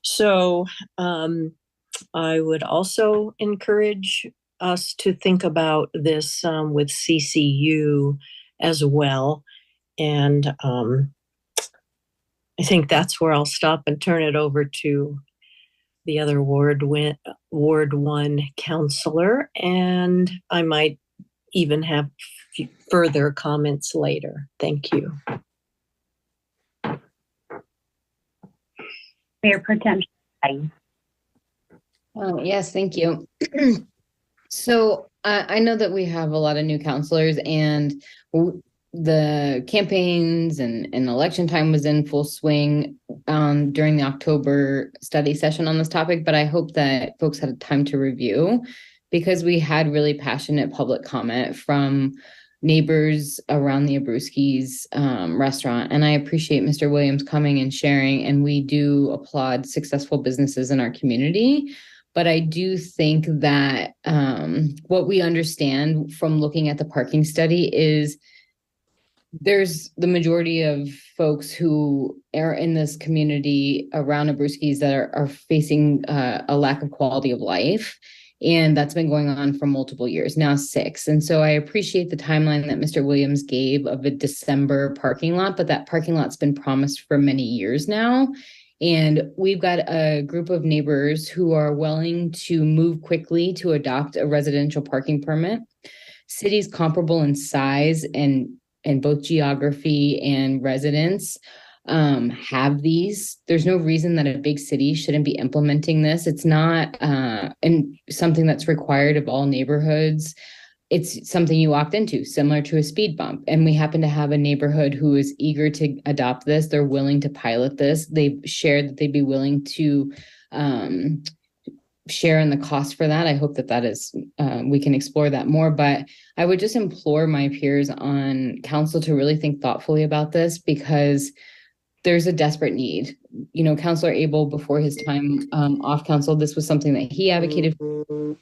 So I would also encourage us to think about this with CCU as well. And I think that's where I'll stop and turn it over to the other Ward 1 counselor. And I might even have further comments later. Thank you. Mayor Pro Tem. Yes, thank you. So I know that we have a lot of new counselors, and the campaigns and election time was in full swing during the October study session on this topic, but I hope that folks had time to review, because we had really passionate public comment from neighbors around the Abruzzi's restaurant. And I appreciate Mr. Williams coming and sharing, and we do applaud successful businesses in our community. But I do think that what we understand from looking at the parking study is there's the majority of folks who are in this community around Abruzzi's that are facing a lack of quality of life. And that's been going on for multiple years, now 6. And so I appreciate the timeline that Mr. Williams gave of a December parking lot, but that parking lot's been promised for many years now. And we've got a group of neighbors who are willing to move quickly to adopt a residential parking permit. Cities comparable in size and both geography and residents have these. There's no reason that a big city shouldn't be implementing this. It's not and something that's required of all neighborhoods. It's something you opt into, similar to a speed bump. And we happen to have a neighborhood who is eager to adopt this. They're willing to pilot this. They've shared that they'd be willing to share in the cost for that. I hope that is, we can explore that more, but I would just implore my peers on council to really think thoughtfully about this, because there's a desperate need. You know, Councilor Abel, before his time off council, this was something that he advocated for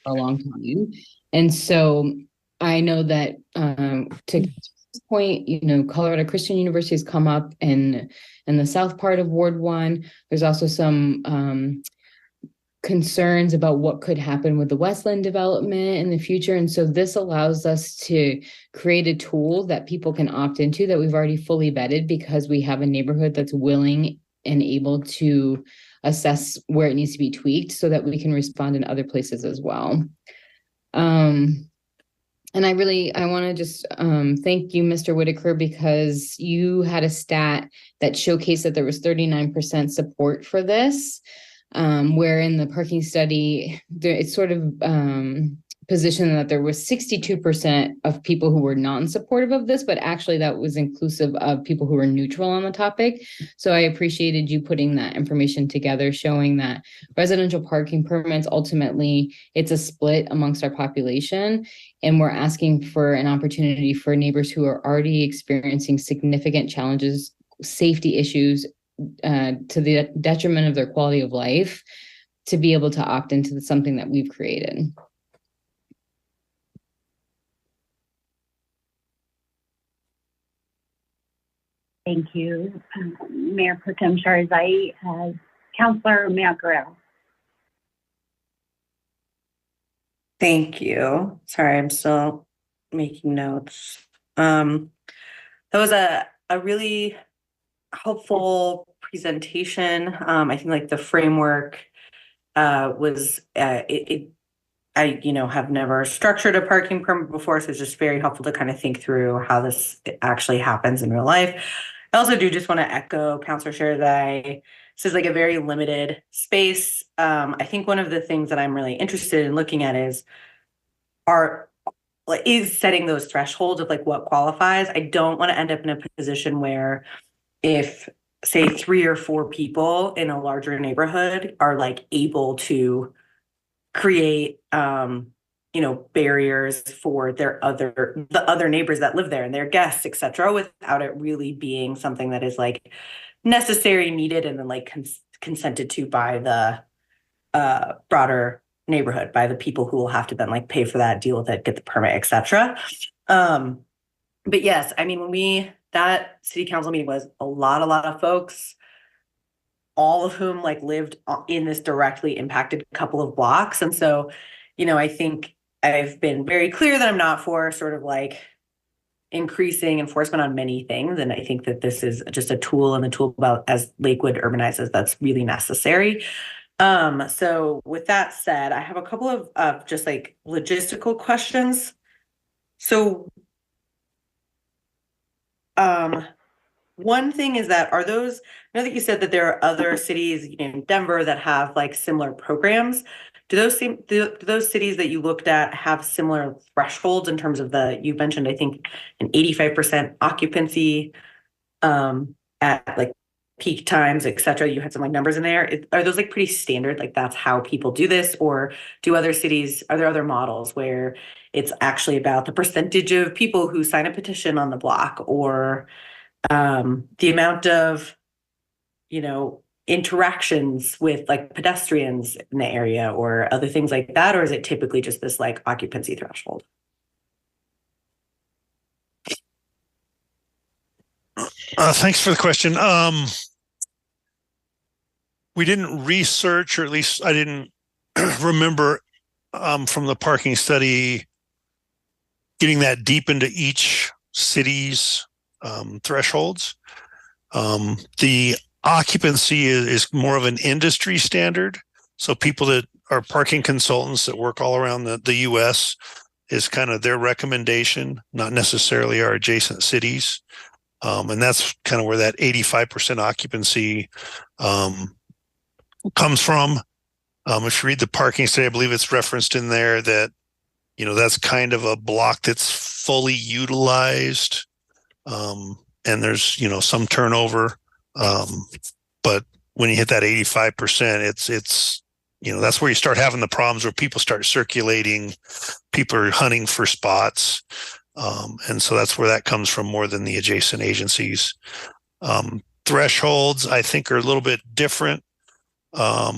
a long time. And so I know that to this point, you know, Colorado Christian University has come up in the south part of Ward 1. There's also some concerns about what could happen with the Westland development in the future. And so this allows us to create a tool that people can opt into that we've already fully vetted, because we have a neighborhood that's willing and able to assess where it needs to be tweaked so that we can respond in other places as well. And I want to just thank you, Mr. Whitaker, because you had a stat that showcased that there was 39% support for this. Where in the parking study, it's sort of positioned that there was 62% of people who were non-supportive of this, but actually that was inclusive of people who were neutral on the topic. So I appreciated you putting that information together, showing that residential parking permits, ultimately, it's a split amongst our population. And we're asking for an opportunity for neighbors who are already experiencing significant challenges, safety issues, to the detriment of their quality of life, to be able to opt into something that we've created. Thank you, Mayor Pro Tem Sharzai. Councilor Macarel. Thank you. Sorry, I'm still making notes. That was a really helpful presentation. I think like the framework was I have never structured a parking permit before, so it's just very helpful to kind of think through how this actually happens in real life. I also do just want to echo Councilor Sharzai. This is like a very limited space. I think one of the things that I'm really interested in looking at is setting those thresholds of like what qualifies. I don't want to end up in a position where if say 3 or 4 people in a larger neighborhood are like able to create barriers for the other neighbors that live there and their guests, etc., without it really being something that is like necessary, needed, and then like consented to by the broader neighborhood, by the people who will have to then like pay for that, deal with it, get the permit, etc. But yes, I mean, that city council meeting was a lot of folks, all of whom like lived in this directly impacted couple of blocks. And so, I think I've been very clear that I'm not for sort of like increasing enforcement on many things. And I think that this is just a tool in the tool belt as Lakewood urbanizes that's really necessary. So with that said, I have a couple of just like logistical questions. So one thing is that I know that you said that there are other cities in Denver that have like similar programs. Do those cities that you looked at have similar thresholds in terms of you mentioned, I think, an 85% occupancy at like peak times, et cetera. You had some like numbers in there. Are those like pretty standard? Like that's how people do this? Or are there other models where it's actually about the percentage of people who sign a petition on the block, or the amount of, interactions with like pedestrians in the area or other things like that? Or is it typically just this like occupancy threshold? Thanks for the question. We didn't research, or at least I didn't remember from the parking study getting that deep into each city's thresholds. The occupancy is more of an industry standard. So people that are parking consultants that work all around the U.S. is kind of their recommendation, not necessarily our adjacent cities. And that's kind of where that 85% occupancy comes from. If you read the parking study, I believe it's referenced in there that, that's kind of a block that's fully utilized. And there's, some turnover. But when you hit that 85%, it's, that's where you start having the problems where people start circulating, people are hunting for spots. And so that's where that comes from more than the adjacent agencies. Thresholds, I think, are a little bit different. I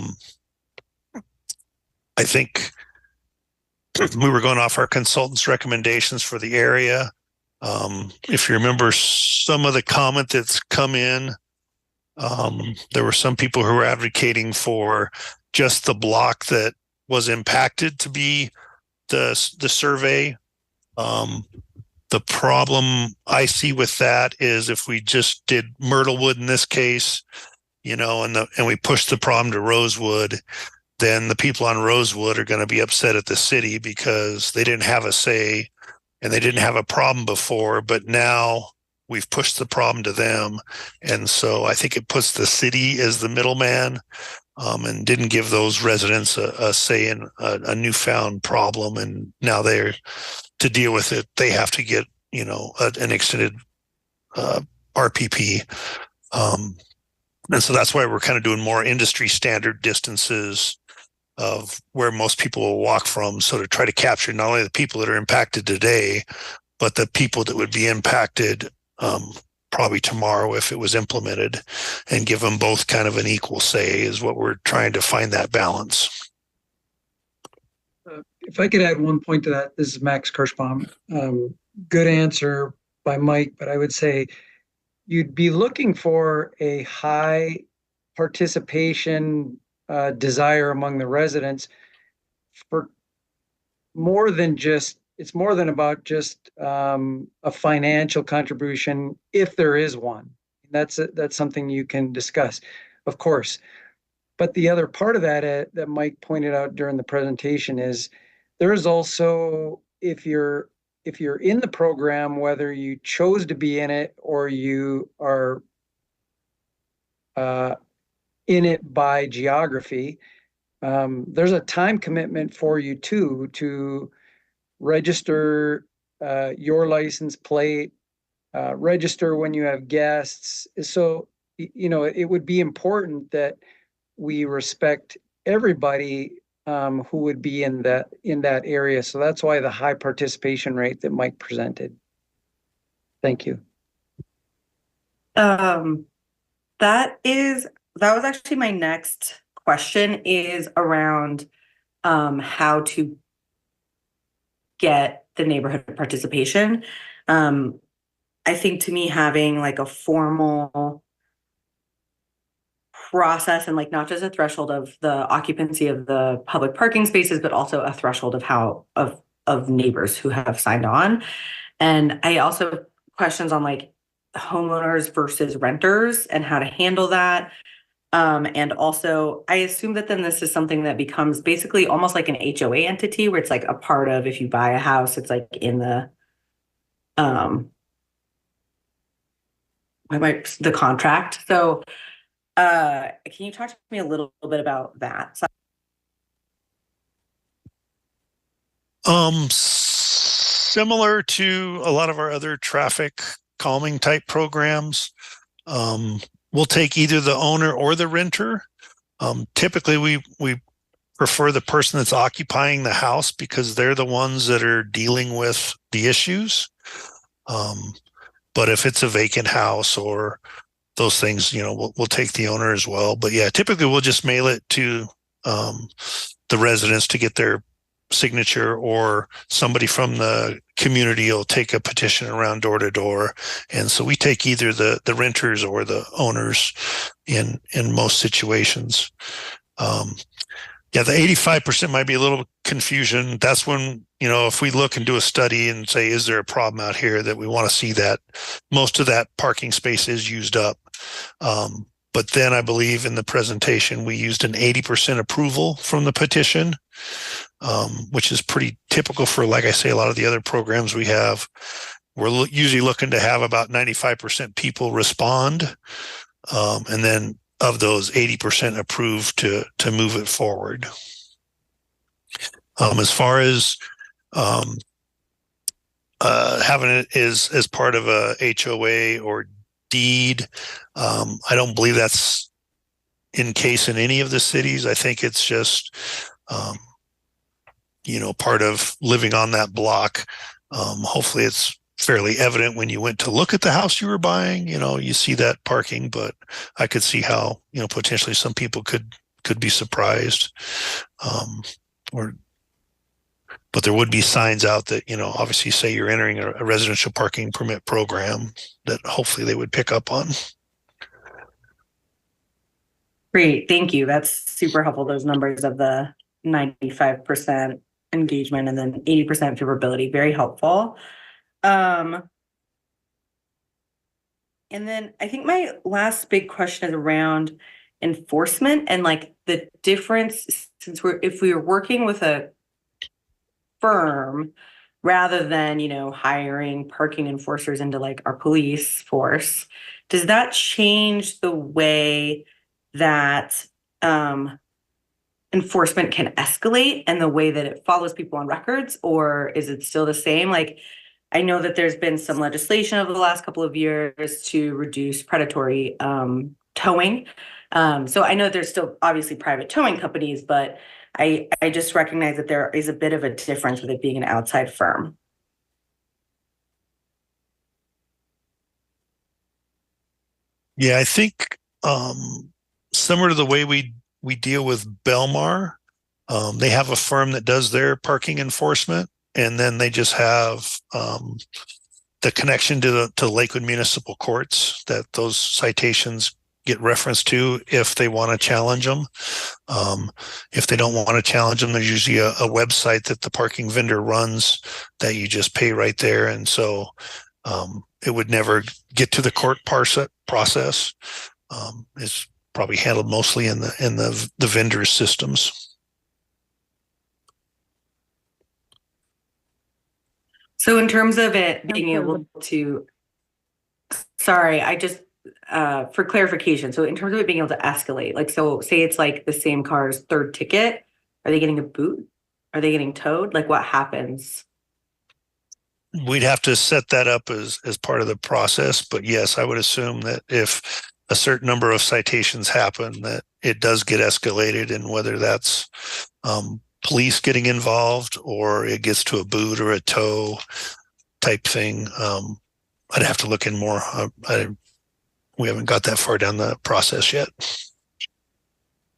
think we were going off our consultants' recommendations for the area. If you remember some of the comment that's come in, there were some people who were advocating for just the block that was impacted to be the survey. The problem I see with that is if we just did Myrtlewood in this case, and we pushed the problem to Rosewood, then the people on Rosewood are going to be upset at the city because they didn't have a say and they didn't have a problem before, but now we've pushed the problem to them. And so I think it puts the city as the middleman, and didn't give those residents a say in a newfound problem. And now they're, to deal with it, they have to get, an extended RPP. And so that's why we're kind of doing more industry standard distances of where most people will walk from. So to try to capture not only the people that are impacted today, but the people that would be impacted probably tomorrow if it was implemented, and give them both kind of an equal say is what we're trying to find that balance. If I could add one point to that, this is Max Kirschbaum. Good answer by Mike, but I would say you'd be looking for a high participation desire among the residents for more than just, it's more than about just a financial contribution, if there is one. That's something you can discuss, of course. But the other part of that that Mike pointed out during the presentation is there is also, if you're in the program, whether you chose to be in it or you are in it by geography, there's a time commitment for you too to register your license plate, register when you have guests. So, it would be important that we respect everybody who would be in that area. So that's why the high participation rate that Mike presented. Thank you. That was actually my next question, is around how to get the neighborhood participation. I think to me, having like a formal process and like not just a threshold of the occupancy of the public parking spaces, but also a threshold of of neighbors who have signed on. And I also have questions on like homeowners versus renters and how to handle that. And also, I assume that then this is something that becomes basically almost like an HOA entity, where it's like a part of, if you buy a house, it's like in the contract. So can you talk to me a little bit about that? Similar to a lot of our other traffic calming type programs, we'll take either the owner or the renter. Typically, we prefer the person that's occupying the house because they're the ones that are dealing with the issues. But if it's a vacant house or those things, we'll take the owner as well. But yeah, typically we'll just mail it to the residents to get their signature, or somebody from the community will take a petition around door to door. And so we take either the renters or the owners in most situations. Yeah, the 85% might be a little confusion. That's when, if we look and do a study and say, is there a problem out here, that we want to see that most of that parking space is used up. But then I believe in the presentation, we used an 80% approval from the petition, which is pretty typical for, like I say, a lot of the other programs we have. We're usually looking to have about 95% people respond. And then of those, 80% approved to move it forward. As far as having it as part of a HOA or deed, I don't believe that's in case in any of the cities. I think it's just, part of living on that block. Hopefully it's fairly evident when you went to look at the house you were buying, you see that parking, but I could see how, potentially some people could be surprised. But there would be signs out that, obviously say you're entering a residential parking permit program that hopefully they would pick up on. Great, thank you. That's super helpful. Those numbers of the 95% engagement and then 80% favorability, very helpful. And then I think my last big question is around enforcement and like the difference, since if we were working with a firm rather than, hiring parking enforcers into like our police force, does that change the way that enforcement can escalate and the way that it follows people on records, or is it still the same? Like, I know that there's been some legislation over the last couple of years to reduce predatory towing. So I know there's still obviously private towing companies, but I just recognize that there is a bit of a difference with it being an outside firm. Yeah, I think similar to the way we deal with Belmar, they have a firm that does their parking enforcement, and then they just have the connection to Lakewood Municipal Courts that those citations get referenced to if they want to challenge them. If they don't want to challenge them, there's usually a website that the parking vendor runs that you just pay right there. And so it would never get to the court process. It's probably handled mostly in the vendor's systems. So in terms of it being able to, sorry, I just, for clarification, so in terms of it being able to escalate, like, so say it's like the same car's third ticket, are they getting a boot? Are they getting towed? Like, what happens? We'd have to set that up as part of the process, but yes, I would assume that if a certain number of citations happen, that it does get escalated, and whether that's police getting involved or it gets to a boot or a tow type thing, I'd have to look in more. We haven't got that far down the process yet.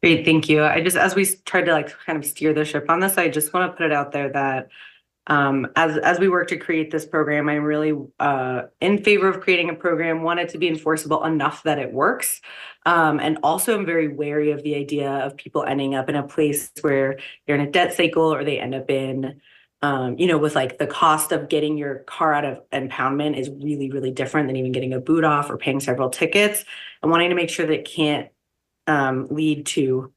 Great, thank you. As we tried to like kind of steer the ship on this, I just want to put it out there that as we work to create this program, I'm really in favor of creating a program, want it to be enforceable enough that it works. And also I'm very wary of the idea of people ending up in a place where they're in a debt cycle, or they end up in, with like the cost of getting your car out of impoundment is really, really different than even getting a boot off or paying several tickets, and wanting to make sure that it can't lead to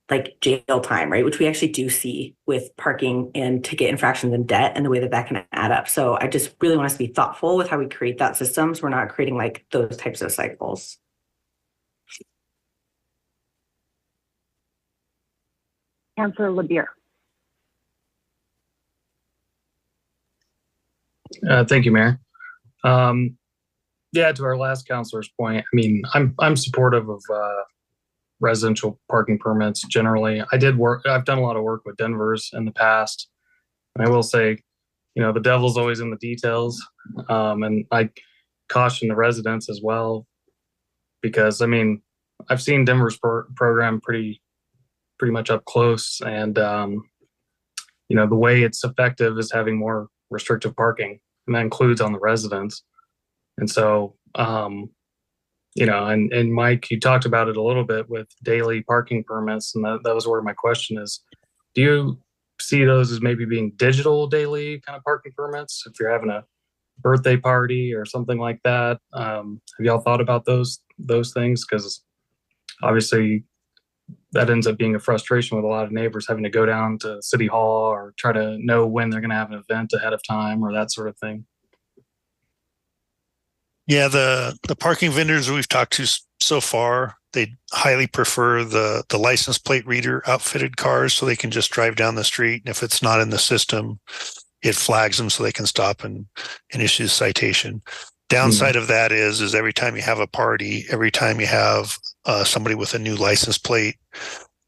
like jail time, right? Which we actually do see with parking and ticket infractions and debt, and the way that can add up. So I just really want us to be thoughtful with how we create that system, so we're not creating like those types of cycles. Councilor LeBeer. Thank you, Mayor. Yeah, to our last counselor's point, I mean, I'm supportive of residential parking permits generally. I've done a lot of work with Denver's in the past. And I will say, the devil's always in the details. And I caution the residents as well, because I mean, I've seen Denver's program pretty much up close. And, the way it's effective is having more restrictive parking, and that includes on the residents. And so, and Mike, you talked about it a little bit with daily parking permits, and that was where my question is. Do you see those as maybe being digital daily kind of parking permits if you're having a birthday party or something like that? Have y'all thought about those things? Because obviously that ends up being a frustration with a lot of neighbors having to go down to City Hall or try to know when they're going to have an event ahead of time or that sort of thing. Yeah, the parking vendors we've talked to so far, they highly prefer the license plate reader outfitted cars, so they can just drive down the street. And if it's not in the system, it flags them so they can stop and issue a citation. Downside of that is every time you have a party, every time you have somebody with a new license plate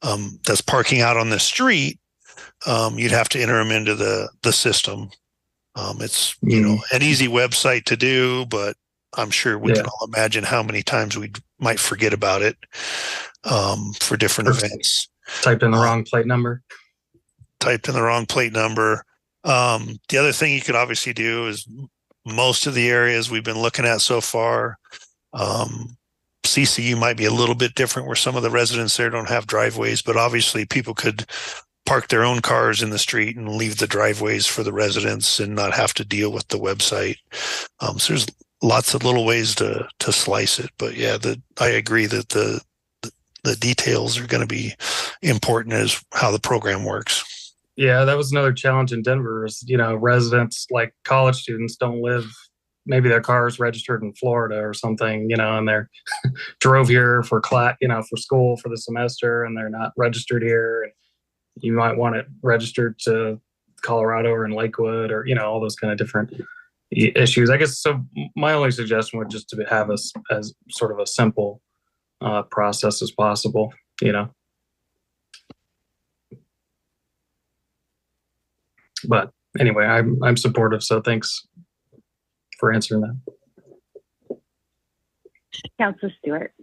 that's parking out on the street, you'd have to enter them into the system. It's an easy website to do, but I'm sure we can all imagine how many times we might forget about it for different events. Type in the wrong plate number. The other thing you could obviously do is most of the areas we've been looking at so far, CCU might be a little bit different where some of the residents there don't have driveways, but obviously people could park their own cars in the street and leave the driveways for the residents and not have to deal with the website. So there's lots of little ways to slice it, but yeah, I agree that the details are going to be important as how the program works. Yeah, that was another challenge in Denver is, residents like college students don't live, maybe their car is registered in Florida or something, and they're drove here for class, for school for the semester, and they're not registered here. And you might want it registered to Colorado or in Lakewood or, all those kind of different issues. I guess, so my only suggestion would just to have us as sort of a simple process as possible, But anyway, I'm supportive, so thanks for answering that. Councilor Stewart.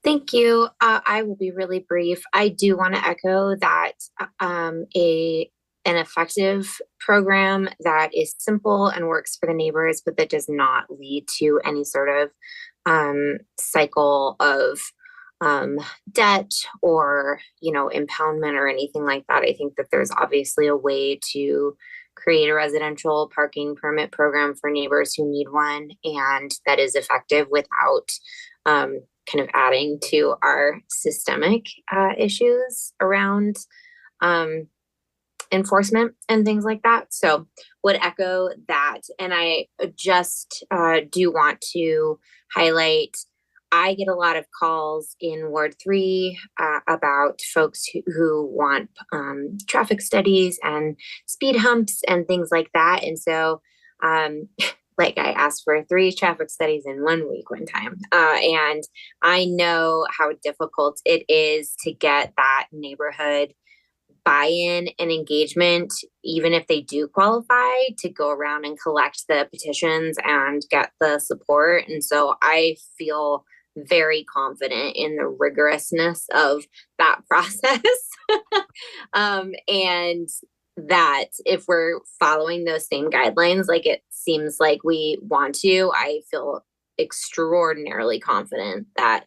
Thank you. I will be really brief. I do want to echo that an effective program that is simple and works for the neighbors, but that does not lead to any sort of cycle of debt or, impoundment or anything like that. I think that there's obviously a way to create a residential parking permit program for neighbors who need one, and that is effective without kind of adding to our systemic issues around enforcement and things like that. So would echo that. And I just do want to highlight, I get a lot of calls in Ward 3 about folks who want traffic studies and speed humps and things like that. And so like I asked for 3 traffic studies in 1 week one time. And I know how difficult it is to get that neighborhood buy-in and engagement, even if they do qualify, to go around and collect the petitions and get the support. And so I feel very confident in the rigorousness of that process. And that if we're following those same guidelines, like it seems like we want to, I feel extraordinarily confident that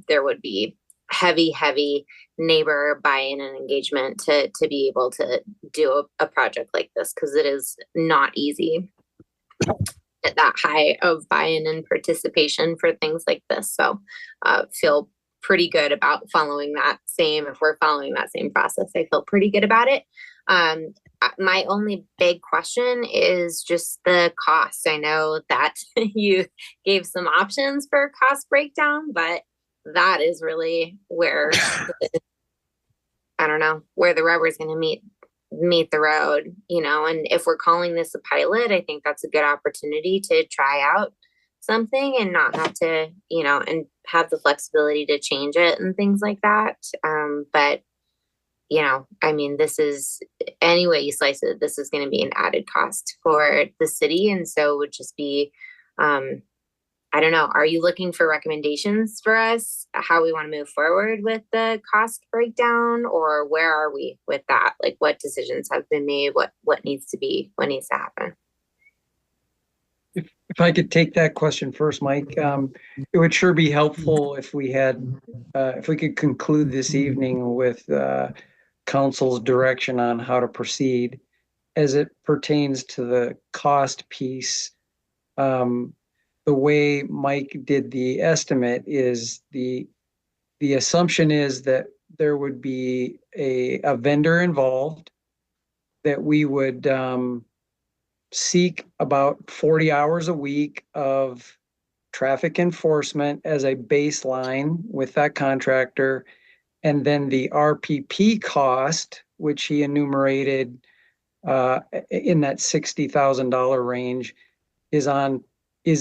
there would be heavy neighbor buy-in and engagement to be able to do a project like this, because it is not easy at that high of buy-in and participation for things like this. So feel pretty good about if we're following that same process, I feel pretty good about it. My only big question is just the cost. I know that you gave some options for cost breakdown, but that is really where, I don't know, where the rubber is going to meet meet the road, and if we're calling this a pilot, I think that's a good opportunity to try out something and not have to, and have the flexibility to change it and things like that. But, this is, any way you slice it, this is going to be an added cost for the city. And so it would just be, I don't know, are you looking for recommendations for us, how we want to move forward with the cost breakdown, or where are we with that? Like, what decisions have been made? What needs to happen? If I could take that question first, Mike, it would sure be helpful if we could conclude this evening with council's direction on how to proceed as it pertains to the cost piece. The way Mike did the estimate is the assumption is that there would be a vendor involved, that we would seek about 40 hours a week of traffic enforcement as a baseline with that contractor. And then the RPP cost, which he enumerated in that $60,000 range, is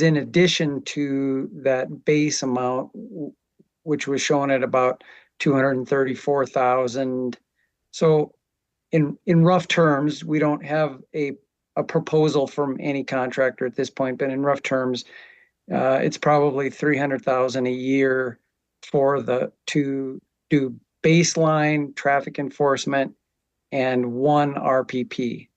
in addition to that base amount, which was shown at about $234,000. So in rough terms, we don't have a proposal from any contractor at this point, but in rough terms, it's probably $300,000 a year to do baseline traffic enforcement and one RPP.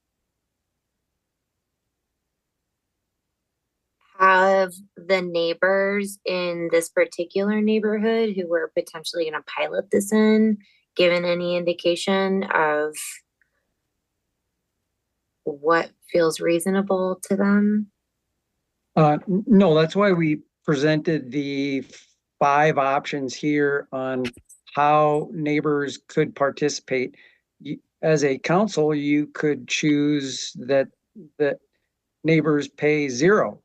Have the neighbors in this particular neighborhood who we're potentially going to pilot this in given any indication of what feels reasonable to them? No, that's why we presented the 5 options here on how neighbors could participate. As a council, you could choose that neighbors pay 0.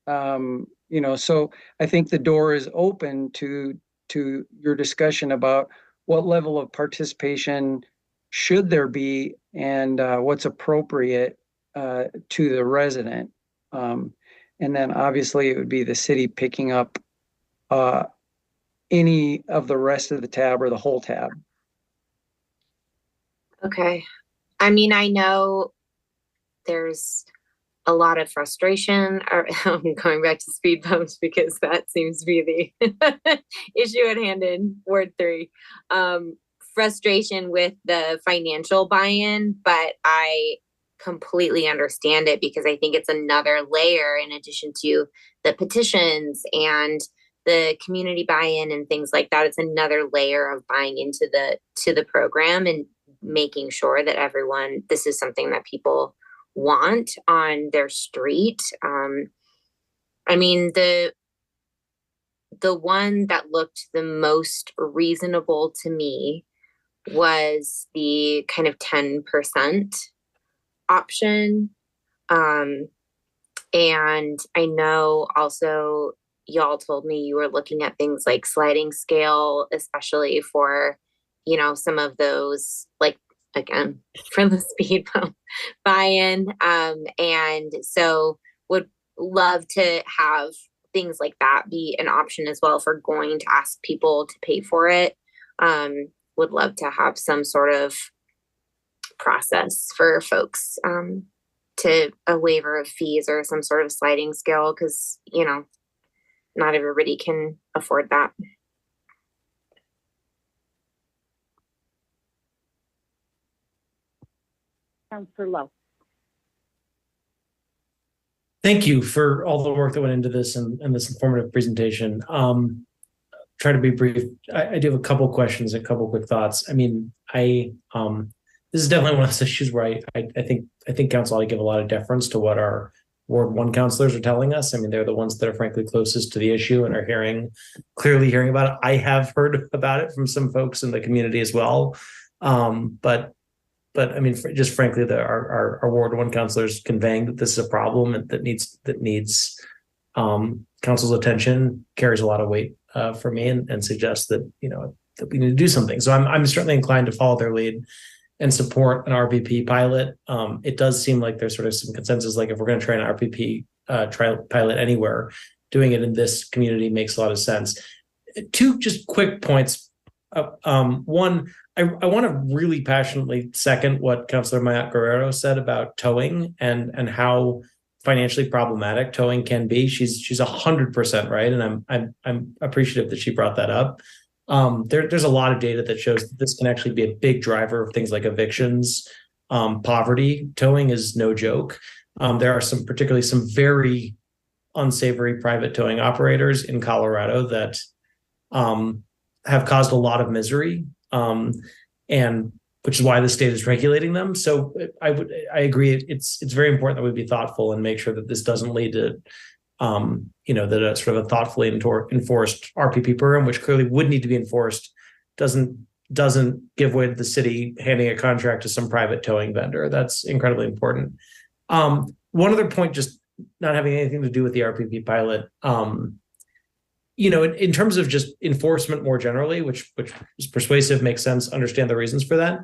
So I think the door is open to your discussion about what level of participation should there be and what's appropriate to the resident. And then obviously it would be the city picking up any of the rest of the tab or the whole tab. Okay. I know there's a lot of frustration. I'm going back to speed bumps because that seems to be the issue at hand in Ward 3. Frustration with the financial buy-in, but I completely understand it because I think it's another layer in addition to the petitions and the community buy-in and things like that. It's another layer of buying into the program and making sure that everyone, this is something that people want on their street. The one that looked the most reasonable to me was the kind of 10% option. And I know also y'all told me you were looking at things like sliding scale, especially for, some of those, like, again, for the speed bump buy-in. And so would love to have things like that be an option as well for going to ask people to pay for it. Would love to have some sort of process for folks to a waiver of fees or some sort of sliding scale because, not everybody can afford that. Councilor Lowe. Thank you for all the work that went into this and this informative presentation. Try to be brief. I do have a couple questions, a couple quick thoughts. This is definitely one of those issues where I think council ought to give a lot of deference to what our Ward 1 councilors are telling us. They're the ones that are frankly closest to the issue and are clearly hearing about it. I have heard about it from some folks in the community as well. But just frankly, our Ward 1 councilors conveying that this is a problem and that needs council's attention carries a lot of weight for me and suggests that that we need to do something. So I'm certainly inclined to follow their lead and support an RPP pilot. It does seem like there's sort of some consensus, like if we're going to try an RPP pilot anywhere, doing it in this community makes a lot of sense. Two just quick points. One, I want to really passionately second what Councilor Mayat Guerrero said about towing and how financially problematic towing can be. She's 100% right, and I'm appreciative that she brought that up. There's a lot of data that shows that this can actually be a big driver of things like evictions, poverty. Towing is no joke. There are particularly some very unsavory private towing operators in Colorado that have caused a lot of misery, and which is why the state is regulating them. So I agree. It's very important that we be thoughtful and make sure that this doesn't lead to that a sort of a thoughtfully enforced RPP program, which clearly would need to be enforced, doesn't give way to the city handing a contract to some private towing vendor. That's incredibly important. One other point, just not having anything to do with the RPP pilot, in terms of just enforcement more generally, which is persuasive, makes sense, understand the reasons for that.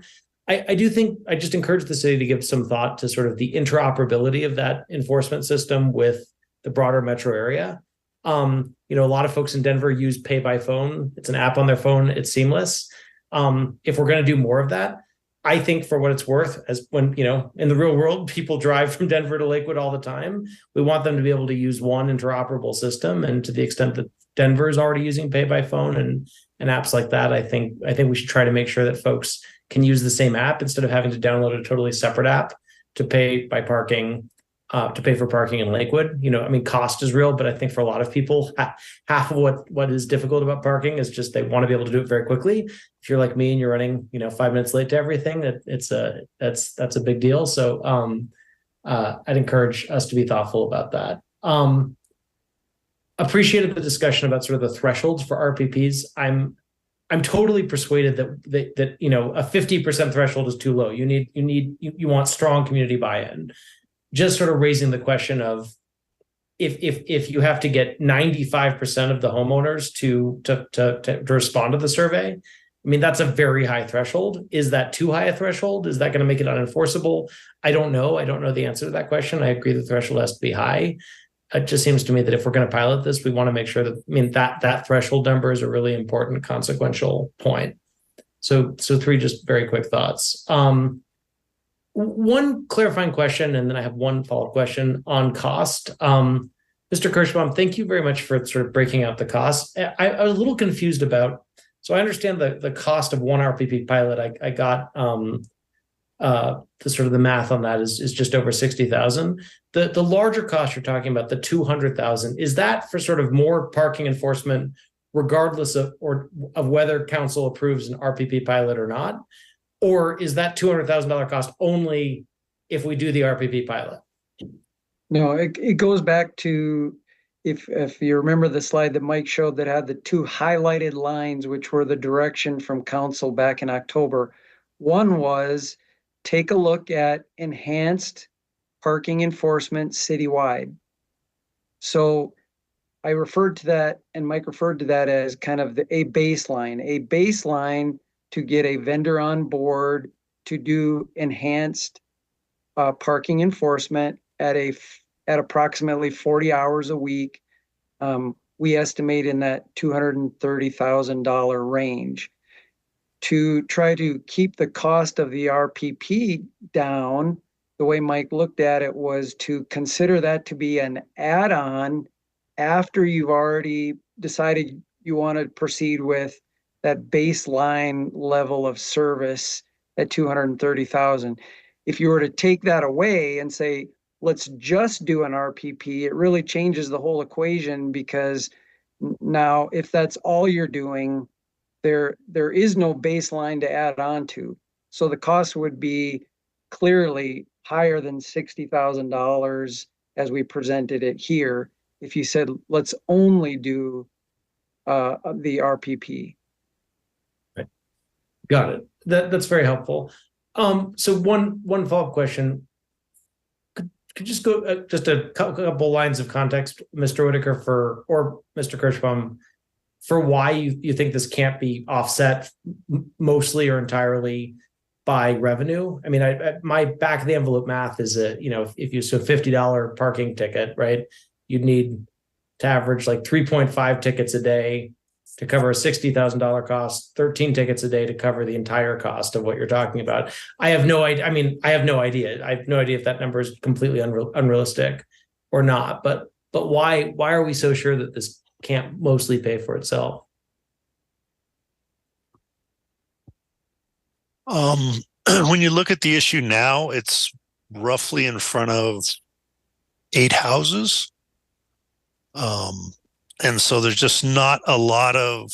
I do think I just encourage the city to give some thought to sort of the interoperability of that enforcement system with the broader metro area. A lot of folks in Denver use Pay by Phone. It's an app on their phone. It's seamless. If we're going to do more of that, I think for what it's worth, as when, in the real world, people drive from Denver to Lakewood all the time. We want them to be able to use one interoperable system. And to the extent that Denver is already using Pay by Phone and apps like that, I think we should try to make sure that folks can use the same app instead of having to download a totally separate app to pay by parking. To pay for parking in Lakewood. Cost is real, but I think for a lot of people, half of what is difficult about parking is just they want to be able to do it very quickly. If you're like me and you're running, 5 minutes late to everything, that's a big deal. So I'd encourage us to be thoughtful about that. Appreciated the discussion about sort of the thresholds for RPPs. I'm totally persuaded that a 50% threshold is too low. You want strong community buy-in. Just sort of raising the question of if you have to get 95% of the homeowners to respond to the survey, that's a very high threshold. Is that too high a threshold? Is that going to make it unenforceable? I don't know. I don't know the answer to that question. I agree the threshold has to be high. It just seems to me that if we're going to pilot this, we want to make sure that that threshold number is a really important consequential point. So 3 just very quick thoughts. One clarifying question, and then I have one follow-up question on cost. Mr. Kirschbaum, thank you very much for sort of breaking out the cost. I was a little confused about, so I understand the cost of one RPP pilot. I got the sort of the math on that is just over $60,000. The larger cost you're talking about, the $200,000, is that for sort of more parking enforcement, regardless of whether council approves an RPP pilot or not? Or is that $200,000 cost only if we do the RPP pilot? No, it goes back to, if you remember the slide that Mike showed that had the 2 highlighted lines, which were the direction from council back in October. One was take a look at enhanced parking enforcement citywide. So I referred to that, and Mike referred to that as kind of a baseline to get a vendor on board to do enhanced parking enforcement at approximately 40 hours a week. We estimate in that $230,000 range. To try to keep the cost of the RPP down, the way Mike looked at it was to consider that to be an add-on after you've already decided you want to proceed with that baseline level of service at $230,000. If you were to take that away and say, let's just do an RPP, it really changes the whole equation, because now if that's all you're doing, there is no baseline to add on to. So the cost would be clearly higher than $60,000 as we presented it here, if you said, let's only do the RPP. Got it. That's very helpful. So one follow-up question. Could just go just a couple lines of context, Mr. Whitaker or Mr. Kirschbaum, for why you think this can't be offset mostly or entirely by revenue. I mean, my back of the envelope math is that, if you so $50 parking ticket, right, you'd need to average like 3.5 tickets a day to cover a $60,000 cost, 13 tickets a day to cover the entire cost of what you're talking about. I have no idea. I mean, I have no idea. I have no idea if that number is completely unrealistic or not. But why are we so sure that this can't mostly pay for itself? When you look at the issue now, it's roughly in front of 8 houses. And so there's just not a lot of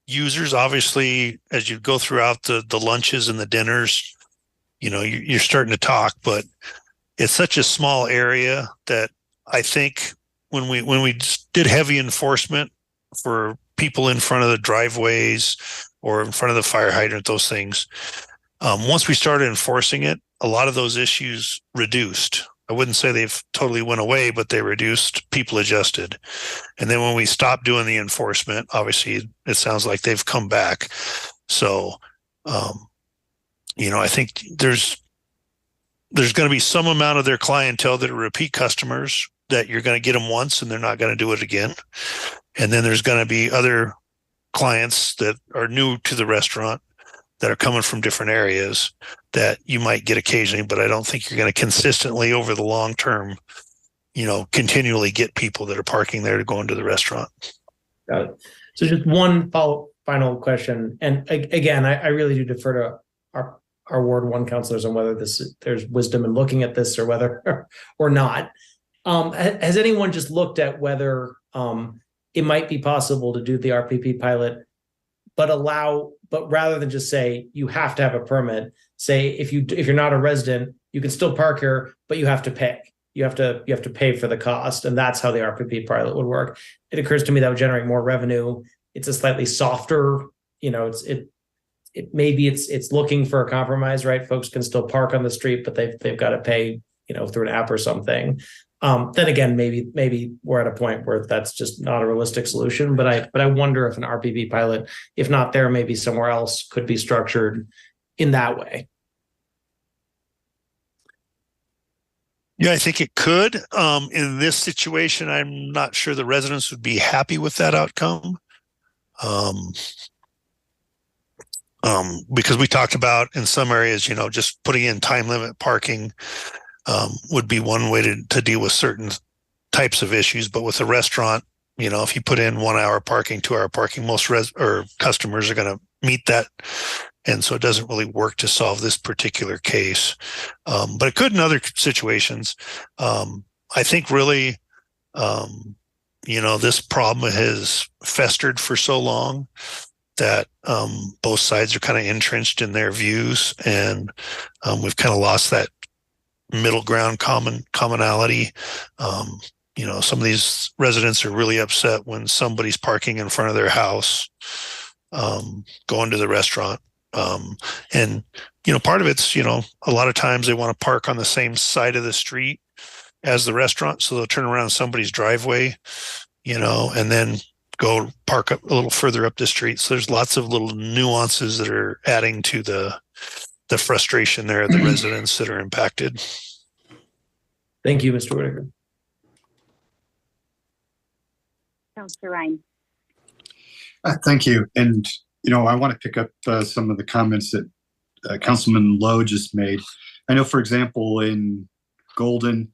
users. Obviously, as you go throughout the lunches and the dinners, you're starting to talk, but it's such a small area that I think when we did heavy enforcement for people in front of the driveways or in front of the fire hydrant, those things, once we started enforcing it, a lot of those issues reduced. I wouldn't say they've totally went away, but they reduced, people adjusted. And then when we stopped doing the enforcement, obviously it sounds like they've come back. So, I think there's going to be some amount of their clientele that are repeat customers that you're going to get them once and they're not going to do it again. And then there's going to be other clients that are new to the restaurant that are coming from different areas that you might get occasionally, but I don't think you're going to consistently over the long term, continually get people that are parking there to go into the restaurant. Got it. So just one final question. And again, I really do defer to our Ward 1 councilors on whether there's wisdom in looking at this or whether or not. Has anyone just looked at whether it might be possible to do the RPP pilot, but rather than just say you have to have a permit, say if you're not a resident, you can still park here, but you have to pay. You have to pay for the cost, and that's how the RPP pilot would work. It occurs to me that would generate more revenue. It's a slightly softer, maybe it's looking for a compromise, right? Folks can still park on the street, but they've got to pay, through an app or something. Then again, maybe we're at a point where that's just not a realistic solution. But I wonder if an RPP pilot, if not there, maybe somewhere else could be structured in that way. Yeah, I think it could. In this situation, I'm not sure the residents would be happy with that outcome. Because we talked about in some areas, just putting in time limit parking would be one way to deal with certain types of issues. But with a restaurant, if you put in 1 hour parking, 2 hour parking, most customers are going to meet that. And so it doesn't really work to solve this particular case. But it could in other situations. I think really, this problem has festered for so long that both sides are kind of entrenched in their views, and we've kind of lost that middle ground commonality. Some of these residents are really upset when somebody's parking in front of their house, going to the restaurant. And part of it's, a lot of times they want to park on the same side of the street as the restaurant. So they'll turn around somebody's driveway, and then go park up a little further up the street. So there's lots of little nuances that are adding to the frustration there of the residents that are impacted. Thank you, Mr. Whitaker. Councilor Ryan. Thank you. And, I want to pick up some of the comments that Councilman Lowe just made. I know, for example, in Golden,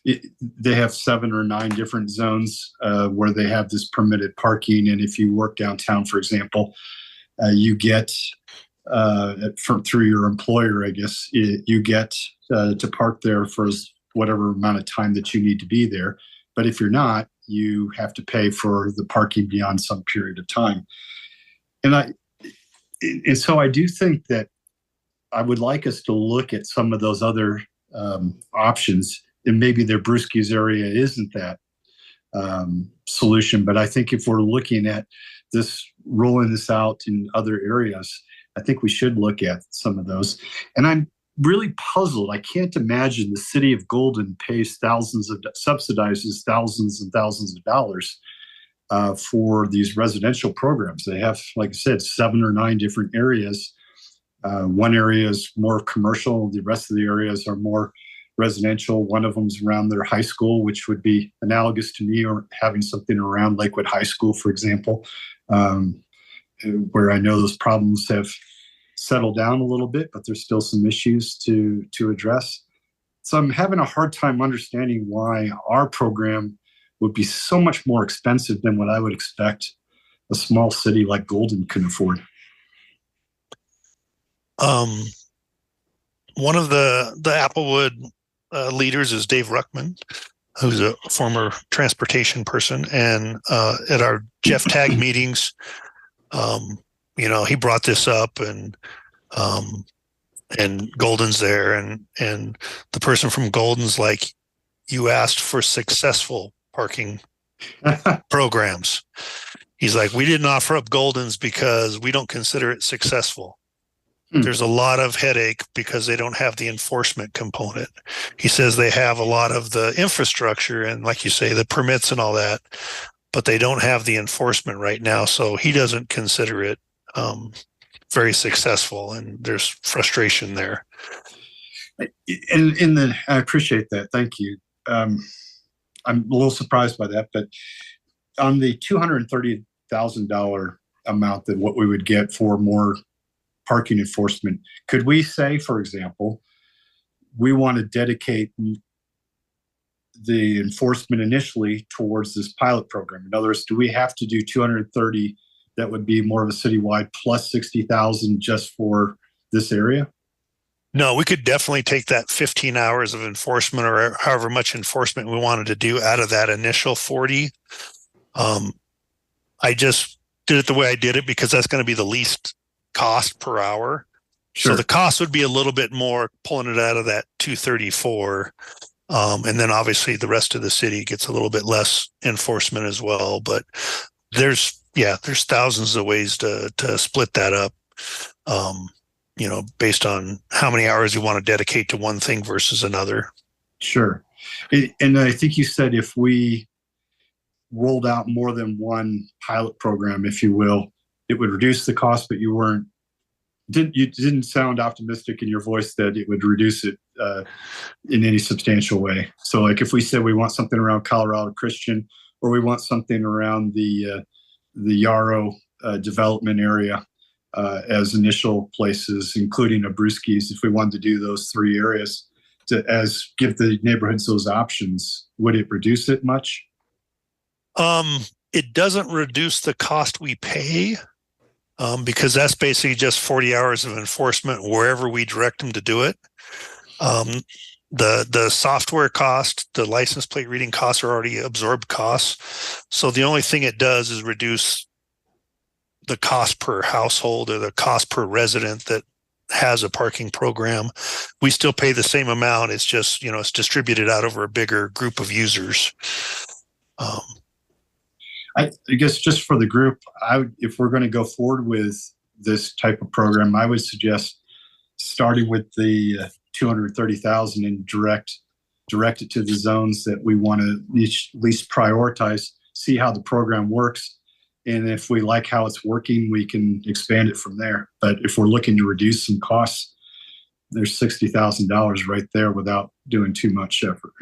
they have 7 or 9 different zones where they have this permitted parking. And if you work downtown, for example, you get through your employer, I guess, you get to park there for whatever amount of time that you need to be there. But if you're not, you have to pay for the parking beyond some period of time. And so I do think that I would like us to look at some of those other options. And maybe their Brewski's area isn't that solution. But I think if we're looking at rolling this out in other areas, I think we should look at some of those. And I'm really puzzled. I can't imagine the city of Golden subsidizes thousands and thousands of dollars for these residential programs. They have, like I said, 7 or 9 different areas. One area is more commercial. The rest of the areas are more residential. One of them is around their high school, which would be analogous to me, or having something around Lakewood High School, for example, where I know those problems have settled down a little bit, but there's still some issues to address. So I'm having a hard time understanding why our program would be so much more expensive than what I would expect a small city like Golden can afford. One of the Applewood leaders is Dave Ruckman, who's a former transportation person, and at our Jeff Tag meetings, he brought this up, and Golden's there, and the person from Golden's like, you asked for successful parking programs. He's like, we didn't offer up Golden's because we don't consider it successful. There's a lot of headache because they don't have the enforcement component. He says they have a lot of the infrastructure and, like you say, the permits and all that, but they don't have the enforcement right now. So he doesn't consider it very successful, and there's frustration there. And I appreciate that. Thank you. I'm a little surprised by that, but on the $230,000 amount that what we would get for more parking enforcement, could we say, for example, we want to dedicate the enforcement initially towards this pilot program? In other words, do we have to do 230 that would be more of a citywide plus 60,000 just for this area? No, we could definitely take that 15 hours of enforcement, or however much enforcement we wanted to do, out of that initial 40. I just did it the way I did it because that's going to be the least cost per hour. Sure. So the cost would be a little bit more pulling it out of that 234. And then obviously the rest of the city gets a little bit less enforcement as well. But there's thousands of ways to split that up, based on how many hours you want to dedicate to one thing versus another. Sure. And I think you said if we rolled out more than one pilot program, if you will, it would reduce the cost, but you didn't sound optimistic in your voice that it would reduce it in any substantial way. So like if we said we want something around Colorado Christian, or we want something around the Yarrow development area as initial places, including Abruzzi's, if we wanted to do those 3 areas to give the neighborhoods those options, would it reduce it much? It doesn't reduce the cost we pay, because that's basically just 40 hours of enforcement wherever we direct them to do it. The software cost, the license plate reading costs are already absorbed costs. So the only thing it does is reduce the cost per household or the cost per resident that has a parking program. We still pay the same amount. It's just, it's distributed out over a bigger group of users. I guess just for the group, if we're going to go forward with this type of program, I would suggest starting with the 230,000 and direct it to the zones that we want to at least prioritize, see how the program works. And if we like how it's working, we can expand it from there. But if we're looking to reduce some costs, there's $60,000 right there without doing too much effort.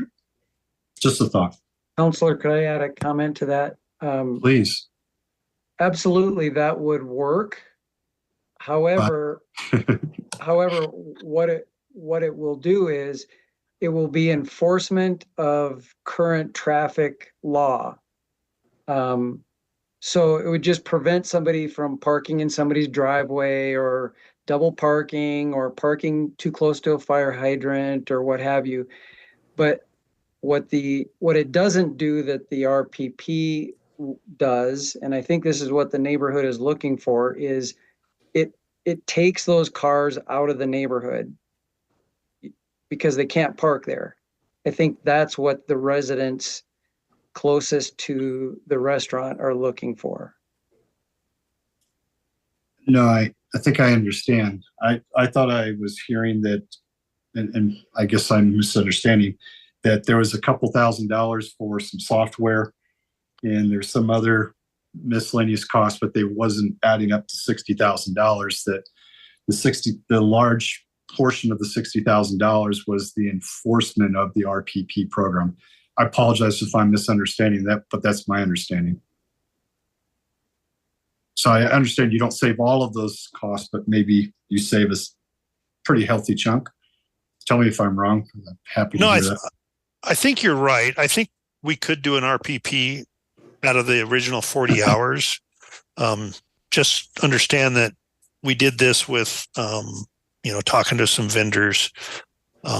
Just a thought. Counselor, could I add a comment to that? Please. Absolutely, that would work. However, what it will do is it will be enforcement of current traffic law. So it would just prevent somebody from parking in somebody's driveway, or double parking, or parking too close to a fire hydrant, or what have you. But what it doesn't do that the RPP does, and I think this is what the neighborhood is looking for, is it takes those cars out of the neighborhood because they can't park there. I think that's what the residents closest to the restaurant are looking for. No, I think I understand. I thought I was hearing that, and I guess I'm misunderstanding, that there was a couple $1,000s for some software, and there's some other miscellaneous costs, but they wasn't adding up to $60,000. That the large portion of the $60,000 was the enforcement of the RPP program. I apologize if I'm misunderstanding that, but that's my understanding. So I understand you don't save all of those costs, but maybe you save a pretty healthy chunk. Tell me if I'm wrong. I'm happy to hear that. I think you're right. I think we could do an RPP out of the original 40 hours. Just understand that we did this with, talking to some vendors,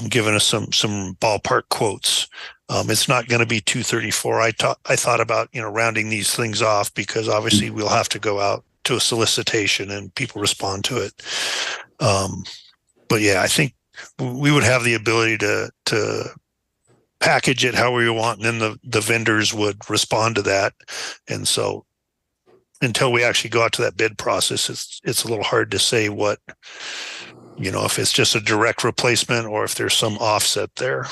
giving us some ballpark quotes. It's not going to be 234. I thought about, rounding these things off because obviously we'll have to go out to a solicitation and people respond to it. But yeah, I think we would have the ability to package it however you want, and then the vendors would respond to that. And so until we actually go out to that bid process, it's a little hard to say what, if it's just a direct replacement or if there's some offset there.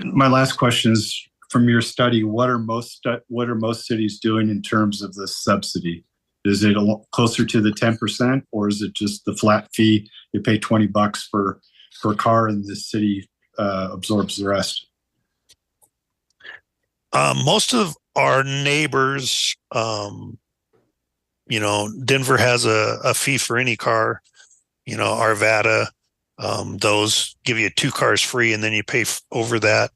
My last question is, from your study, what are most cities doing in terms of the subsidy? Is it closer to the 10%, or is it just the flat fee? You pay $20 per car, and the city absorbs the rest? Most of our neighbors, Denver has a fee for any car. Arvada, those give you 2 cars free, and then you pay over that.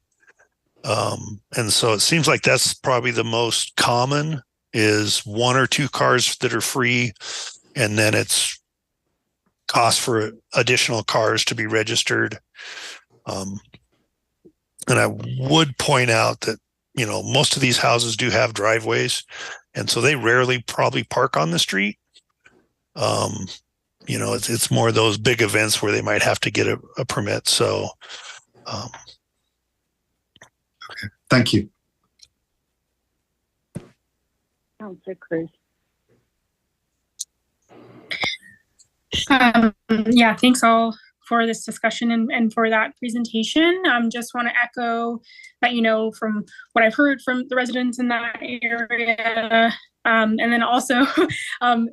And so it seems like that's probably the most common, is 1 or 2 cars that are free, and then it's cost for additional cars to be registered. And I would point out that, most of these houses do have driveways, and so they rarely probably park on the street. It's more those big events where they might have to get a permit. So, okay. Thank you. Councilor Cruz. Yeah, thanks all for this discussion and for that presentation. Just want to echo that, from what I've heard from the residents in that area, and then also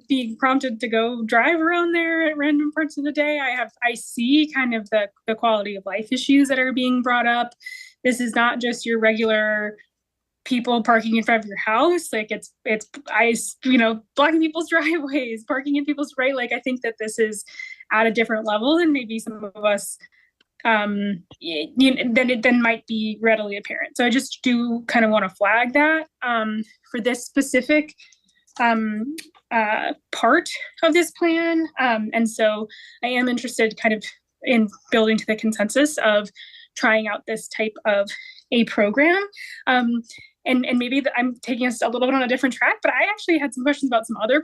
being prompted to go drive around there at random parts of the day, I see kind of the quality of life issues that are being brought up. This is not just your regular people parking in front of your house. Like it's blocking people's driveways, parking in people's I think that this is at a different level than maybe some of us then might be readily apparent. So I just do kind of want to flag that for this specific part of this plan. And so I am interested kind of in building to the consensus of trying out this type of a program. And maybe I'm taking us a little bit on a different track, but I actually had some questions about some other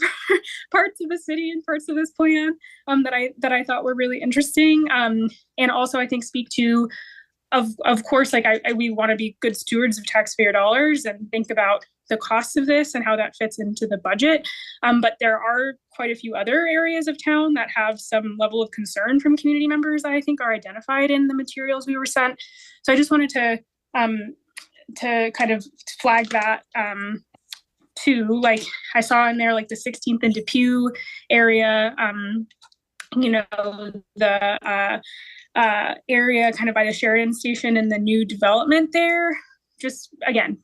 parts of the city and parts of this plan that I thought were really interesting. And also I think speak to, of course, we want to be good stewards of taxpayer dollars and think about the costs of this and how that fits into the budget. But there are quite a few other areas of town that have some level of concern from community members that I think are identified in the materials we were sent. So I just wanted to kind of flag that too. Like I saw in there, like the 16th and Depew area, the area kind of by the Sheridan station and the new development there. Just again,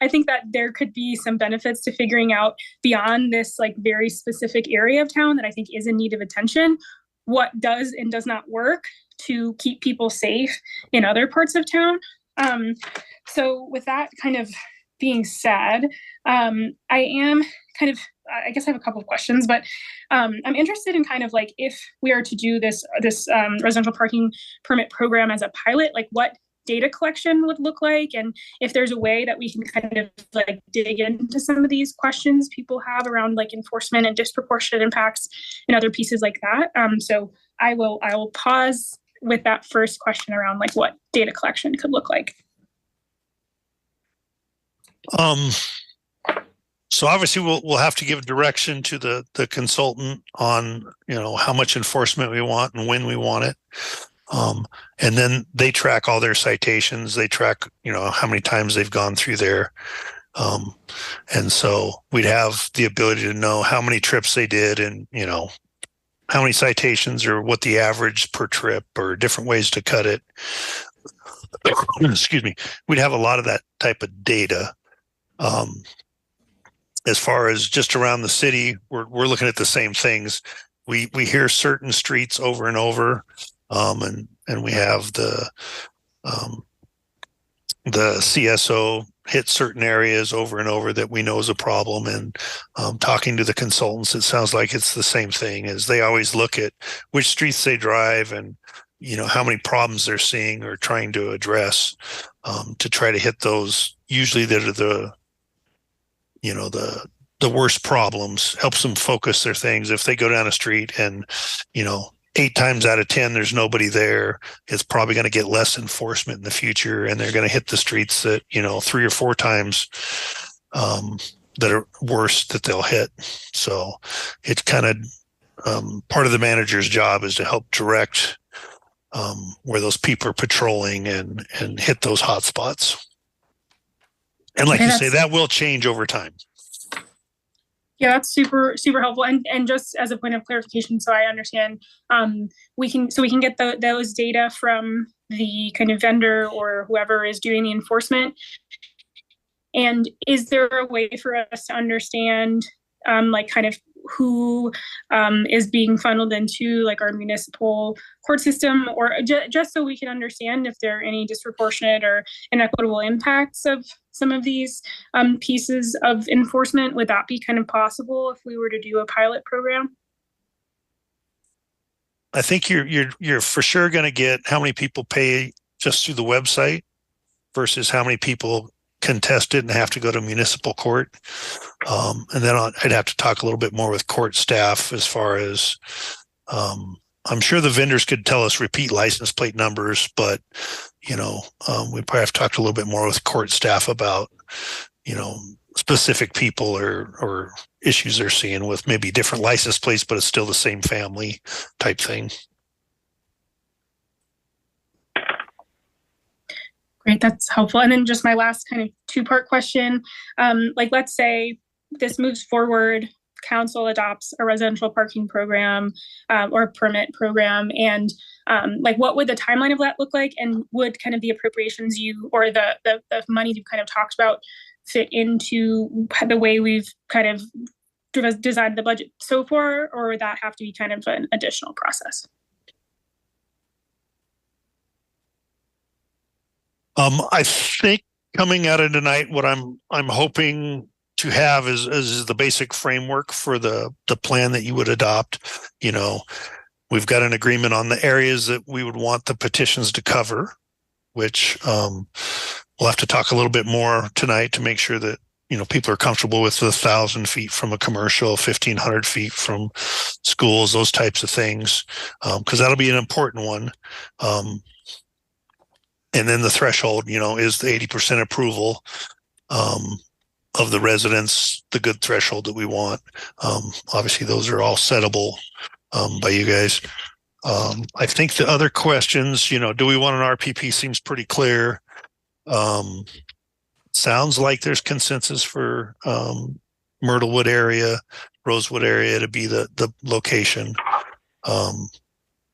I think that there could be some benefits to figuring out beyond this very specific area of town that I think is in need of attention, what does and does not work to keep people safe in other parts of town. So with that kind of being said, I am kind of, I guess I have a couple of questions, but I'm interested in kind of if we are to do this residential parking permit program as a pilot, what data collection would look like, and if there's a way that we can kind of dig into some of these questions people have around enforcement and disproportionate impacts and other pieces like that. So I will pause with that first question around what data collection could look like. So obviously we'll have to give direction to the consultant on, how much enforcement we want and when we want it. And then they track all their citations. They track, how many times they've gone through there. And so we'd have the ability to know how many trips they did and, you know, how many citations or what the average per trip or different ways to cut it. Excuse me. We'd have a lot of that type of data. As far as just around the city, we're looking at the same things. We hear certain streets over and over, and we have the CSO hit certain areas over and over that we know is a problem. And talking to the consultants, it sounds like it's the same thing. As they always look at which streets they drive and, you know, how many problems they're seeing or trying to address, to try to hit those usually that are the worst problems, helps them focus their things. If they go down a street and, you know, 8 times out of 10, there's nobody there, it's probably going to get less enforcement in the future. And they're going to hit the streets that, you know, 3 or 4 times that are worse that they'll hit. So it's kind of part of the manager's job is to help direct where those people are patrolling and hit those hot spots. And like you say, that will change over time. Yeah, that's super, super helpful. And just as a point of clarification, so I understand, we can get those data from the kind of vendor or whoever is doing the enforcement. And is there a way for us to understand, like kind of who is being funneled into like our municipal court system, or just so we can understand if there are any disproportionate or inequitable impacts of some of these pieces of enforcement? Would that be kind of possible if we were to do a pilot program? I think you're for sure going to get how many people pay just through the website versus how many people contest it and have to go to municipal court. And then I'd have to talk a little bit more with court staff as far as, I'm sure the vendors could tell us repeat license plate numbers, but, you know, we probably have to talk a little bit more with court staff about, you know, specific people or issues they're seeing with maybe different license plates, but it's still the same family type thing. Great, that's helpful. And then just my last kind of 2-part question, like let's say this moves forward, council adopts a residential parking program or a permit program, and like what would the timeline of that look like? And would kind of the appropriations or the money you've kind of talked about fit into the way we've kind of designed the budget so far, or would that have to be kind of an additional process? I think coming out of tonight, what I'm hoping to have is the basic framework for the plan that you would adopt. You know, we've got an agreement on the areas that we would want the petitions to cover, which we'll have to talk a little bit more tonight to make sure that, you know, people are comfortable with the 1,000 feet from a commercial, 1,500 feet from schools, those types of things, because that'll be an important one. And then the threshold, you know, is the 80% approval of the residents, the good threshold that we want. Obviously, those are all settable by you guys. I think the other questions, you know, do we want an RPP seems pretty clear. Sounds like there's consensus for Myrtlewood area, Rosewood area to be the location.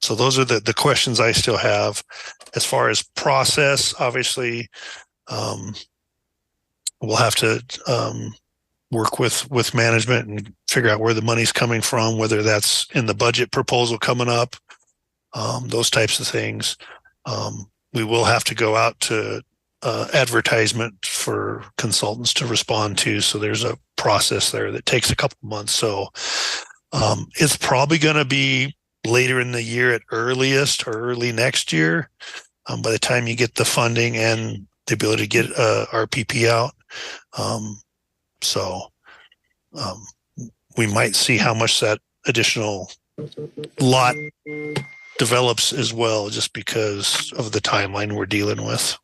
So those are the questions I still have. As far as process, obviously, we'll have to work with management and figure out where the money's coming from, whether that's in the budget proposal coming up, those types of things. We will have to go out to advertisement for consultants to respond to. So there's a process there that takes a couple months. So it's probably going to be later in the year at earliest or early next year, by the time you get the funding and the ability to get RPP out. So we might see how much that additional lot develops as well, just because of the timeline we're dealing with.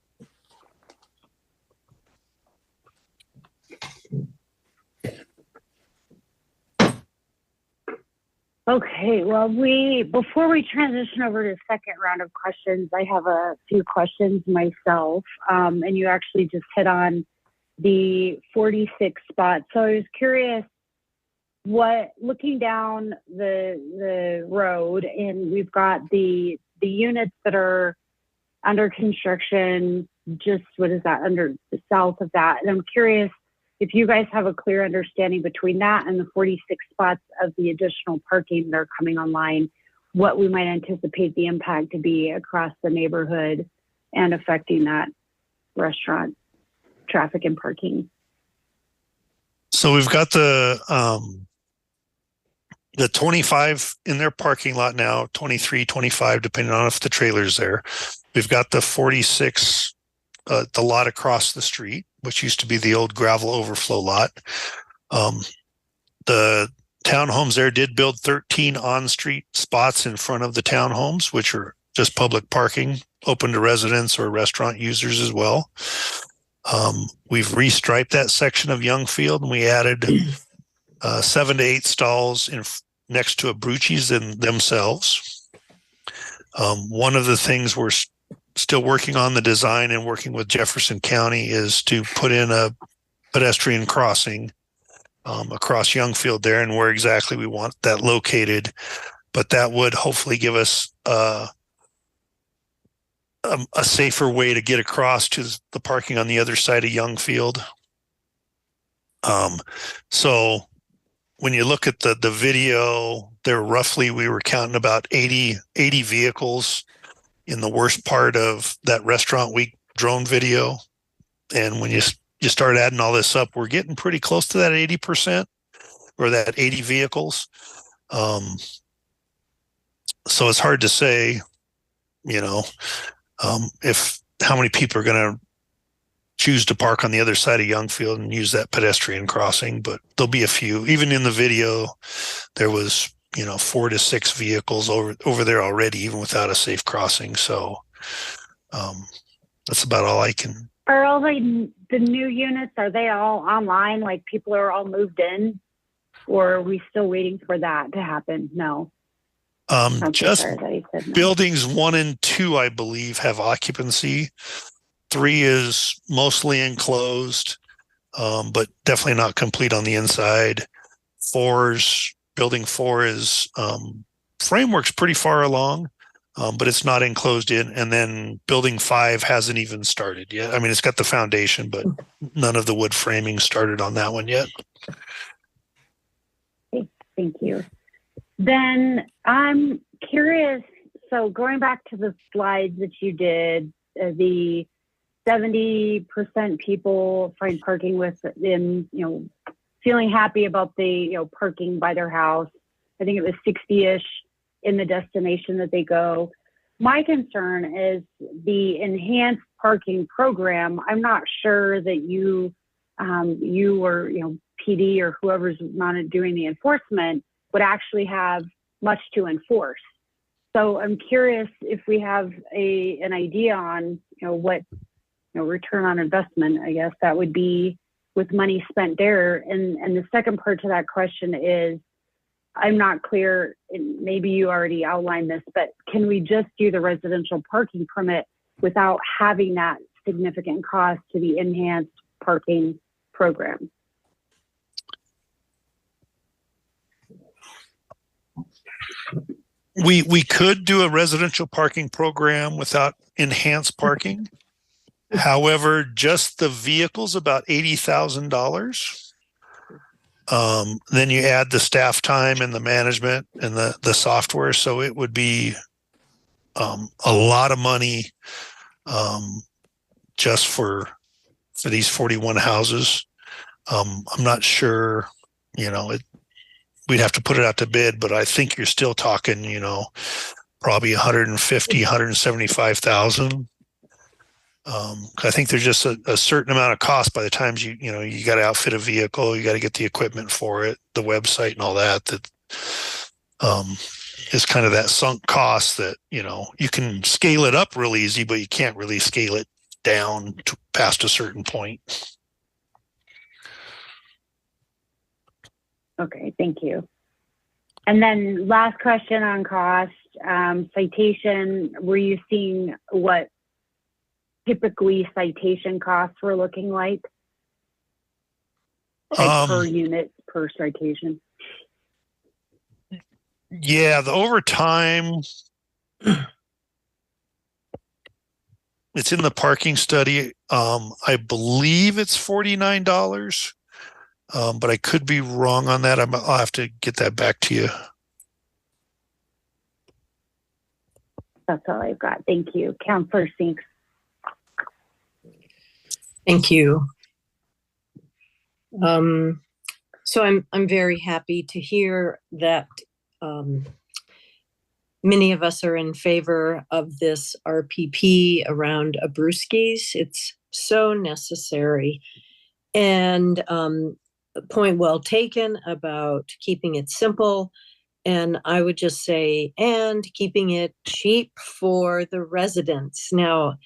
Okay, well, before we transition over to the second round of questions, I have a few questions myself. And you actually just hit on the 46 spots. So I was curious, looking down the road, and we've got the units that are under construction, just under the south of that. And I'm curious if you guys have a clear understanding between that and the 46 spots of the additional parking that are coming online, what we might anticipate the impact to be across the neighborhood and affecting that restaurant traffic and parking. So we've got the 25 in their parking lot now, 23, 25, depending on if the trailer's there. We've got the 46, the lot across the street, which used to be the old gravel overflow lot. The townhomes there did build 13 on-street spots in front of the townhomes, which are just public parking, open to residents or restaurant users as well. We've restriped that section of Youngfield, and we added 7 to 8 stalls next to Abruzzi's themselves. One of the things we're still working on the design and working with Jefferson County is to put in a pedestrian crossing across Youngfield there, and where exactly we want that located. But that would hopefully give us a safer way to get across to the parking on the other side of Youngfield. So when you look at the video, we were counting about 80 vehicles in the worst part of that Restaurant Week drone video. And when you start adding all this up, we're getting pretty close to that 80% or that 80 vehicles. So it's hard to say, how many people are going to choose to park on the other side of Youngfield and use that pedestrian crossing, but there'll be a few. Even in the video, there was 4 to 6 vehicles over there already, even without a safe crossing. So that's about all I can. Are all the new units, are they all online? Like people are all moved in, or are we still waiting for that to happen? No. Just buildings 1 and 2, I believe, have occupancy. 3 is mostly enclosed, but definitely not complete on the inside. Building 4 is framework's pretty far along, but it's not enclosed in. And then building 5 hasn't even started yet. I mean, it's got the foundation, but none of the wood framing started on that one yet. Thank you. Then I'm curious, so going back to the slides that you did, the 70% people find parking within, feeling happy about the, parking by their house. I think it was 60-ish in the destination that they go. My concern is the enhanced parking program. I'm not sure that you or, PD or whoever's not doing the enforcement would actually have much to enforce. So I'm curious if we have an idea on, what, return on investment, I guess that would be with money spent there. And the second part to that question is, I'm not clear, and maybe you already outlined this, but can we just do the residential parking permit without having that significant cost to the enhanced parking program? We could do a residential parking program without enhanced parking. However, just the vehicles, about $80,000. Then you add the staff time and the management and the software. So it would be a lot of money just for these 41 houses. I'm not sure, we'd have to put it out to bid, but I think you're still talking, probably 150, 175,000. I think there's just a certain amount of cost by the time you got to outfit a vehicle, you got to get the equipment for it, the website and all that is kind of that sunk cost that, you can scale it up real easy, but you can't really scale it down to past a certain point. Okay, thank you. And then last question on cost, citation, were you seeing what typically citation costs were looking like? per unit per citation? Yeah, the overtime, it's in the parking study. I believe it's $49, but I could be wrong on that. I'll have to get that back to you. That's all I've got. Thank you. Councillor Sinks. Thank you. So I'm very happy to hear that many of us are in favor of this RPP around Abruzzi's. It's so necessary. And point well taken about keeping it simple. And I would just say, and keeping it cheap for the residents. Now,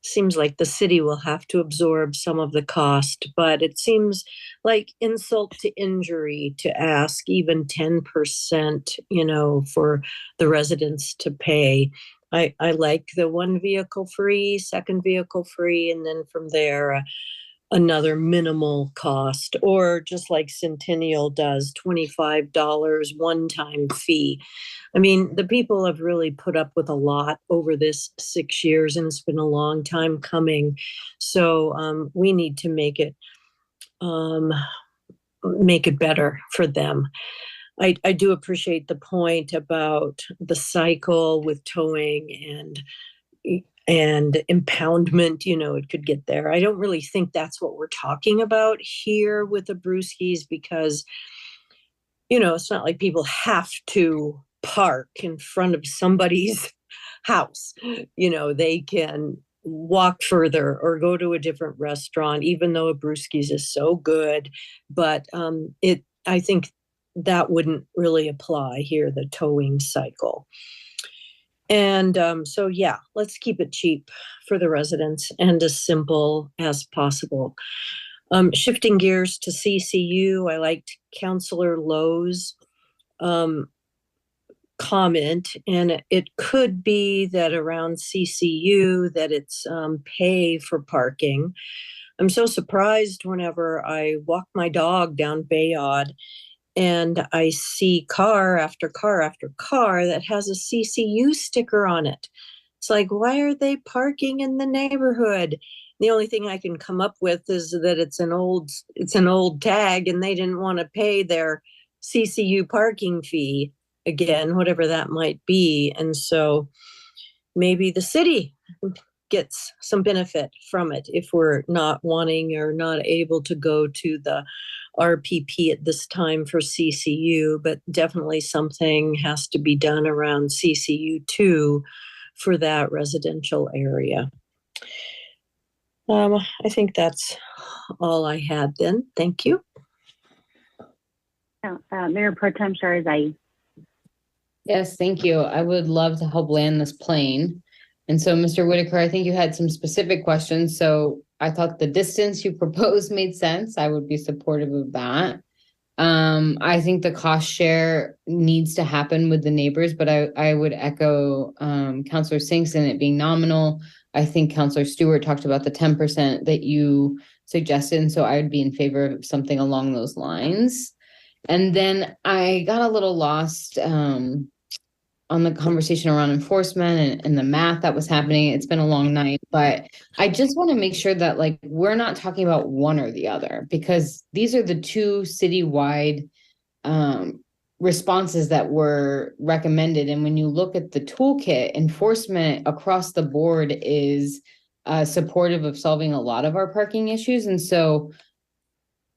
seems like the city will have to absorb some of the cost, but it seems like insult to injury to ask even 10%, for the residents to pay. I like the one vehicle free, second vehicle free, and then from there, another minimal cost, or just like Centennial does, $25 one-time fee. I mean, the people have really put up with a lot over this 6 years, and it's been a long time coming. So we need to make it better for them. I do appreciate the point about the cycle with towing and impoundment, it could get there. I don't really think that's what we're talking about here with the Abruzzi's, because, it's not like people have to park in front of somebody's house. They can walk further or go to a different restaurant, even though Abruzzi's is so good. But I think that wouldn't really apply here, the towing cycle. And so, yeah, let's keep it cheap for the residents and as simple as possible. Shifting gears to CCU, I liked Councillor Lowe's comment, and it could be that around CCU that it's pay for parking. I'm so surprised whenever I walk my dog down Bayard and I see car after car after car that has a CCU sticker on it. It's like, why are they parking in the neighborhood? The only thing I can come up with is that it's an old tag and they didn't want to pay their CCU parking fee again, whatever that might be. And so maybe the city gets some benefit from it if we're not wanting or not able to go to the RPP at this time for CCU, but definitely something has to be done around CCU too for that residential area. I think that's all I had then. Thank you. Mayor Pro Tem Shahrazai. Yes, thank you. I would love to help land this plane. And so, Mr. Whitaker, I think you had some specific questions. So I thought the distance you proposed made sense. I would be supportive of that. I think the cost share needs to happen with the neighbors, but I would echo Councillor Sinks in it being nominal. I think Councillor Stewart talked about the 10% that you suggested, and so I would be in favor of something along those lines. And then I got a little lost on the conversation around enforcement and the math that was happening. It's been a long night, but I just want to make sure that we're not talking about one or the other, because these are the two citywide responses that were recommended. And when you look at the toolkit, enforcement across the board is supportive of solving a lot of our parking issues. And so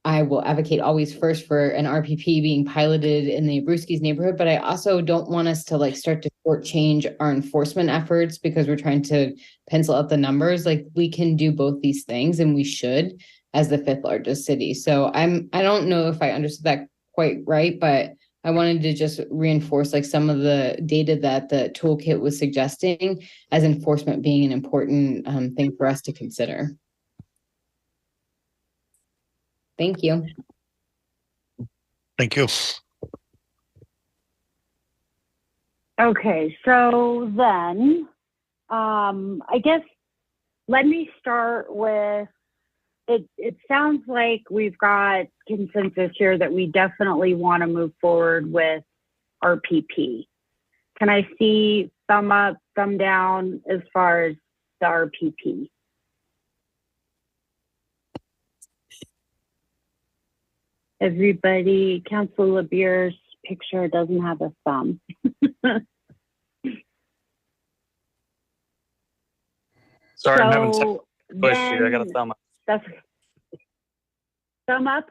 I will advocate always first for an RPP being piloted in the Abruzzi's neighborhood, but I also don't want us to start to shortchange our enforcement efforts because we're trying to pencil out the numbers. We can do both these things, and we should as the 5th largest city. So I don't know if I understood that quite right, but I wanted to just reinforce some of the data that the toolkit was suggesting as enforcement being an important thing for us to consider. Thank you. Thank you. Okay, so then I guess let me start with it sounds like we've got consensus here that we definitely want to move forward with RPP. Can I see thumb up, thumb down as far as the RPP? Everybody, Councilor LeBeer's picture doesn't have a thumb. Sorry, I'm having So push here. I got a then thumb up. that's thumb up.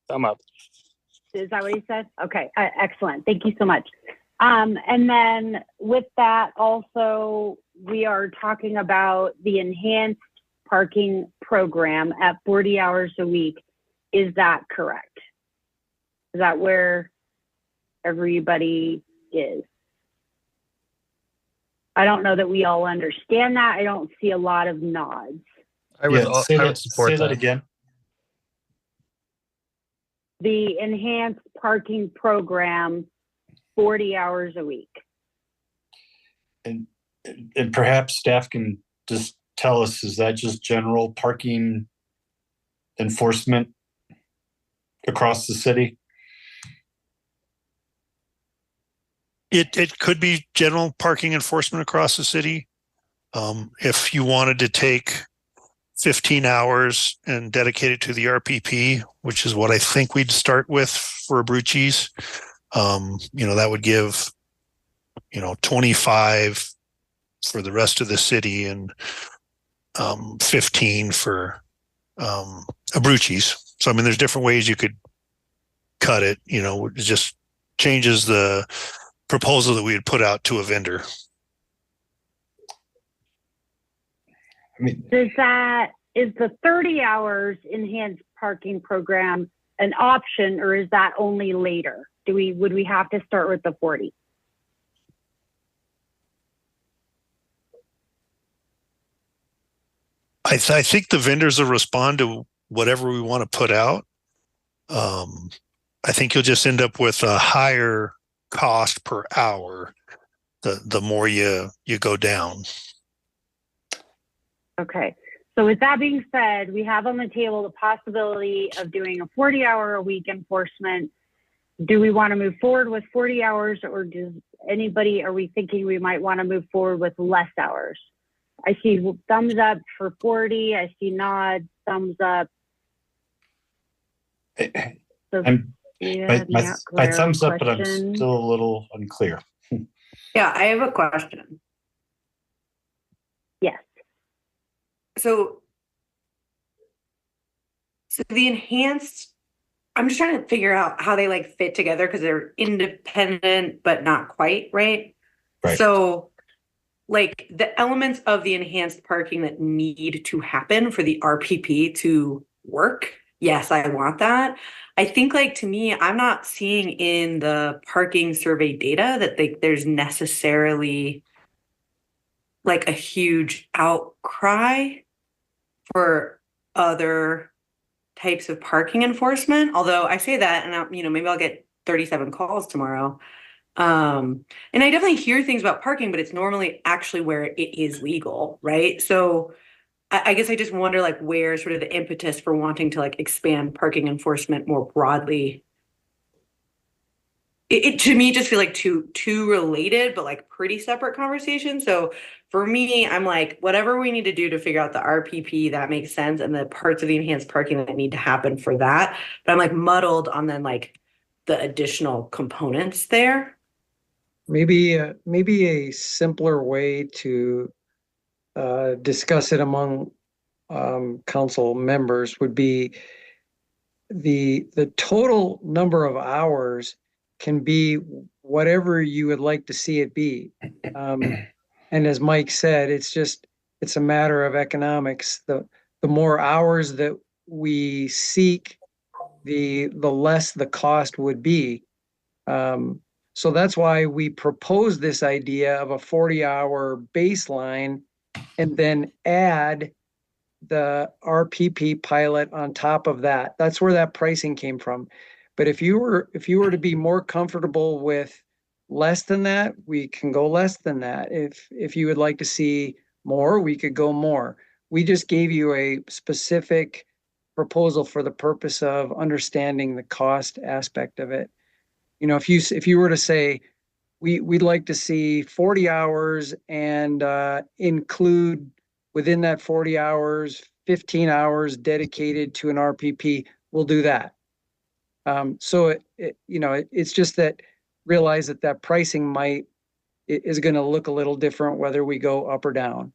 Thumb up. Is that what he said? Okay, excellent. Thank you so much. And then with that, also, we are talking about the enhanced parking program at 40 hours a week. Is that correct? Is that where everybody is? I don't know that we all understand that. I don't see a lot of nods. I would support that again. The enhanced parking program, 40 hours a week. And perhaps staff can just tell us, is that just general parking enforcement across the city? It could be general parking enforcement across the city. If you wanted to take 15 hours and dedicate it to the RPP, which is what I think we'd start with for Abruzzi's, that would give, 25 for the rest of the city and 15 for Abruzzi's. So, there's different ways you could cut it, it just changes the proposal that we had put out to a vendor. Is the 30 hours enhanced parking program an option, or is that only later? Would we have to start with the 40? I think the vendors will respond to whatever we want to put out. I think you'll just end up with a higher cost per hour the more you go down. Okay. So with that being said, we have on the table the possibility of doing a 40-hour-a-week enforcement. Do we want to move forward with 40 hours, or are we thinking we might want to move forward with less hours? I see thumbs up for 40. I see nods, thumbs up. So, my thumbs up, but I'm still a little unclear. Yeah, I have a question. Yes. So the enhanced, I'm just trying to figure out how they fit together because they're independent, but not quite, right? Right. So the elements of the enhanced parking that need to happen for the RPP to work. Yes, I want that. I think to me, I'm not seeing in the parking survey data that there's necessarily a huge outcry for other types of parking enforcement. Although I say that, and maybe I'll get 37 calls tomorrow. And I definitely hear things about parking, but it's normally actually where it is legal, right? So I guess I just wonder where sort of the impetus for wanting to expand parking enforcement more broadly. It to me just feel like two related, but pretty separate conversations. So for me, I'm whatever we need to do to figure out the RPP, that makes sense, and the parts of the enhanced parking that need to happen for that. But I'm muddled on then the additional components there. Maybe a simpler way to discuss it among council members would be the total number of hours can be whatever you would like to see it be. And as Mike said, it's a matter of economics. The more hours that we seek, the less the cost would be. So that's why we propose this idea of a 40-hour baseline and then add the RPP pilot on top of that. That's where that pricing came from. But if you were to be more comfortable with less than that, we can go less than that. If you would like to see more, we could go more. we just gave you a specific proposal for the purpose of understanding the cost aspect of it. You know, if you were to say, we'd like to see 40 hours and include within that 40 hours, 15 hours dedicated to an RPP, we'll do that. So it's just that realize that pricing is going to look a little different whether we go up or down.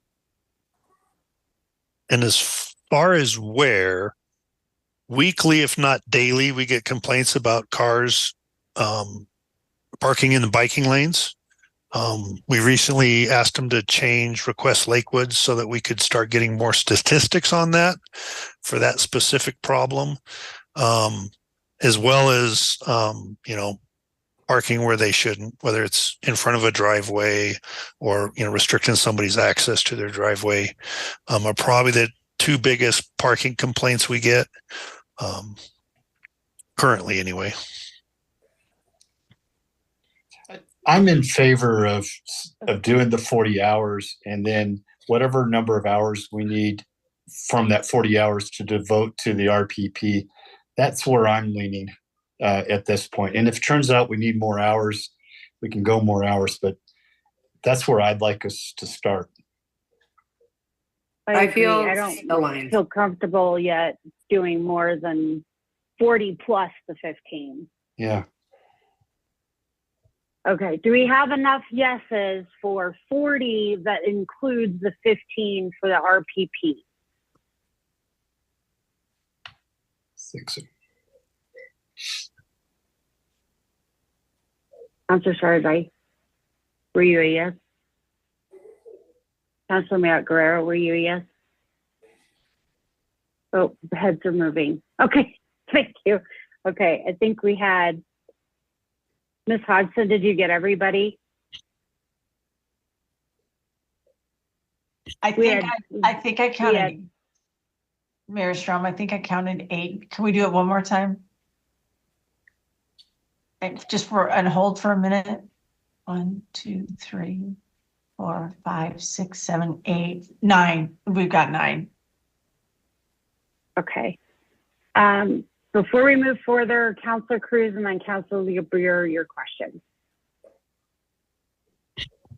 And as far as where, weekly, if not daily, we get complaints about cars parking in the biking lanes. We recently asked them to change request Lakewood so that we could start getting more statistics on that for that specific problem, as well as, parking where they shouldn't, whether it's in front of a driveway or, restricting somebody's access to their driveway, are probably the two biggest parking complaints we get, currently anyway. I'm in favor of doing the 40 hours and then whatever number of hours we need from that 40 hours to devote to the RPP. That's where I'm leaning at this point. And if it turns out we need more hours, we can go more hours, but that's where I'd like us to start. I don't feel comfortable yet doing more than 40 plus the 15. Yeah. Okay, do we have enough yeses for 40 that includes the 15 for the RPP? 6. Councilor Sardi, were you a yes? Councilor Mayotte-Guerrero, were you a yes? Oh, the heads are moving. Okay, thank you. Okay, I think we had Ms. Hodgson, did you get everybody? I think I counted, Mayor Strom, I think I counted 8. Can we do it one more time? And just and hold for a minute. 1, 2, 3, 4, 5, 6, 7, 8, 9. We've got 9. Okay. Before we move further, Councilor Cruz and then Councilor Lieber, your question.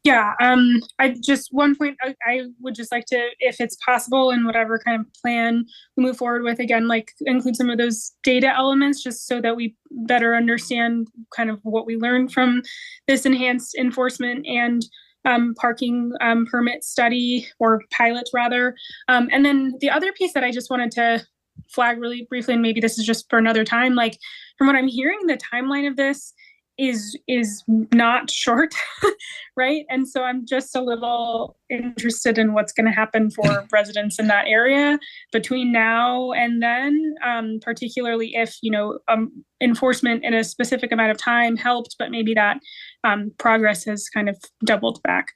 Yeah, I just one point I would just like to, if it's possible in whatever kind of plan we move forward with, again, like include some of those data elements just so that we better understand kind of what we learned from this enhanced enforcement and parking permit study or pilot rather. And then the other piece that I just wanted to flag really briefly, and maybe this is just for another time, like from what I'm hearing, the timeline of this is not short, right? And so I'm just a little interested in what's going to happen for residents in that area between now and then, particularly if, enforcement in a specific amount of time helped, but maybe that progress has kind of doubled back.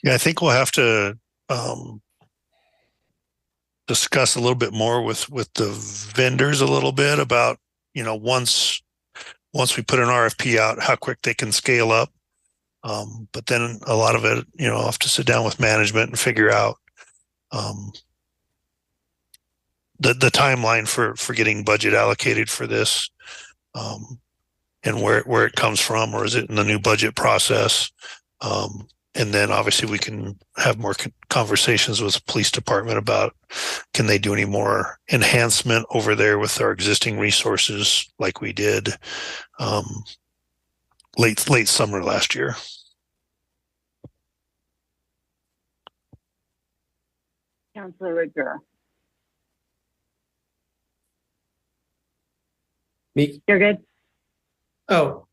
Yeah, I think we'll have to discuss a little bit more with the vendors a little bit about, once we put an RFP out, how quick they can scale up. But then a lot of it, I'll have to sit down with management and figure out the timeline for getting budget allocated for this, and where it comes from, or is it in the new budget process? And then obviously we can have more conversations with the police department about, can they do any more enhancement over there with our existing resources like we did late summer last year. Councilor Rivera. Me? You're good? Oh.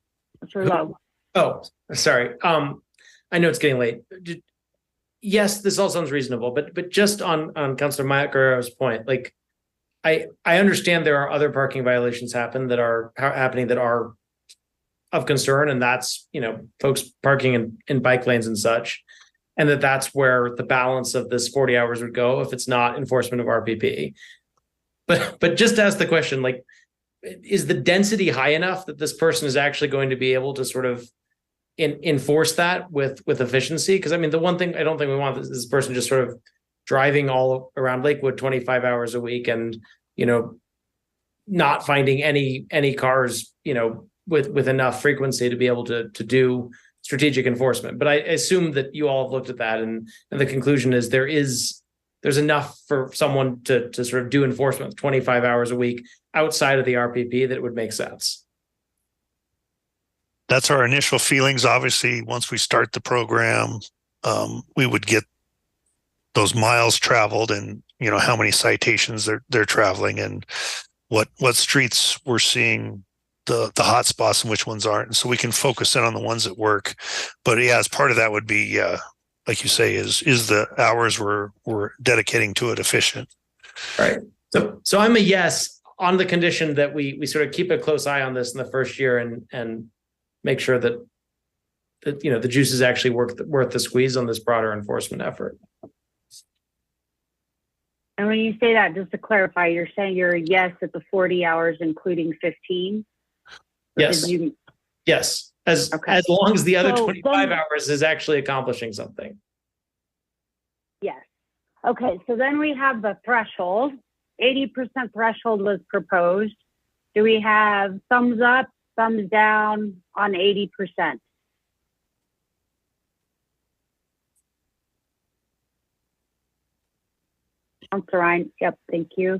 For low. Oh, sorry. I know it's getting late. Yes, this all sounds reasonable, but just on Councilor Mayotte-Guerrero's point, like I understand there are other parking violations happening that are of concern, and that's folks parking in bike lanes and such, and that's where the balance of this 40 hours would go if it's not enforcement of RPP. But just ask the question, like is the density high enough that this person is actually going to be able to sort of enforce that with efficiency? Because I mean, the one thing I don't think we want is this person just sort of driving all around Lakewood 25 hours a week and, you know, not finding any cars, you know, with enough frequency to be able to do strategic enforcement. But I assume that you all have looked at that, and the conclusion is there's enough for someone to sort of do enforcement 25 hours a week outside of the RPP that it would make sense. That's our initial feelings. Obviously, once we start the program, we would get those miles traveled and, you know, how many citations they're traveling and what streets we're seeing the hot spots and which ones aren't. And so we can focus in on the ones that work. But yeah, as part of that would be, like you say, is the hours we're dedicating to it efficient? Right. So I'm a yes on the condition that we sort of keep a close eye on this in the first year and make sure that you know, the juice is actually worth the squeeze on this broader enforcement effort. And when you say that, just to clarify, you're saying you're a yes at the 40 hours, including 15? Yes. Yes. As long as the other 25 hours is actually accomplishing something. Yes. Okay. So then we have the threshold. 80% threshold was proposed. Do we have thumbs up, thumbs down on 80%? Councilor Ryan. Yep. Thank you.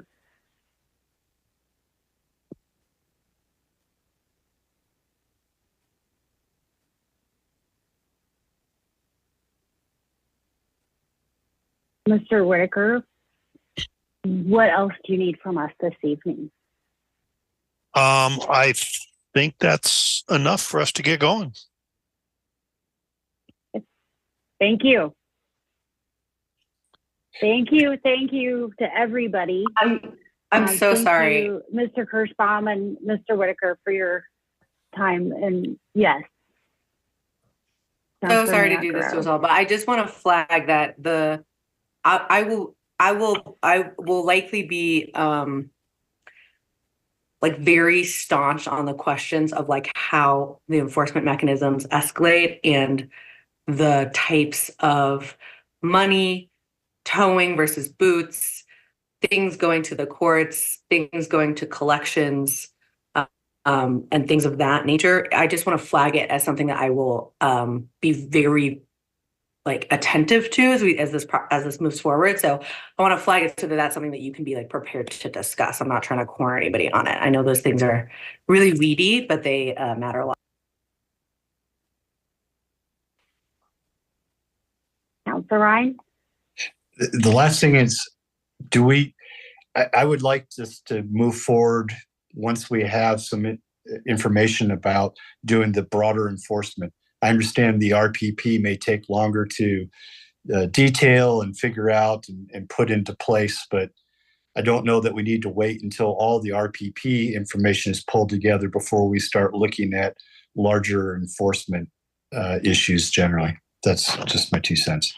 Mr. Whitaker, what else do you need from us this evening? I think that's enough for us to get going. Thank you. Thank you. Thank you to everybody. I'm so sorry. You, Mr. Kirschbaum and Mr. Whitaker, for your time. And yes. So sorry to do this to us all, but I just want to flag that I will likely be like very staunch on the questions of like how the enforcement mechanisms escalate and the types of money, towing versus boots, things going to the courts, things going to collections, and things of that nature. I just want to flag it as something that I will be very like attentive to as this moves forward. So I want to flag it so that that's something that you can be like prepared to discuss. I'm not trying to corner anybody on it. I know those things are really weedy, but they matter a lot. Councilor Ryan? The last thing is, I would like just to move forward once we have some information about doing the broader enforcement. I understand the RPP may take longer to detail and figure out and put into place, but I don't know that we need to wait until all the RPP information is pulled together before we start looking at larger enforcement issues generally. That's just my 2 cents.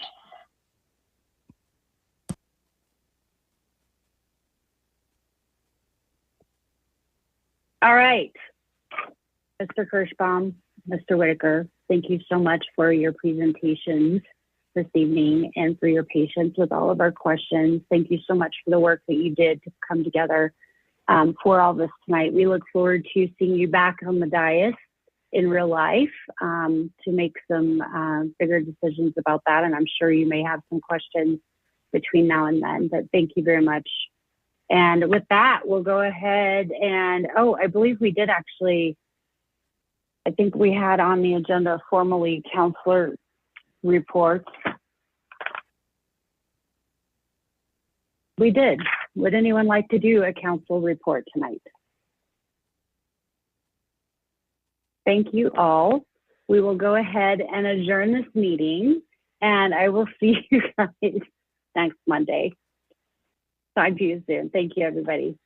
All right. Mr. Kirschbaum, Mr. Whitaker, thank you so much for your presentations this evening and for your patience with all of our questions. Thank you so much for the work that you did to come together for all this tonight. We look forward to seeing you back on the dais in real life to make some bigger decisions about that. And I'm sure you may have some questions between now and then, but thank you very much. And with that, we'll go ahead and, I believe we did actually, I think we had on the agenda formally counselor reports. We did. Would anyone like to do a council report tonight? Thank you all. We will go ahead and adjourn this meeting, and I will see you guys next Monday. Talk to you soon. Thank you, everybody.